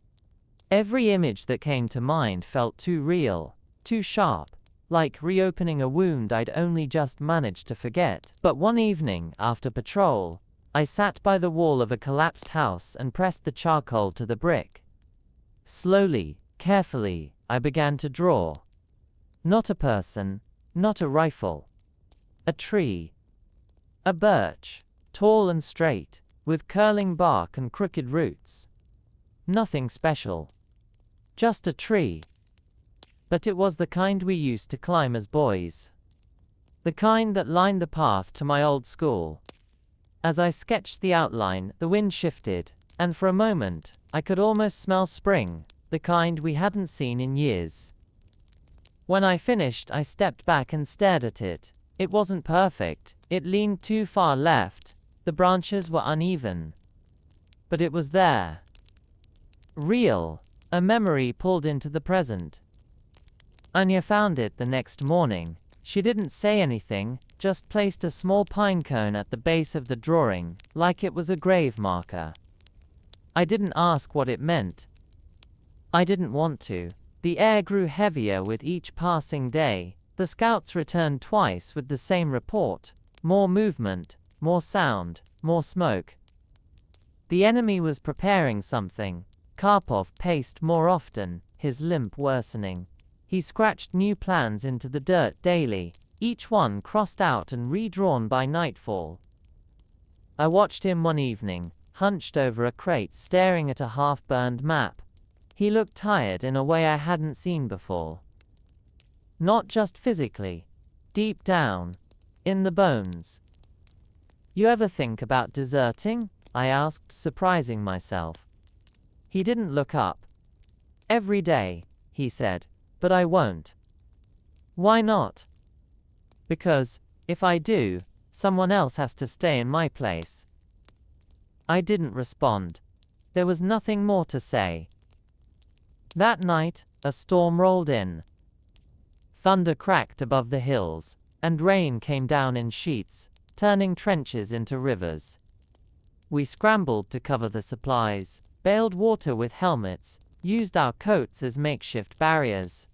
Every image that came to mind felt too real, too sharp, like reopening a wound I'd only just managed to forget. But one evening, after patrol, I sat by the wall of a collapsed house and pressed the charcoal to the brick. Slowly, carefully, I began to draw. Not a person, not a rifle. A tree. A birch, tall and straight, with curling bark and crooked roots. Nothing special. Just a tree. But it was the kind we used to climb as boys. The kind that lined the path to my old school. As I sketched the outline, the wind shifted, and for a moment, I could almost smell spring, the kind we hadn't seen in years. When I finished, I stepped back and stared at it. It wasn't perfect, it leaned too far left, the branches were uneven. But it was there. Real, a memory pulled into the present. Anya found it the next morning. She didn't say anything, just placed a small pine cone at the base of the drawing, like it was a grave marker. I didn't ask what it meant. I didn't want to. The air grew heavier with each passing day. The scouts returned twice with the same report. More movement, more sound, more smoke. The enemy was preparing something. Karpov paced more often, his limp worsening. He scratched new plans into the dirt daily, each one crossed out and redrawn by nightfall. I watched him one evening, hunched over a crate staring at a half-burned map. He looked tired in a way I hadn't seen before. Not just physically. Deep down. In the bones. "You ever think about deserting?" I asked, surprising myself. He didn't look up. "Every day," he said, "but I won't." "Why not?" "Because, if I do, someone else has to stay in my place." I didn't respond. There was nothing more to say. That night, a storm rolled in. Thunder cracked above the hills, and rain came down in sheets, turning trenches into rivers. We scrambled to cover the supplies, bailed water with helmets, used our coats as makeshift barriers.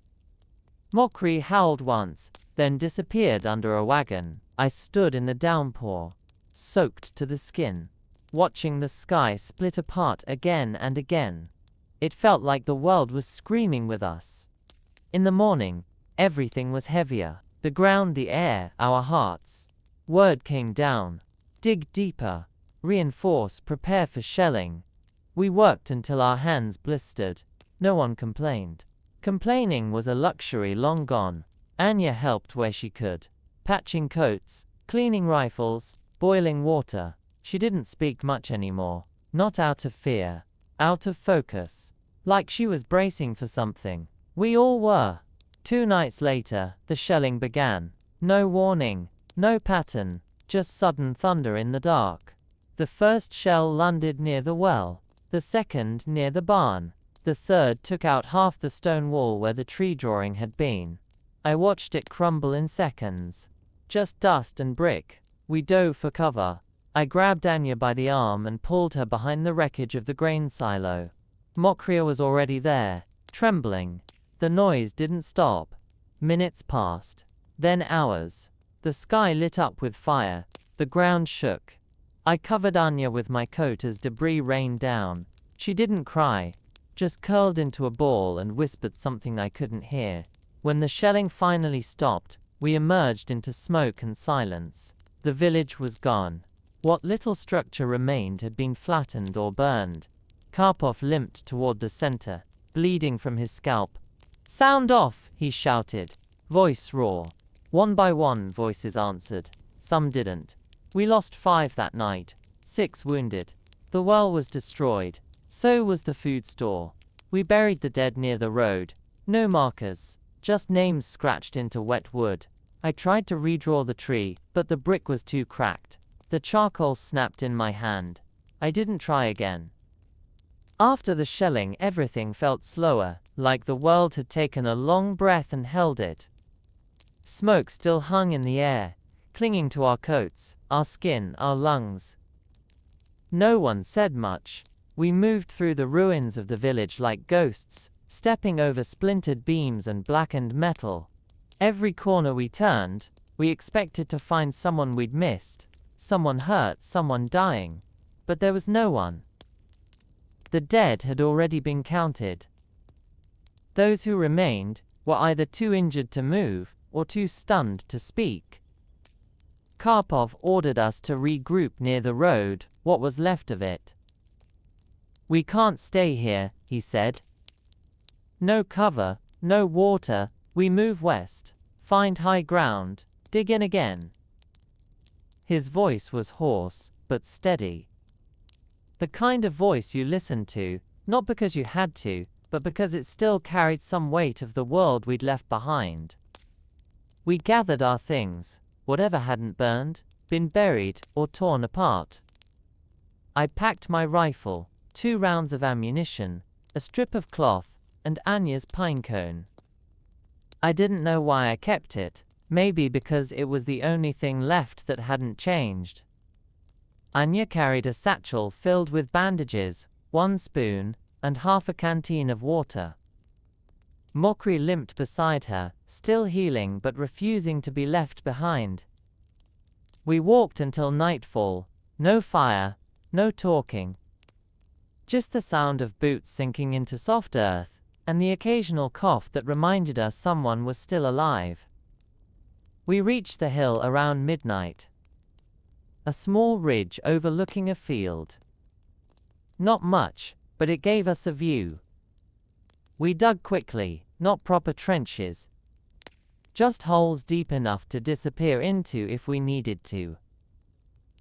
Mokri howled once, then disappeared under a wagon. I stood in the downpour, soaked to the skin, watching the sky split apart again and again. It felt like the world was screaming with us. In the morning, everything was heavier. The ground, the air, our hearts. Word came down. Dig deeper. Reinforce, prepare for shelling. We worked until our hands blistered. No one complained. Complaining was a luxury long gone. Anya helped where she could. Patching coats, cleaning rifles, boiling water. She didn't speak much anymore. Not out of fear. Out of focus. Like she was bracing for something. We all were. 2 nights later, the shelling began. No warning. No pattern. Just sudden thunder in the dark. The first shell landed near the well. The second near the barn. The third took out half the stone wall where the tree drawing had been. I watched it crumble in seconds. Just dust and brick. We dove for cover. I grabbed Anya by the arm and pulled her behind the wreckage of the grain silo. Mokria was already there, trembling. The noise didn't stop. Minutes passed. Then hours. The sky lit up with fire. The ground shook. I covered Anya with my coat as debris rained down. She didn't cry, just curled into a ball and whispered something I couldn't hear. When the shelling finally stopped, we emerged into smoke and silence. The village was gone. What little structure remained had been flattened or burned. Karpov limped toward the center, bleeding from his scalp. "Sound off!" he shouted. Voice raw. One by one, voices answered. Some didn't. We lost 5 that night. 6 wounded. The well was destroyed. So was the food store. We buried the dead near the road. No markers, just names scratched into wet wood. I tried to redraw the tree, but the brick was too cracked. The charcoal snapped in my hand. I didn't try again. After the shelling, everything felt slower, like the world had taken a long breath and held it. Smoke still hung in the air, clinging to our coats, our skin, our lungs. No one said much. We moved through the ruins of the village like ghosts, stepping over splintered beams and blackened metal. Every corner we turned, we expected to find someone we'd missed, someone hurt, someone dying. But there was no one. The dead had already been counted. Those who remained were either too injured to move or too stunned to speak. Karpov ordered us to regroup near the road, what was left of it. "We can't stay here," he said. "No cover, no water, we move west, find high ground, dig in again." His voice was hoarse, but steady. The kind of voice you listened to, not because you had to, but because it still carried some weight of the world we'd left behind. We gathered our things, whatever hadn't burned, been buried, or torn apart. I packed my rifle, 2 rounds of ammunition, a strip of cloth, and Anya's pine cone. I didn't know why I kept it, maybe because it was the only thing left that hadn't changed. Anya carried a satchel filled with bandages, 1 spoon, and half a canteen of water. Mokri limped beside her, still healing but refusing to be left behind. We walked until nightfall, no fire, no talking. Just the sound of boots sinking into soft earth, and the occasional cough that reminded us someone was still alive. We reached the hill around midnight. A small ridge overlooking a field. Not much, but it gave us a view. We dug quickly, not proper trenches. Just holes deep enough to disappear into if we needed to.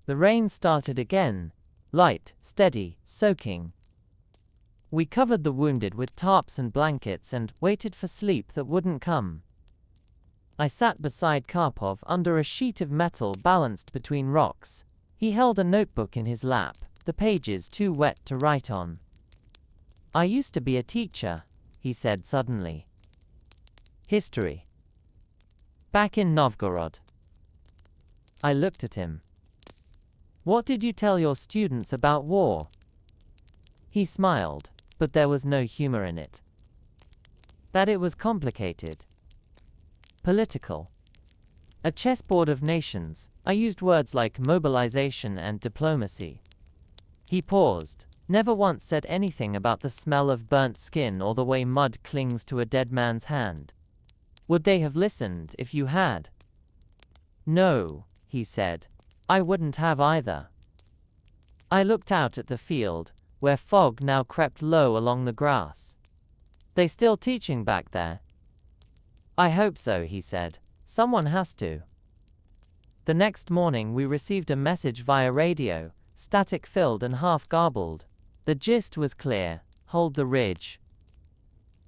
The rain started again, light, steady, soaking. We covered the wounded with tarps and blankets and waited for sleep that wouldn't come. I sat beside Karpov under a sheet of metal balanced between rocks. He held a notebook in his lap, the pages too wet to write on. "I used to be a teacher," he said suddenly. "History. Back in Novgorod." I looked at him. "What did you tell your students about war?" He smiled, but there was no humor in it. That it was complicated. Political. A chessboard of nations. I used words like mobilization and diplomacy. He paused, never once said anything about the smell of burnt skin or the way mud clings to a dead man's hand. Would they have listened if you had? "No," he said. "I wouldn't have either." I looked out at the field, where fog now crept low along the grass. "They still teaching back there?" "I hope so," he said. "Someone has to." The next morning we received a message via radio, static-filled and half-garbled. The gist was clear: hold the ridge.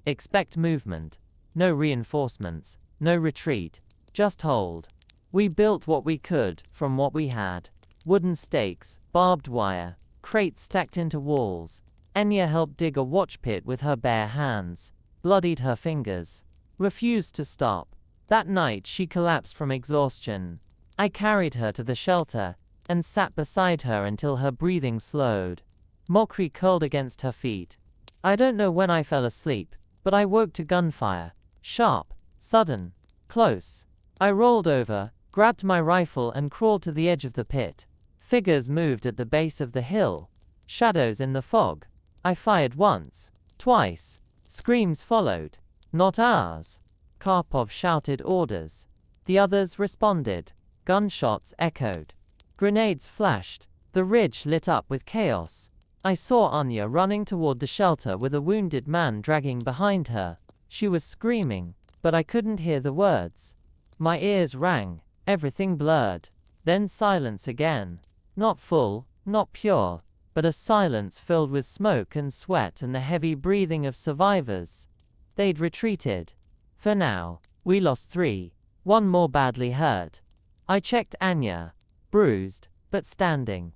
Expect movement. No reinforcements, no retreat, just hold. We built what we could, from what we had. Wooden stakes, barbed wire, crates stacked into walls. Enya helped dig a watch pit with her bare hands, bloodied her fingers, refused to stop. That night she collapsed from exhaustion. I carried her to the shelter and sat beside her until her breathing slowed. Mokri curled against her feet. I don't know when I fell asleep, but I woke to gunfire. Sharp, sudden, close. I rolled over, grabbed my rifle and crawled to the edge of the pit. Figures moved at the base of the hill. Shadows in the fog. I fired once, twice. Screams followed. Not ours. Karpov shouted orders. The others responded. Gunshots echoed. Grenades flashed. The ridge lit up with chaos. I saw Anya running toward the shelter with a wounded man dragging behind her. She was screaming, but I couldn't hear the words. My ears rang, everything blurred. Then silence again. Not full, not pure, but a silence filled with smoke and sweat and the heavy breathing of survivors. They'd retreated. For now, we lost 3. 1 more badly hurt. I checked Anya. Bruised, but standing.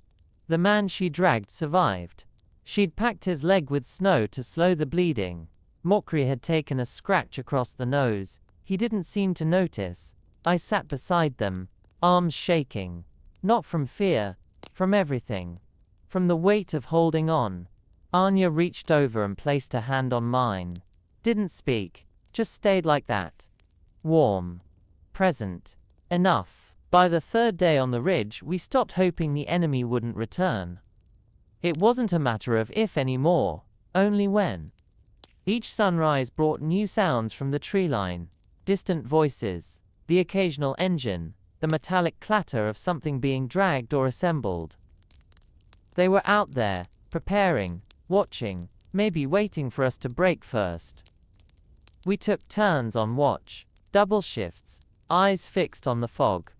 The man she dragged survived. She'd packed his leg with snow to slow the bleeding. Mokri had taken a scratch across the nose. He didn't seem to notice. I sat beside them, arms shaking. Not from fear, from everything. From the weight of holding on. Anya reached over and placed a hand on mine. Didn't speak, just stayed like that. Warm. Present. Enough. By the 3rd day on the ridge, we stopped hoping the enemy wouldn't return. It wasn't a matter of if anymore, only when. Each sunrise brought new sounds from the tree line. Distant voices, the occasional engine, the metallic clatter of something being dragged or assembled. They were out there, preparing, watching, maybe waiting for us to break first. We took turns on watch, double shifts, eyes fixed on the fog.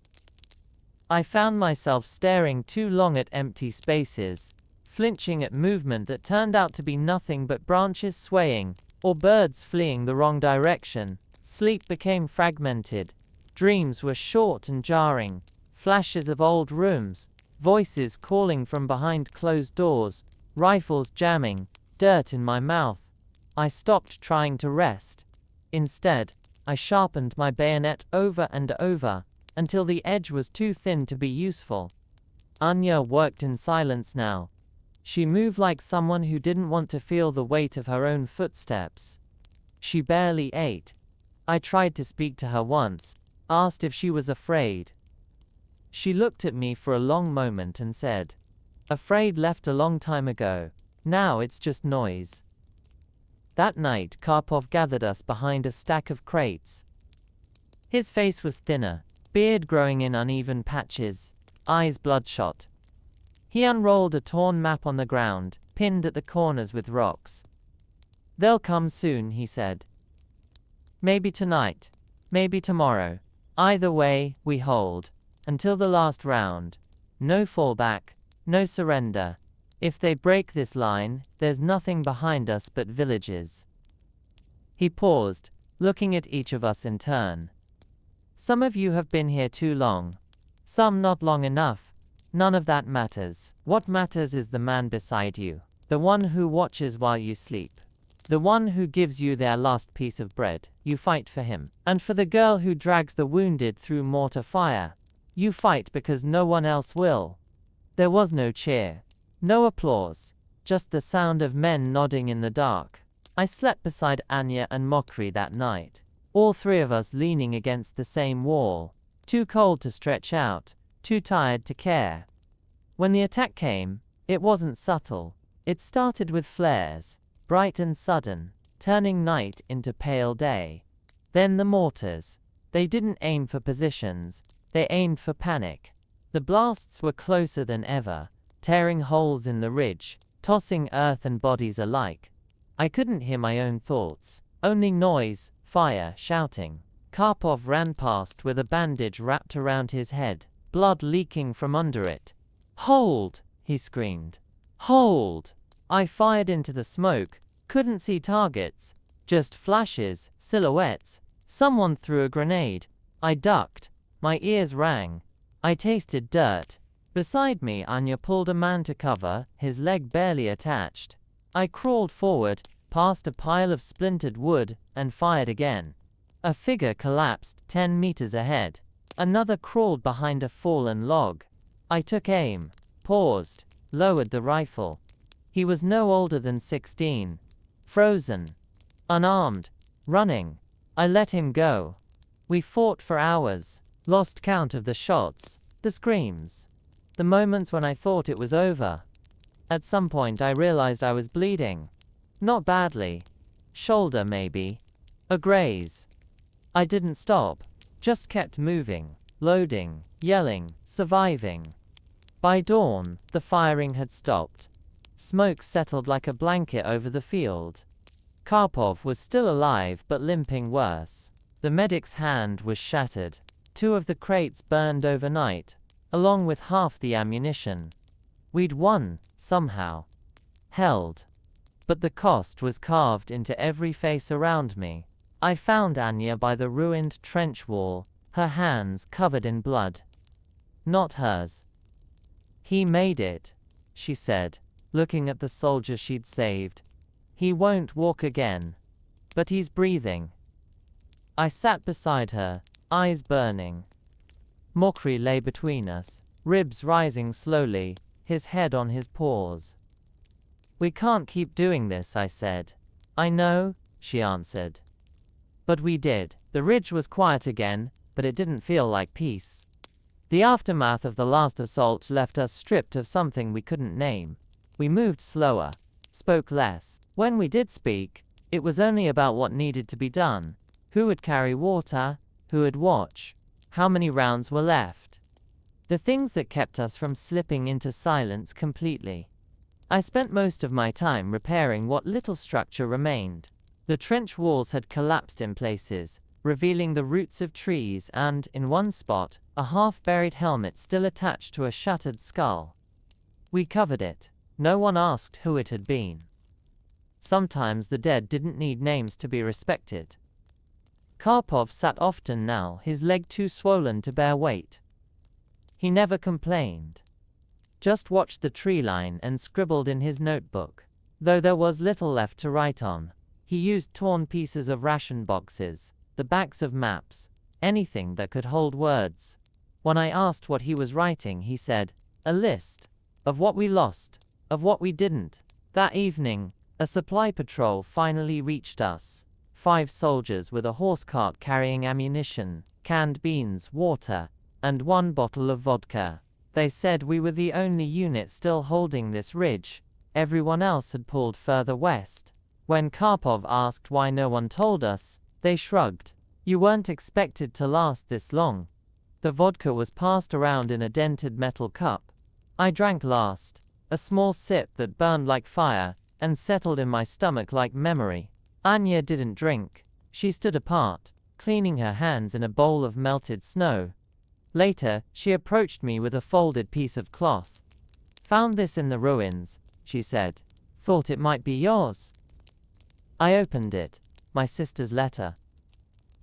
I found myself staring too long at empty spaces, flinching at movement that turned out to be nothing but branches swaying, or birds fleeing the wrong direction. Sleep became fragmented. Dreams were short and jarring. Flashes of old rooms, voices calling from behind closed doors, rifles jamming, dirt in my mouth. I stopped trying to rest. Instead, I sharpened my bayonet over and over, until the edge was too thin to be useful. Anya worked in silence now. She moved like someone who didn't want to feel the weight of her own footsteps. She barely ate. I tried to speak to her once, asked if she was afraid. She looked at me for a long moment and said, "Afraid left a long time ago. Now it's just noise." That night Karpov gathered us behind a stack of crates. His face was thinner, beard growing in uneven patches, eyes bloodshot. He unrolled a torn map on the ground, pinned at the corners with rocks. "They'll come soon," he said. "Maybe tonight, maybe tomorrow. Either way, we hold. Until the last round. No fallback, no surrender. If they break this line, there's nothing behind us but villages." He paused, looking at each of us in turn. "Some of you have been here too long. Some not long enough. None of that matters. What matters is the man beside you. The one who watches while you sleep. The one who gives you their last piece of bread. You fight for him. And for the girl who drags the wounded through mortar fire. You fight because no one else will." There was no cheer. No applause. Just the sound of men nodding in the dark. I slept beside Anya and Mokri that night. All 3 of us leaning against the same wall. Too cold to stretch out. Too tired to care. When the attack came, it wasn't subtle. It started with flares, bright and sudden, turning night into pale day. Then the mortars. They didn't aim for positions, they aimed for panic. The blasts were closer than ever, tearing holes in the ridge, tossing earth and bodies alike. I couldn't hear my own thoughts, only noise, fire, shouting. Karpov ran past with a bandage wrapped around his head, blood leaking from under it. "Hold!" he screamed. "Hold!" I fired into the smoke, couldn't see targets, just flashes, silhouettes. Someone threw a grenade. I ducked. My ears rang. I tasted dirt. Beside me, Anya pulled a man to cover, his leg barely attached. I crawled forward, past a pile of splintered wood, and fired again. A figure collapsed 10 meters ahead. Another crawled behind a fallen log. I took aim, paused, lowered the rifle. He was no older than 16. Frozen. Unarmed. Running. I let him go. We fought for hours. Lost count of the shots, the screams, the moments when I thought it was over. At some point I realized I was bleeding. Not badly. Shoulder maybe. A graze. I didn't stop. Just kept moving, loading, yelling, surviving. By dawn, the firing had stopped. Smoke settled like a blanket over the field. Karpov was still alive but limping worse. The medic's hand was shattered. 2 of the crates burned overnight, along with half the ammunition. We'd won, somehow. Held. But the cost was carved into every face around me. I found Anya by the ruined trench wall, her hands covered in blood. Not hers. He made it, she said, looking at the soldier she'd saved. He won't walk again. But he's breathing. I sat beside her, eyes burning. Mokry lay between us, ribs rising slowly, his head on his paws. We can't keep doing this, I said. I know, she answered. But we did. The ridge was quiet again, but it didn't feel like peace. The aftermath of the last assault left us stripped of something we couldn't name. We moved slower, spoke less. When we did speak, it was only about what needed to be done. Who would carry water? Who would watch? How many rounds were left? The things that kept us from slipping into silence completely. I spent most of my time repairing what little structure remained. The trench walls had collapsed in places, revealing the roots of trees and, in one spot, a half-buried helmet still attached to a shattered skull. We covered it. No one asked who it had been. Sometimes the dead didn't need names to be respected. Karpov sat often now, his leg too swollen to bear weight. He never complained. Just watched the tree line and scribbled in his notebook. Though there was little left to write on, he used torn pieces of ration boxes, the backs of maps, anything that could hold words. When I asked what he was writing, he said, "A list. Of what we lost. Of what we didn't." That evening, a supply patrol finally reached us. 5 soldiers with a horse cart carrying ammunition, canned beans, water, and 1 bottle of vodka. They said we were the only unit still holding this ridge. Everyone else had pulled further west. When Karpov asked why no one told us, they shrugged. You weren't expected to last this long. The vodka was passed around in a dented metal cup. I drank last, a small sip that burned like fire, and settled in my stomach like memory. Anya didn't drink. She stood apart, cleaning her hands in a bowl of melted snow. Later, she approached me with a folded piece of cloth. "Found this in the ruins," she said. "Thought it might be yours." I opened it. My sister's letter.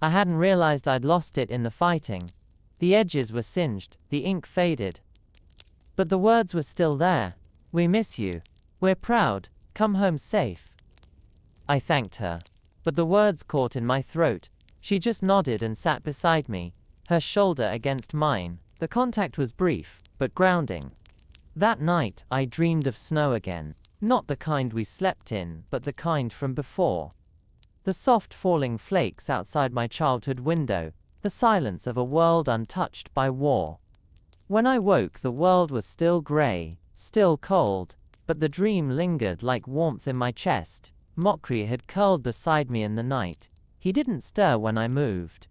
I hadn't realized I'd lost it in the fighting. The edges were singed, the ink faded. But the words were still there. "We miss you. We're proud. Come home safe." I thanked her. But the words caught in my throat. She just nodded and sat beside me, her shoulder against mine. The contact was brief, but grounding. That night, I dreamed of snow again. Not the kind we slept in, but the kind from before. The soft falling flakes outside my childhood window, the silence of a world untouched by war. When I woke, the world was still gray, still cold, but the dream lingered like warmth in my chest. Mokry had curled beside me in the night. He didn't stir when I moved.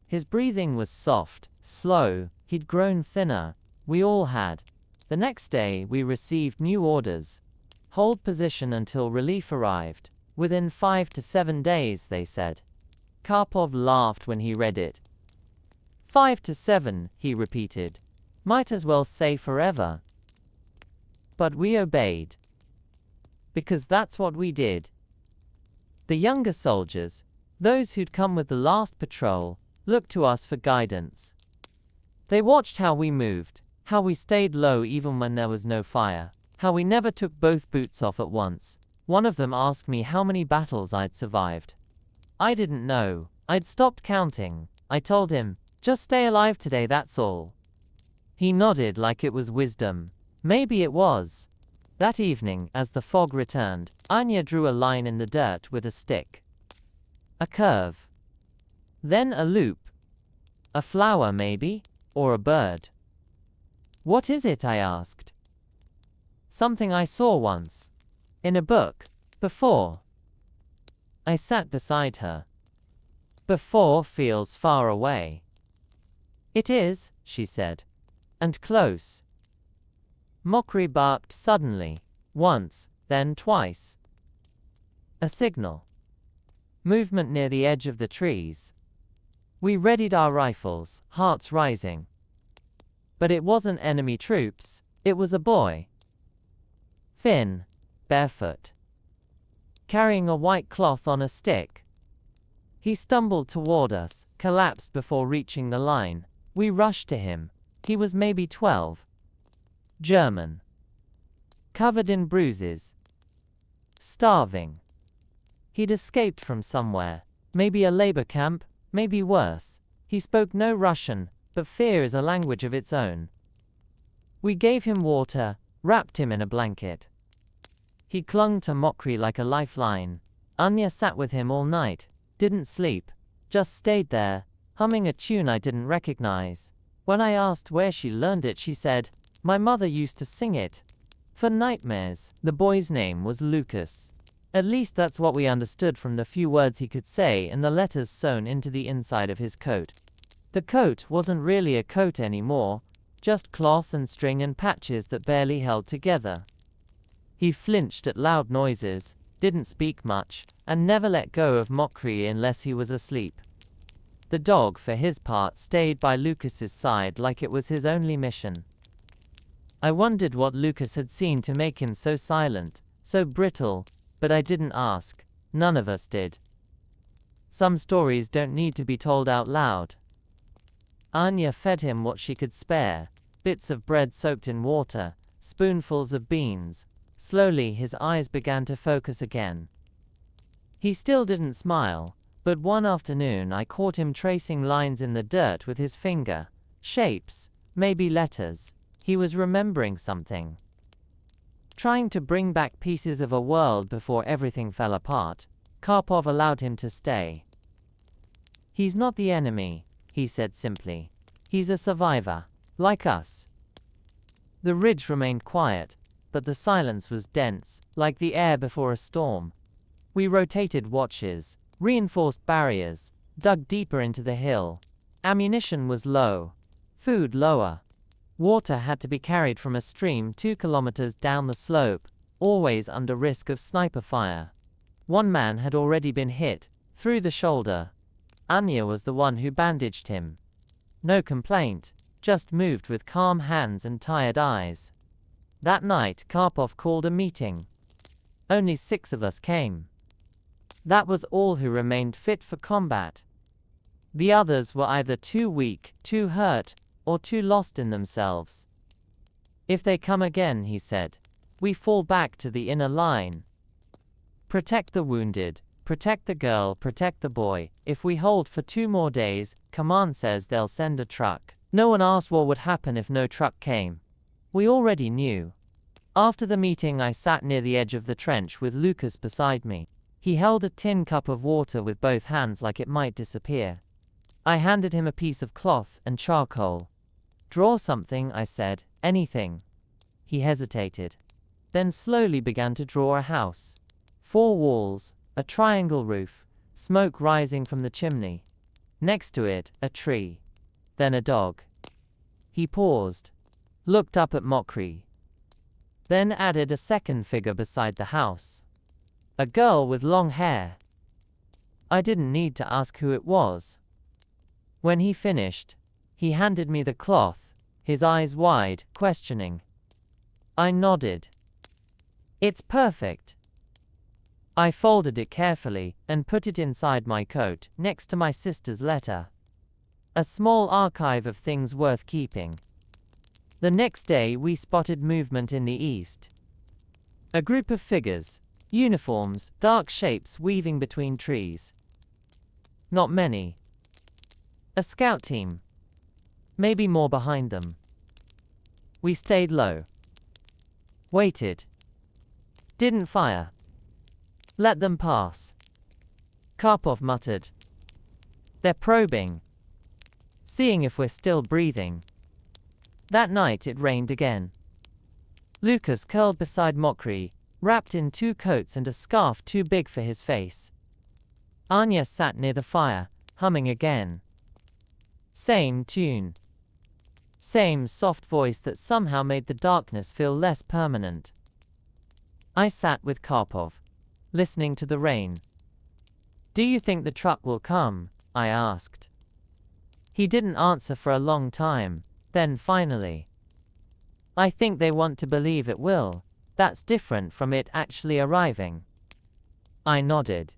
His breathing was soft, slow. He'd grown thinner. We all had. The next day, we received new orders. Hold position until relief arrived. Within 5 to 7 days, they said. Karpov laughed when he read it. 5 to 7, he repeated. Might as well say forever. But we obeyed. Because that's what we did. The younger soldiers, those who'd come with the last patrol, looked to us for guidance. They watched how we moved, how we stayed low even when there was no fire, how we never took both boots off at once. One of them asked me how many battles I'd survived. I didn't know. I'd stopped counting. I told him, "Just stay alive today, that's all." He nodded like it was wisdom. Maybe it was. That evening, as the fog returned, Anya drew a line in the dirt with a stick. A curve. Then a loop. A flower, maybe? Or a bird? "What is it?" I asked. "Something I saw once. In a book. Before." I sat beside her. Before feels far away. "It is," she said. "And close." Mockery barked suddenly. Once, then twice. A signal. Movement near the edge of the trees. We readied our rifles, hearts rising. But it wasn't enemy troops, it was a boy. Thin, barefoot, carrying a white cloth on a stick. He stumbled toward us, collapsed before reaching the line. We rushed to him. He was maybe 12. German. Covered in bruises. Starving. He'd escaped from somewhere. Maybe a labor camp, maybe worse. He spoke no Russian, but fear is a language of its own. We gave him water, wrapped him in a blanket. He clung to Mockery like a lifeline. Anya sat with him all night, didn't sleep, just stayed there, humming a tune I didn't recognize. When I asked where she learned it, she said, "My mother used to sing it. For nightmares." The boy's name was Lucas. At least that's what we understood from the few words he could say and the letters sewn into the inside of his coat. The coat wasn't really a coat anymore, just cloth and string and patches that barely held together. He flinched at loud noises, didn't speak much, and never let go of Mockery unless he was asleep. The dog, for his part, stayed by Lucas's side like it was his only mission. I wondered what Lucas had seen to make him so silent, so brittle, but I didn't ask. None of us did. Some stories don't need to be told out loud. Anya fed him what she could spare, bits of bread soaked in water, spoonfuls of beans. Slowly his eyes began to focus again. He still didn't smile, but one afternoon I caught him tracing lines in the dirt with his finger. Shapes, maybe letters. He was remembering something. Trying to bring back pieces of a world before everything fell apart. Karpov allowed him to stay. "He's not the enemy," he said simply. "He's a survivor, like us." The ridge remained quiet, but the silence was dense, like the air before a storm. We rotated watches, reinforced barriers, dug deeper into the hill. Ammunition was low, food lower. Water had to be carried from a stream 2 kilometers down the slope, always under risk of sniper fire. One man had already been hit, through the shoulder. Anya was the one who bandaged him. No complaint, just moved with calm hands and tired eyes. That night Karpov called a meeting. Only 6 of us came. That was all who remained fit for combat. The others were either too weak, too hurt, or too lost in themselves. "If they come again," he said, "we fall back to the inner line. Protect the wounded, protect the girl, protect the boy. If we hold for 2 more days, command says they'll send a truck." No one asked what would happen if no truck came. We already knew. After the meeting I sat near the edge of the trench with Lucas beside me. He held a tin cup of water with both hands like it might disappear. I handed him a piece of cloth and charcoal. "Draw something," I said, "anything." He hesitated. Then slowly began to draw a house. 4 walls, a triangle roof, smoke rising from the chimney. Next to it, a tree. Then a dog. He paused, looked up at Mockery. Then added a second figure beside the house. A girl with long hair. I didn't need to ask who it was. When he finished, he handed me the cloth, his eyes wide, questioning. I nodded. "It's perfect." I folded it carefully and put it inside my coat, next to my sister's letter. A small archive of things worth keeping. The next day we spotted movement in the east. A group of figures, Uniforms, dark shapes weaving between trees. Not many. A scout team. Maybe more behind them. We stayed low. Waited. Didn't fire. Let them pass. Karpov muttered. They're probing. Seeing if we're still breathing. That night it rained again. Lucas curled beside Mokry, wrapped in 2 coats and a scarf too big for his face. Anya sat near the fire, humming again. Same tune. Same soft voice that somehow made the darkness feel less permanent. I sat with Karpov, listening to the rain. Do you think the truck will come? I asked. He didn't answer for a long time, then finally. I think they want to believe it will. That's different from it actually arriving. I nodded.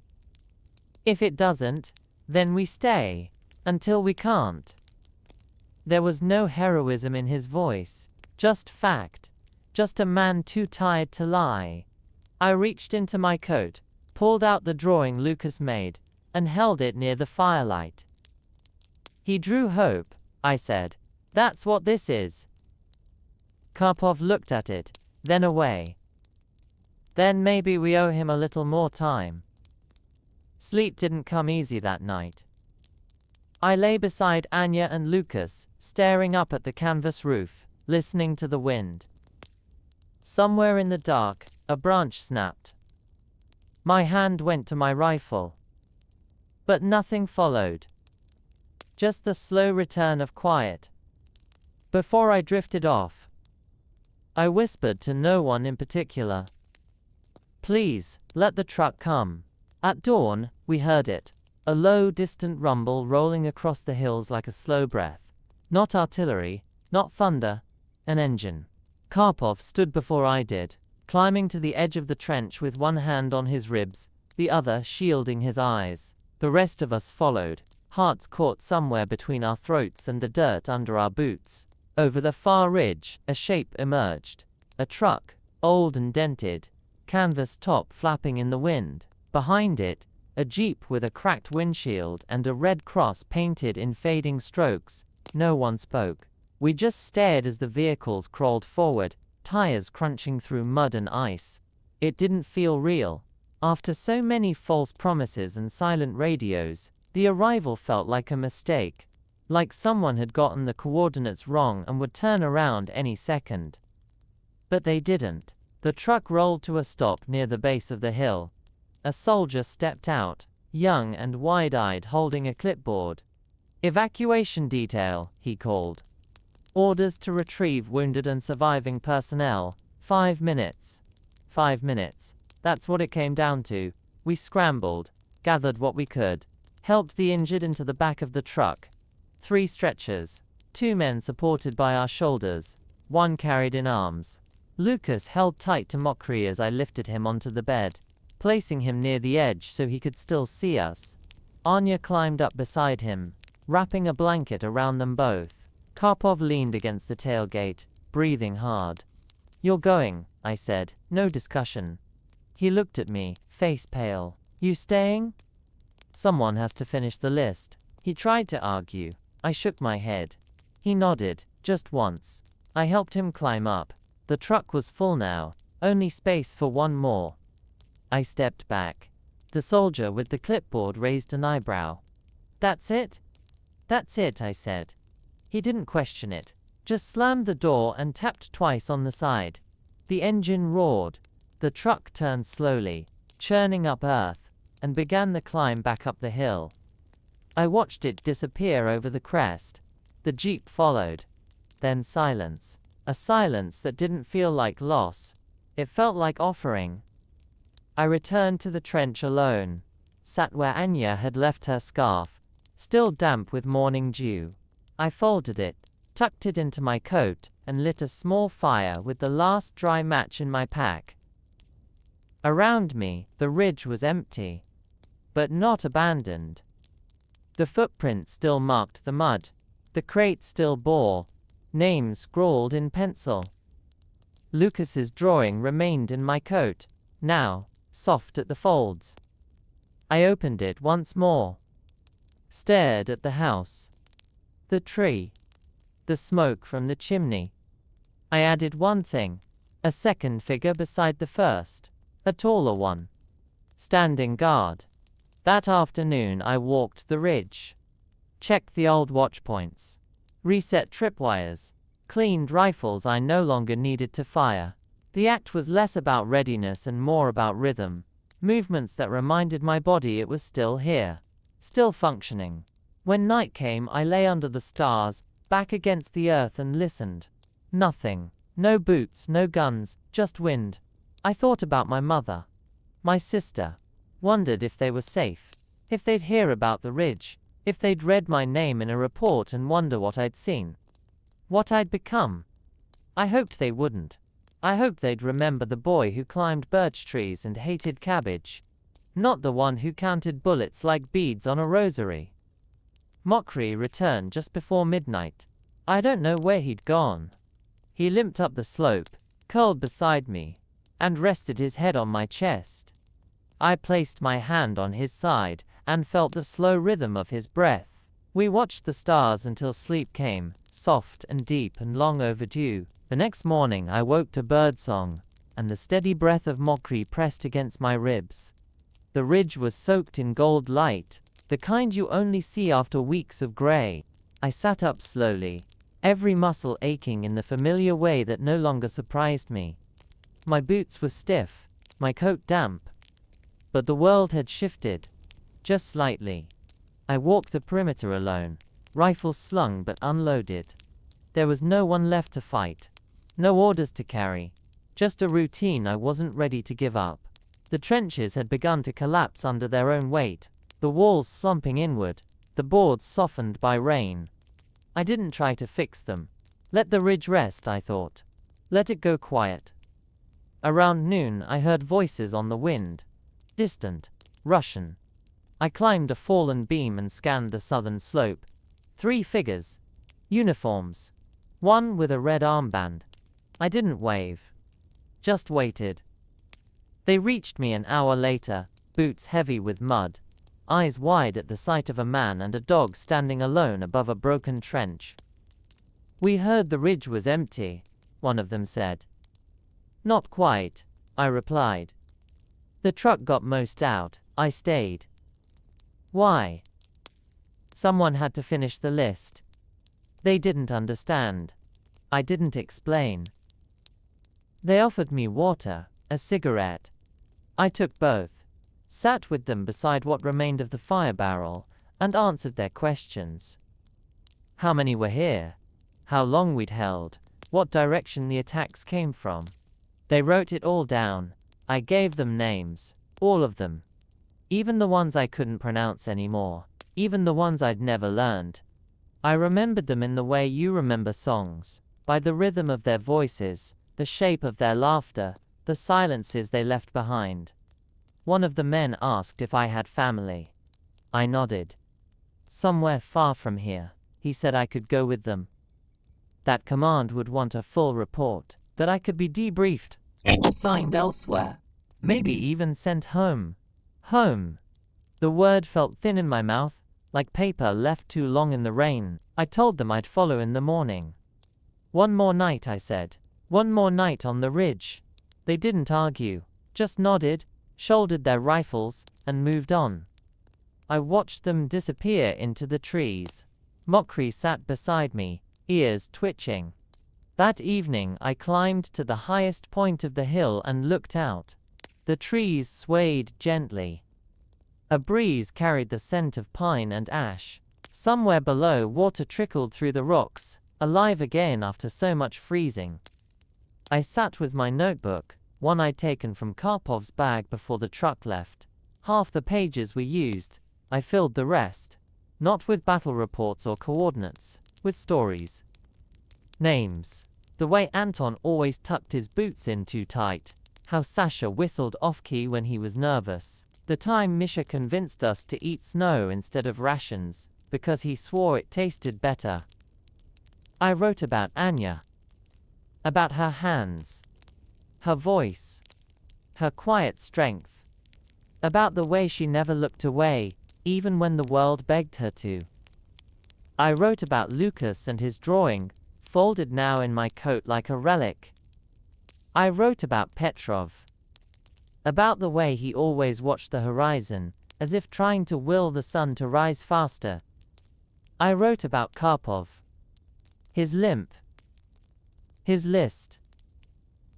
If it doesn't, then we stay, until we can't. There was no heroism in his voice, just fact, just a man too tired to lie. I reached into my coat, pulled out the drawing Lucas made, and held it near the firelight. He drew hope, I said. That's what this is. Karpov looked at it, then away. Then maybe we owe him a little more time. Sleep didn't come easy that night. I lay beside Anya and Lucas, staring up at the canvas roof, listening to the wind. Somewhere in the dark, a branch snapped. My hand went to my rifle. But nothing followed. Just the slow return of quiet. Before I drifted off, I whispered to no one in particular. Please, let the truck come. At dawn, we heard it. A low, distant rumble rolling across the hills like a slow breath. Not artillery, not thunder, an engine. Karpov stood before I did, climbing to the edge of the trench with one hand on his ribs, the other shielding his eyes. The rest of us followed, hearts caught somewhere between our throats and the dirt under our boots. Over the far ridge, a shape emerged. A truck, old and dented, canvas top flapping in the wind. Behind it, a jeep with a cracked windshield and a red cross painted in fading strokes. No one spoke. We just stared as the vehicles crawled forward, tires crunching through mud and ice. It didn't feel real. After so many false promises and silent radios, the arrival felt like a mistake. Like someone had gotten the coordinates wrong and would turn around any second. But they didn't. The truck rolled to a stop near the base of the hill. A soldier stepped out, young and wide-eyed, holding a clipboard. Evacuation detail, he called. Orders to retrieve wounded and surviving personnel. 5 minutes. 5 minutes. That's what it came down to. We scrambled, gathered what we could, helped the injured into the back of the truck. 3 stretchers. 2 men supported by our shoulders. 1 carried in arms. Lucas held tight to Mokry as I lifted him onto the bed, placing him near the edge so he could still see us. Anya climbed up beside him, wrapping a blanket around them both. Karpov leaned against the tailgate, breathing hard. You're going, I said, no discussion. He looked at me, face pale. You staying? Someone has to finish the list. He tried to argue. I shook my head. He nodded, just once. I helped him climb up. The truck was full now, only space for 1 more. I stepped back. The soldier with the clipboard raised an eyebrow. That's it? That's it, I said. He didn't question it, just slammed the door and tapped twice on the side. The engine roared. The truck turned slowly, churning up earth, and began the climb back up the hill. I watched it disappear over the crest. The jeep followed. Then silence. A silence that didn't feel like loss. It felt like offering. I returned to the trench alone, sat where Anya had left her scarf, still damp with morning dew. I folded it, tucked it into my coat, and lit a small fire with the last dry match in my pack. Around me, the ridge was empty, but not abandoned. The footprint still marked the mud. The crate still bore names scrawled in pencil. Lucas's drawing remained in my coat. Now, soft at the folds. I opened it once more, stared at the house, the tree, the smoke from the chimney. I added one thing, a second figure beside the first, a taller one, standing guard. That afternoon I walked the ridge, checked the old watch points, reset tripwires, cleaned rifles I no longer needed to fire. The act was less about readiness and more about rhythm, movements that reminded my body it was still here, still functioning. When night came, I lay under the stars, back against the earth, and listened. Nothing. No boots, no guns, just wind. I thought about my mother, my sister, wondered if they were safe, if they'd hear about the ridge, if they'd read my name in a report and wonder what I'd seen, what I'd become. I hoped they wouldn't. I hoped they'd remember the boy who climbed birch trees and hated cabbage, not the one who counted bullets like beads on a rosary. Mokri returned just before midnight. I don't know where he'd gone. He limped up the slope, curled beside me, and rested his head on my chest. I placed my hand on his side and felt the slow rhythm of his breath. We watched the stars until sleep came, soft and deep and long overdue. The next morning I woke to birdsong, and the steady breath of Mokri pressed against my ribs. The ridge was soaked in gold light, the kind you only see after weeks of gray. I sat up slowly, every muscle aching in the familiar way that no longer surprised me. My boots were stiff, my coat damp. But the world had shifted, just slightly. I walked the perimeter alone, rifle slung but unloaded. There was no one left to fight, no orders to carry, just a routine I wasn't ready to give up. The trenches had begun to collapse under their own weight, the walls slumping inward, the boards softened by rain. I didn't try to fix them. Let the ridge rest, I thought. Let it go quiet. Around noon I heard voices on the wind. Distant, Russian. I climbed a fallen beam and scanned the southern slope. 3 figures. Uniforms. One with a red armband. I didn't wave. Just waited. They reached me an hour later, boots heavy with mud, eyes wide at the sight of a man and a dog standing alone above a broken trench. "We heard the ridge was empty," one of them said. "Not quite," I replied. "The truck got most out, I stayed." "Why?" "Someone had to finish the list." They didn't understand. I didn't explain. They offered me water, a cigarette. I took both, sat with them beside what remained of the fire barrel, and answered their questions. How many were here? How long we'd held? What direction the attacks came from? They wrote it all down. I gave them names, all of them. Even the ones I couldn't pronounce anymore, even the ones I'd never learned. I remembered them in the way you remember songs, by the rhythm of their voices, the shape of their laughter, the silences they left behind. One of the men asked if I had family. I nodded. "Somewhere far from here," he said. I could go with them. That command would want a full report, that I could be debriefed, assigned elsewhere, maybe even sent home. Home. The word felt thin in my mouth, like paper left too long in the rain. I told them I'd follow in the morning. "One more night," I said. "One more night on the ridge." They didn't argue, just nodded, shouldered their rifles, and moved on. I watched them disappear into the trees. Mokri sat beside me, ears twitching. That evening I climbed to the highest point of the hill and looked out. The trees swayed gently. A breeze carried the scent of pine and ash. Somewhere below, water trickled through the rocks, alive again after so much freezing. I sat with my notebook, one I'd taken from Karpov's bag before the truck left. Half the pages were used. I filled the rest. Not with battle reports or coordinates, with stories. Names. The way Anton always tucked his boots in too tight. How Sasha whistled off-key when he was nervous. The time Misha convinced us to eat snow instead of rations, because he swore it tasted better. I wrote about Anya. About her hands. Her voice. Her quiet strength. About the way she never looked away, even when the world begged her to. I wrote about Lucas and his drawing, folded now in my coat like a relic. I wrote about Petrov. About the way he always watched the horizon, as if trying to will the sun to rise faster. I wrote about Karpov. His limp. His list.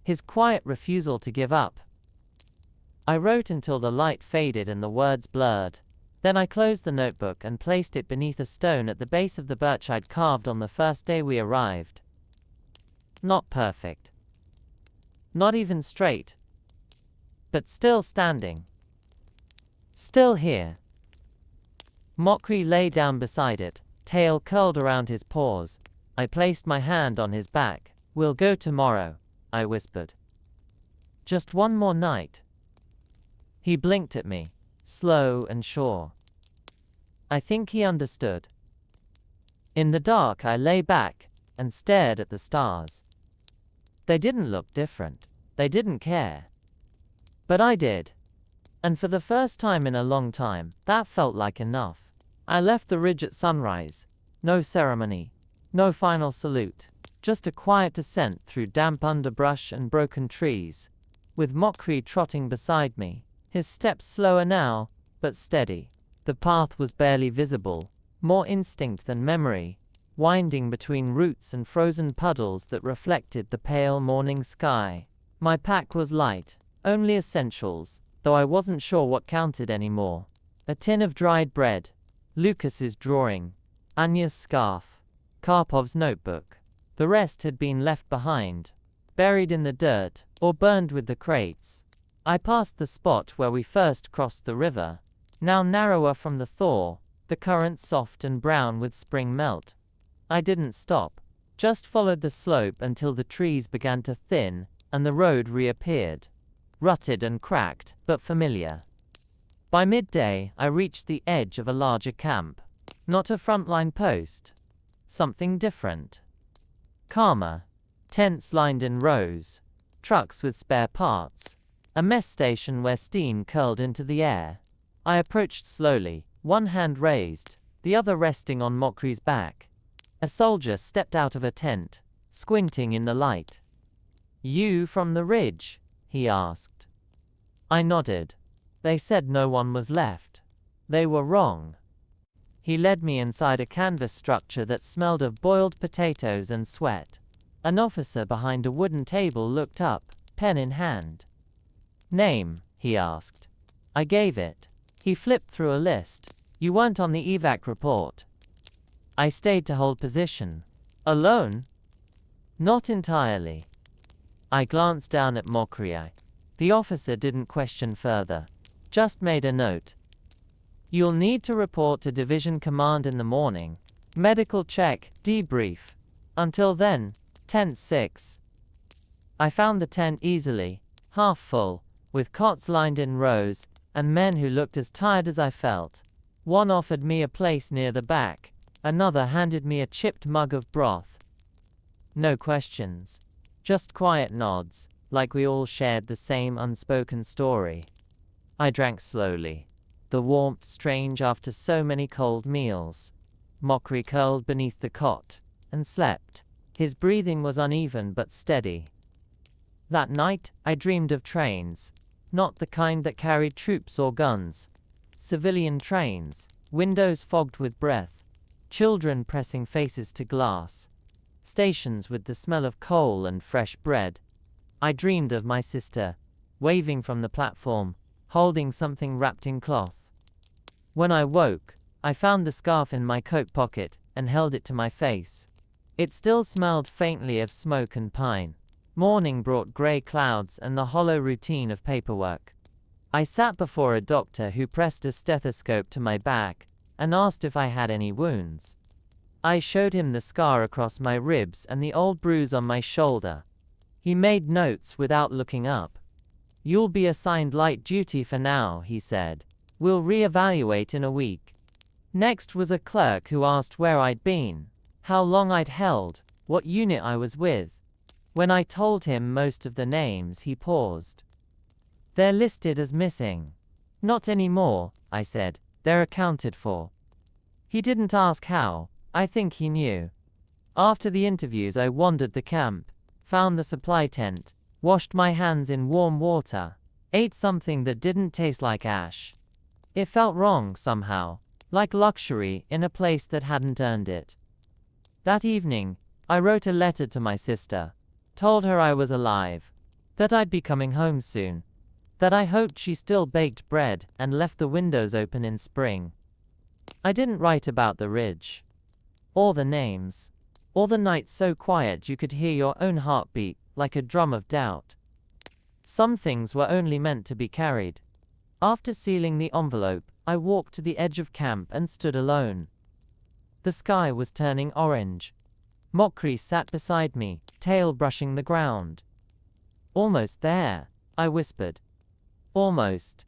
His quiet refusal to give up. I wrote until the light faded and the words blurred. Then I closed the notebook and placed it beneath a stone at the base of the birch I'd carved on the first day we arrived. Not perfect. Not even straight. But still standing. Still here. Mokri lay down beside it, tail curled around his paws. I placed my hand on his back. "We'll go tomorrow," I whispered. "Just one more night." He blinked at me, slow and sure. I think he understood. In the dark, I lay back and stared at the stars. They didn't look different. They didn't care. But I did. And for the first time in a long time, that felt like enough. I left the ridge at sunrise. No ceremony. No final salute. Just a quiet descent through damp underbrush and broken trees, with Mokri trotting beside me, his steps slower now, but steady. The path was barely visible, more instinct than memory, winding between roots and frozen puddles that reflected the pale morning sky. My pack was light, only essentials, though I wasn't sure what counted anymore. A tin of dried bread, Lucas's drawing, Anya's scarf, Karpov's notebook. The rest had been left behind, buried in the dirt, or burned with the crates. I passed the spot where we first crossed the river, now narrower from the thaw, the current soft and brown with spring melt. I didn't stop, just followed the slope until the trees began to thin, and the road reappeared. Rutted and cracked, but familiar. By midday, I reached the edge of a larger camp. Not a frontline post. Something different. Calmer. Tents lined in rows. Trucks with spare parts. A mess station where steam curled into the air. I approached slowly, one hand raised, the other resting on Mokri's back. A soldier stepped out of a tent, squinting in the light. "You from the ridge?" he asked. I nodded. They said no one was left. They were wrong. He led me inside a canvas structure that smelled of boiled potatoes and sweat. An officer behind a wooden table looked up, pen in hand. "Name?" he asked. I gave it. He flipped through a list. "You weren't on the evac report." I stayed to hold position. "Alone?" "Not entirely." I glanced down at Mokri. The officer didn't question further, just made a note. "You'll need to report to Division Command in the morning. Medical check, debrief. Until then, Tent 6. I found the tent easily, half full, with cots lined in rows, and men who looked as tired as I felt. One offered me a place near the back, another handed me a chipped mug of broth. No questions, just quiet nods, like we all shared the same unspoken story. I drank slowly, the warmth strange after so many cold meals. Mokri curled beneath the cot and slept. His breathing was uneven but steady. That night, I dreamed of trains, not the kind that carried troops or guns. Civilian trains, windows fogged with breath, children pressing faces to glass, stations with the smell of coal and fresh bread. I dreamed of my sister, waving from the platform, holding something wrapped in cloth. When I woke, I found the scarf in my coat pocket and held it to my face. It still smelled faintly of smoke and pine. Morning brought gray clouds and the hollow routine of paperwork. I sat before a doctor who pressed a stethoscope to my back and asked if I had any wounds. I showed him the scar across my ribs and the old bruise on my shoulder. He made notes without looking up. "You'll be assigned light duty for now," he said. "We'll reevaluate in a week." Next was a clerk who asked where I'd been, how long I'd held, what unit I was with. When I told him most of the names, he paused. "They're listed as missing." Not anymore, I said. They're accounted for. He didn't ask how. I think he knew. After the interviews, I wandered the camp, found the supply tent, washed my hands in warm water, ate something that didn't taste like ash. It felt wrong somehow, like luxury in a place that hadn't earned it. That evening, I wrote a letter to my sister, told her I was alive, that I'd be coming home soon, that I hoped she still baked bread, and left the windows open in spring. I didn't write about the ridge, or the names, or the nights so quiet you could hear your own heartbeat like a drum of doubt. Some things were only meant to be carried. After sealing the envelope, I walked to the edge of camp and stood alone. The sky was turning orange. Mokri sat beside me, tail brushing the ground. "Almost there," I whispered. "Almost."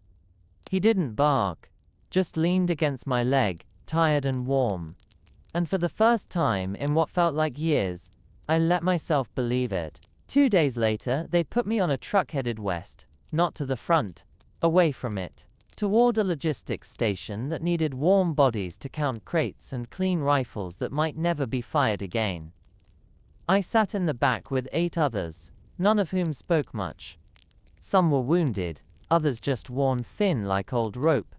He didn't bark, just leaned against my leg, tired and warm. And for the first time in what felt like years, I let myself believe it. 2 days later, they put me on a truck headed west, not to the front, away from it, toward a logistics station that needed warm bodies to count crates and clean rifles that might never be fired again. I sat in the back with 8 others, none of whom spoke much. Some were wounded, others just worn thin like old rope.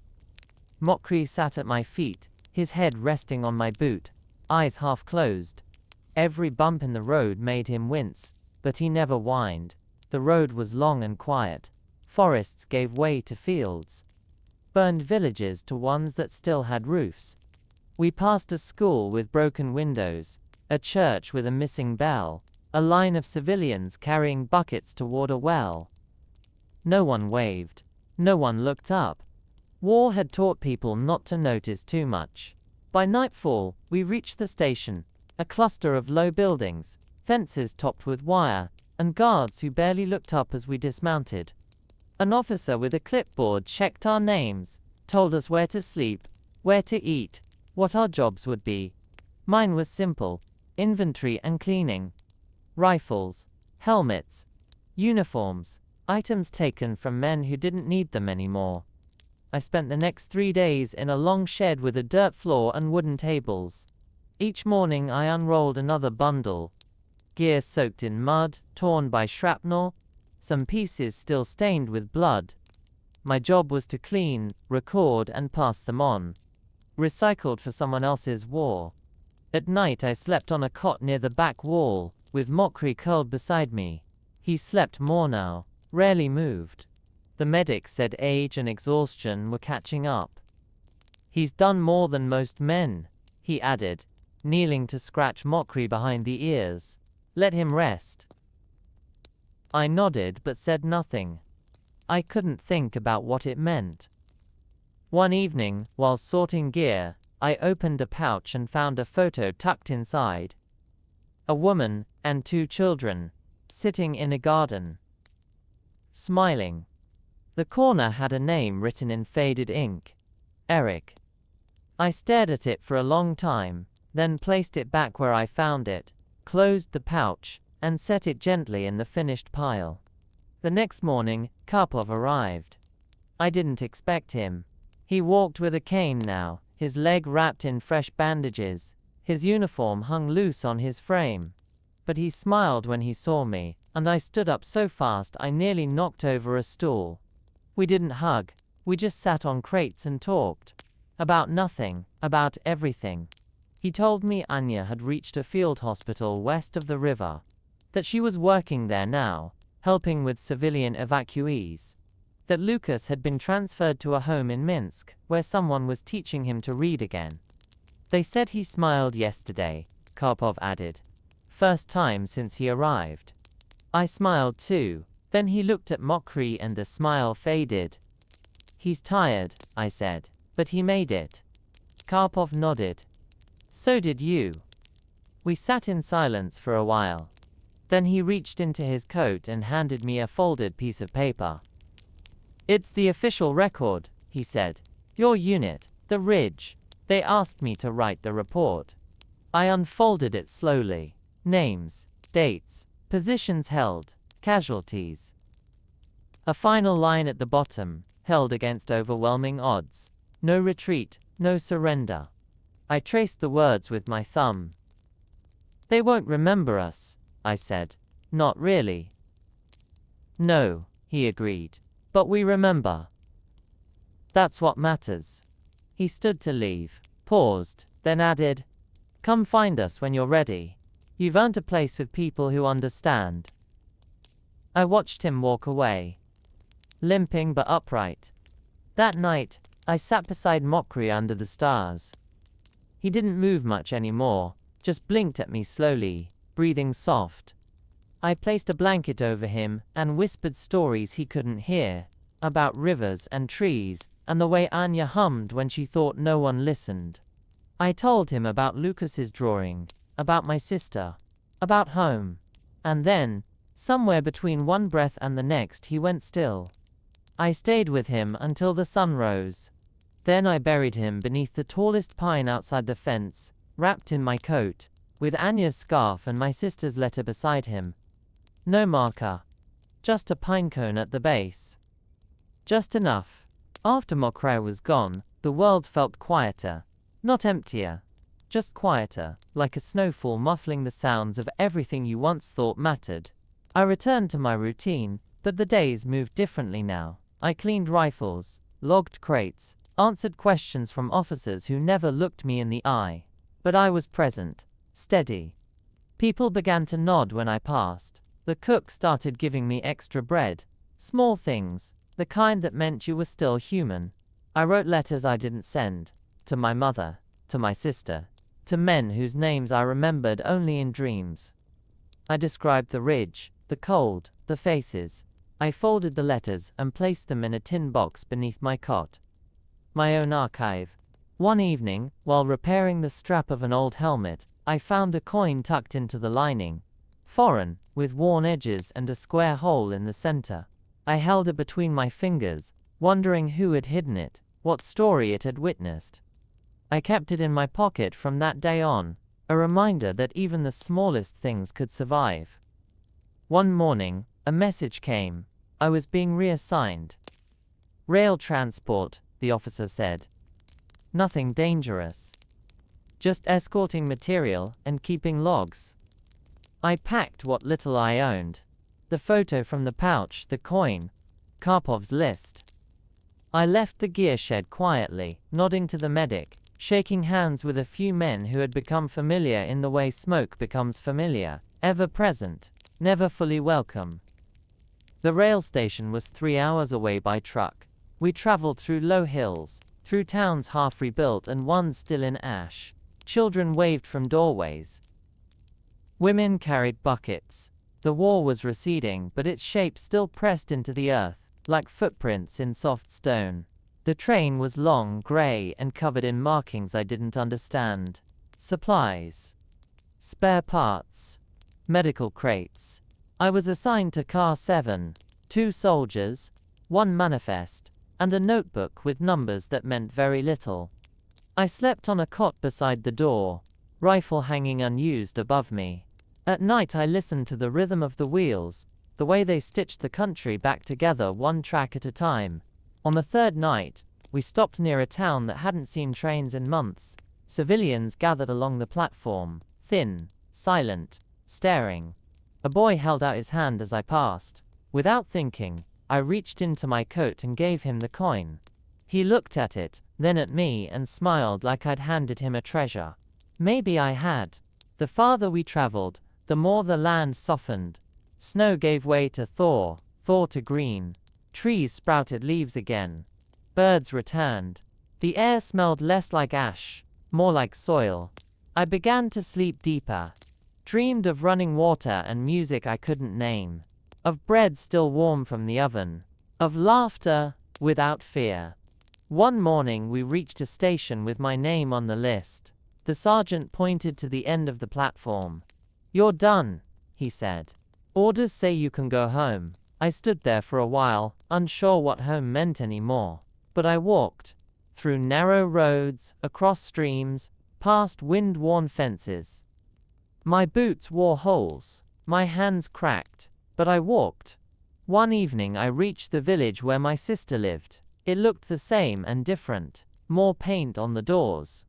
Mokri sat at my feet, his head resting on my boot, eyes half closed. Every bump in the road made him wince, but he never whined. The road was long and quiet. Forests gave way to fields, burned villages to ones that still had roofs. We passed a school with broken windows, a church with a missing bell, a line of civilians carrying buckets toward a well. No one waved. No one looked up. War had taught people not to notice too much. By nightfall, we reached the station, a cluster of low buildings, fences topped with wire, and guards who barely looked up as we dismounted. An officer with a clipboard checked our names, told us where to sleep, where to eat, what our jobs would be. Mine was simple: inventory and cleaning. Rifles, helmets, uniforms, items taken from men who didn't need them anymore. I spent the next 3 days in a long shed with a dirt floor and wooden tables. Each morning I unrolled another bundle. Gear soaked in mud, torn by shrapnel, some pieces still stained with blood. My job was to clean, record, and pass them on. Recycled for someone else's war. At night I slept on a cot near the back wall, with Mokri curled beside me. He slept more now, rarely moved. The medic said age and exhaustion were catching up. "He's done more than most men," he added, kneeling to scratch Mokri behind the ears. "Let him rest." I nodded but said nothing. I couldn't think about what it meant. One evening, while sorting gear, I opened a pouch and found a photo tucked inside. A woman and 2 children, sitting in a garden, smiling. The corner had a name written in faded ink: Eric. I stared at it for a long time, then placed it back where I found it, closed the pouch, and set it gently in the finished pile. The next morning, Karpov arrived. I didn't expect him. He walked with a cane now, his leg wrapped in fresh bandages. His uniform hung loose on his frame. But he smiled when he saw me, and I stood up so fast I nearly knocked over a stool. We didn't hug, we just sat on crates and talked. About nothing, about everything. He told me Anya had reached a field hospital west of the river, that she was working there now, helping with civilian evacuees, that Lucas had been transferred to a home in Minsk, where someone was teaching him to read again. "They said he smiled yesterday," Karpov added. "First time since he arrived." I smiled too. Then he looked at Mokri and the smile faded. "He's tired," I said, "but he made it." Karpov nodded. "So did you." We sat in silence for a while. Then he reached into his coat and handed me a folded piece of paper. "It's the official record," he said. "Your unit, the Ridge. They asked me to write the report." I unfolded it slowly. Names, dates, positions held, casualties. A final line at the bottom: held against overwhelming odds. No retreat, no surrender. I traced the words with my thumb. "They won't remember us," I said. "Not really." "No," he agreed. "But we remember. That's what matters." He stood to leave, paused, then added, "Come find us when you're ready. You've earned a place with people who understand." I watched him walk away, limping but upright. That night, I sat beside Mokri under the stars. He didn't move much anymore, just blinked at me slowly, breathing soft. I placed a blanket over him and whispered stories he couldn't hear, about rivers and trees, and the way Anya hummed when she thought no one listened. I told him about Lucas's drawing, about my sister, about home. And then, somewhere between one breath and the next, he went still. I stayed with him until the sun rose. Then I buried him beneath the tallest pine outside the fence, wrapped in my coat, with Anya's scarf and my sister's letter beside him. No marker. Just a pine cone at the base. Just enough. After Mokrai was gone, the world felt quieter. Not emptier. Just quieter, like a snowfall muffling the sounds of everything you once thought mattered. I returned to my routine, but the days moved differently now. I cleaned rifles, logged crates, answered questions from officers who never looked me in the eye. But I was present, steady. People began to nod when I passed. The cook started giving me extra bread. Small things, the kind that meant you were still human. I wrote letters I didn't send. To my mother, to my sister, to men whose names I remembered only in dreams. I described the ridge, the cold, the faces. I folded the letters and placed them in a tin box beneath my cot. My own archive. One evening, while repairing the strap of an old helmet, I found a coin tucked into the lining. Foreign, with worn edges and a square hole in the center. I held it between my fingers, wondering who had hidden it, what story it had witnessed. I kept it in my pocket from that day on, a reminder that even the smallest things could survive. One morning, a message came. I was being reassigned. "Rail transport," the officer said. "Nothing dangerous. Just escorting material and keeping logs." I packed what little I owned. The photo from the pouch, the coin, Karpov's list. I left the gear shed quietly, nodding to the medic, shaking hands with a few men who had become familiar in the way smoke becomes familiar, ever present, never fully welcome. The rail station was 3 hours away by truck. We traveled through low hills, through towns half rebuilt and ones still in ash. Children waved from doorways. Women carried buckets. The war was receding, but its shape still pressed into the earth, like footprints in soft stone. The train was long, gray, and covered in markings I didn't understand. Supplies. Spare parts. Medical crates. I was assigned to Car 7, 2 soldiers, 1 manifest, and a notebook with numbers that meant very little. I slept on a cot beside the door, rifle hanging unused above me. At night I listened to the rhythm of the wheels, the way they stitched the country back together one track at a time. On the third night, we stopped near a town that hadn't seen trains in months. Civilians gathered along the platform, thin, silent, staring. A boy held out his hand as I passed. Without thinking, I reached into my coat and gave him the coin. He looked at it, then at me, and smiled like I'd handed him a treasure. Maybe I had. The farther we traveled, the more the land softened. Snow gave way to thaw, thaw to green. Trees sprouted leaves again. Birds returned. The air smelled less like ash, more like soil. I began to sleep deeper. Dreamed of running water and music I couldn't name. Of bread still warm from the oven. Of laughter without fear. One morning we reached a station with my name on the list. The sergeant pointed to the end of the platform. "You're done," he said. "Orders say you can go home." I stood there for a while, unsure what home meant anymore. But I walked. Through narrow roads, across streams, past wind-worn fences. My boots wore holes. My hands cracked. But I walked. One evening I reached the village where my sister lived. It looked the same and different. More paint on the doors.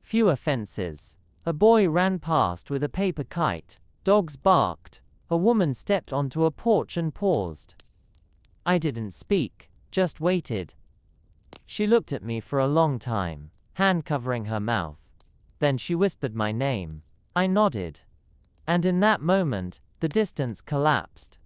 Fewer fences. A boy ran past with a paper kite. Dogs barked. A woman stepped onto a porch and paused. I didn't speak, just waited. She looked at me for a long time, hand covering her mouth. Then she whispered my name. I nodded. And in that moment, the distance collapsed.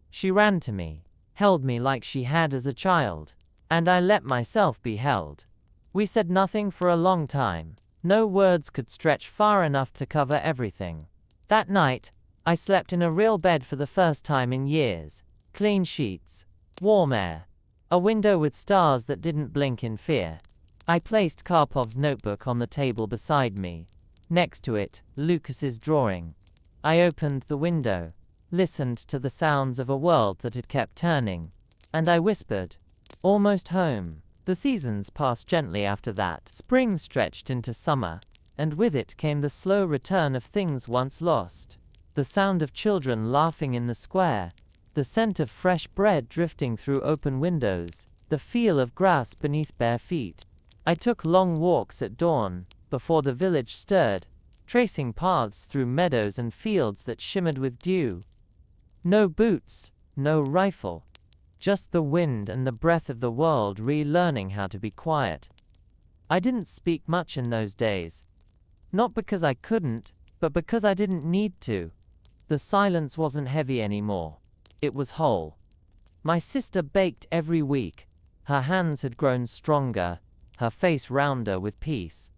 She ran to me, held me like she had as a child, and I let myself be held. We said nothing for a long time. No words could stretch far enough to cover everything. That night, I slept in a real bed for the first time in years. Clean sheets, warm air, a window with stars that didn't blink in fear. I placed Karpov's notebook on the table beside me. Next to it, Lucas's drawing. I opened the window, listened to the sounds of a world that had kept turning, and I whispered, "Almost home." The seasons passed gently after that. Spring stretched into summer, and with it came the slow return of things once lost. The sound of children laughing in the square, the scent of fresh bread drifting through open windows, the feel of grass beneath bare feet. I took long walks at dawn, before the village stirred, tracing paths through meadows and fields that shimmered with dew. No boots, no rifle. Just the wind and the breath of the world relearning how to be quiet. I didn't speak much in those days. Not because I couldn't, but because I didn't need to. The silence wasn't heavy anymore. It was whole. My sister baked every week. Her hands had grown stronger, her face rounder with peace.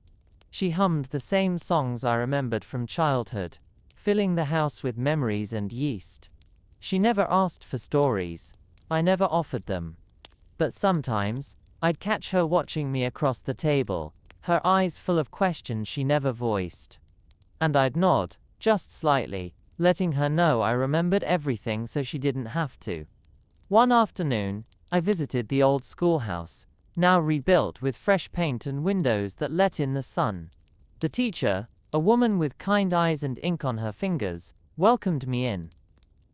She hummed the same songs I remembered from childhood, filling the house with memories and yeast. She never asked for stories. I never offered them. But sometimes, I'd catch her watching me across the table, her eyes full of questions she never voiced. And I'd nod, just slightly, letting her know I remembered everything so she didn't have to. One afternoon, I visited the old schoolhouse, now rebuilt with fresh paint and windows that let in the sun. The teacher, a woman with kind eyes and ink on her fingers, welcomed me in.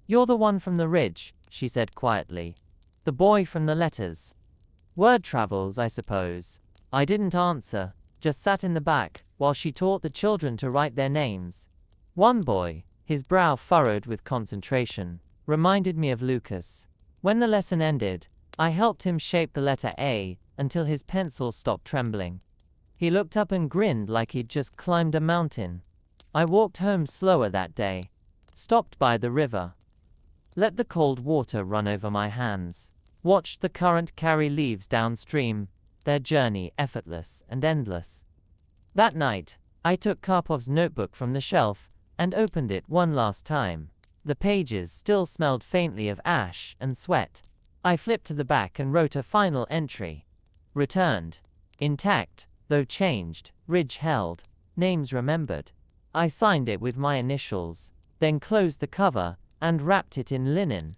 "You're the one from the ridge," she said quietly. "The boy from the letters." Word travels, I suppose. I didn't answer, just sat in the back, while she taught the children to write their names. One boy, his brow furrowed with concentration, reminded me of Lucas. When the lesson ended, I helped him shape the letter A, until his pencil stopped trembling. He looked up and grinned like he'd just climbed a mountain. I walked home slower that day, stopped by the river, let the cold water run over my hands, watched the current carry leaves downstream, their journey effortless and endless. That night, I took Karpov's notebook from the shelf and opened it one last time. The pages still smelled faintly of ash and sweat. I flipped to the back and wrote a final entry. Returned. Intact, though changed, ridge held, names remembered. I signed it with my initials, then closed the cover and wrapped it in linen.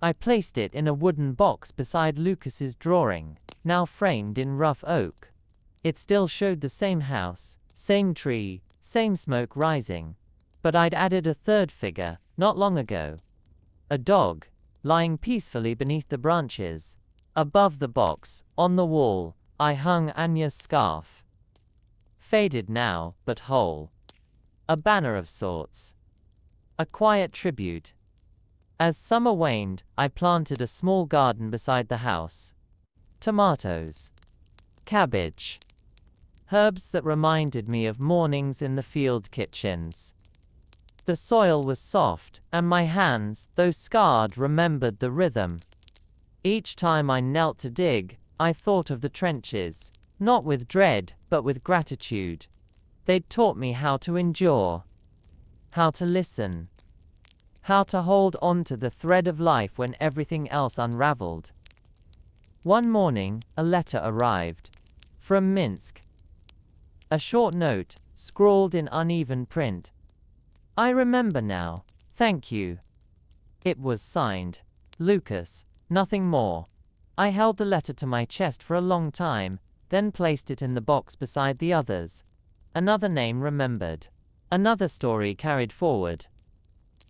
I placed it in a wooden box beside Lucas's drawing, now framed in rough oak. It still showed the same house, same tree, same smoke rising. But I'd added a third figure, not long ago. A dog, lying peacefully beneath the branches. Above the box, on the wall, I hung Anya's scarf. Faded now, but whole. A banner of sorts. A quiet tribute. As summer waned, I planted a small garden beside the house. Tomatoes. Cabbage. Herbs that reminded me of mornings in the field kitchens. The soil was soft, and my hands, though scarred, remembered the rhythm. Each time I knelt to dig, I thought of the trenches, not with dread, but with gratitude. They'd taught me how to endure, how to listen, how to hold on to the thread of life when everything else unraveled. One morning, a letter arrived. From Minsk. A short note, scrawled in uneven print. I remember now. Thank you. It was signed. Lucas. Nothing more. I held the letter to my chest for a long time, then placed it in the box beside the others. Another name remembered. Another story carried forward.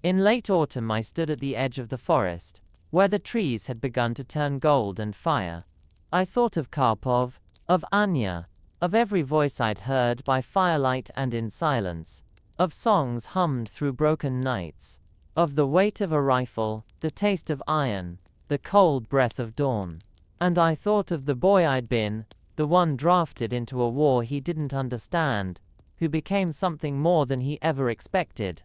In late autumn I stood at the edge of the forest, where the trees had begun to turn gold and fire. I thought of Karpov, of Anya, of every voice I'd heard by firelight and in silence, of songs hummed through broken nights, of the weight of a rifle, the taste of iron, the cold breath of dawn. And I thought of the boy I'd been, the one drafted into a war he didn't understand, who became something more than he ever expected.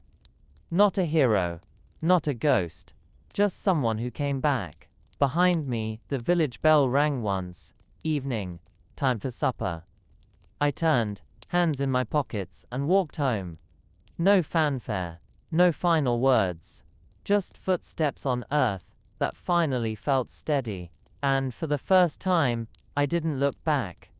Not a hero, not a ghost, just someone who came back. Behind me, the village bell rang once. Evening, time for supper. I turned, hands in my pockets, and walked home. No fanfare, no final words, just footsteps on earth that finally felt steady. And for the first time, I didn't look back.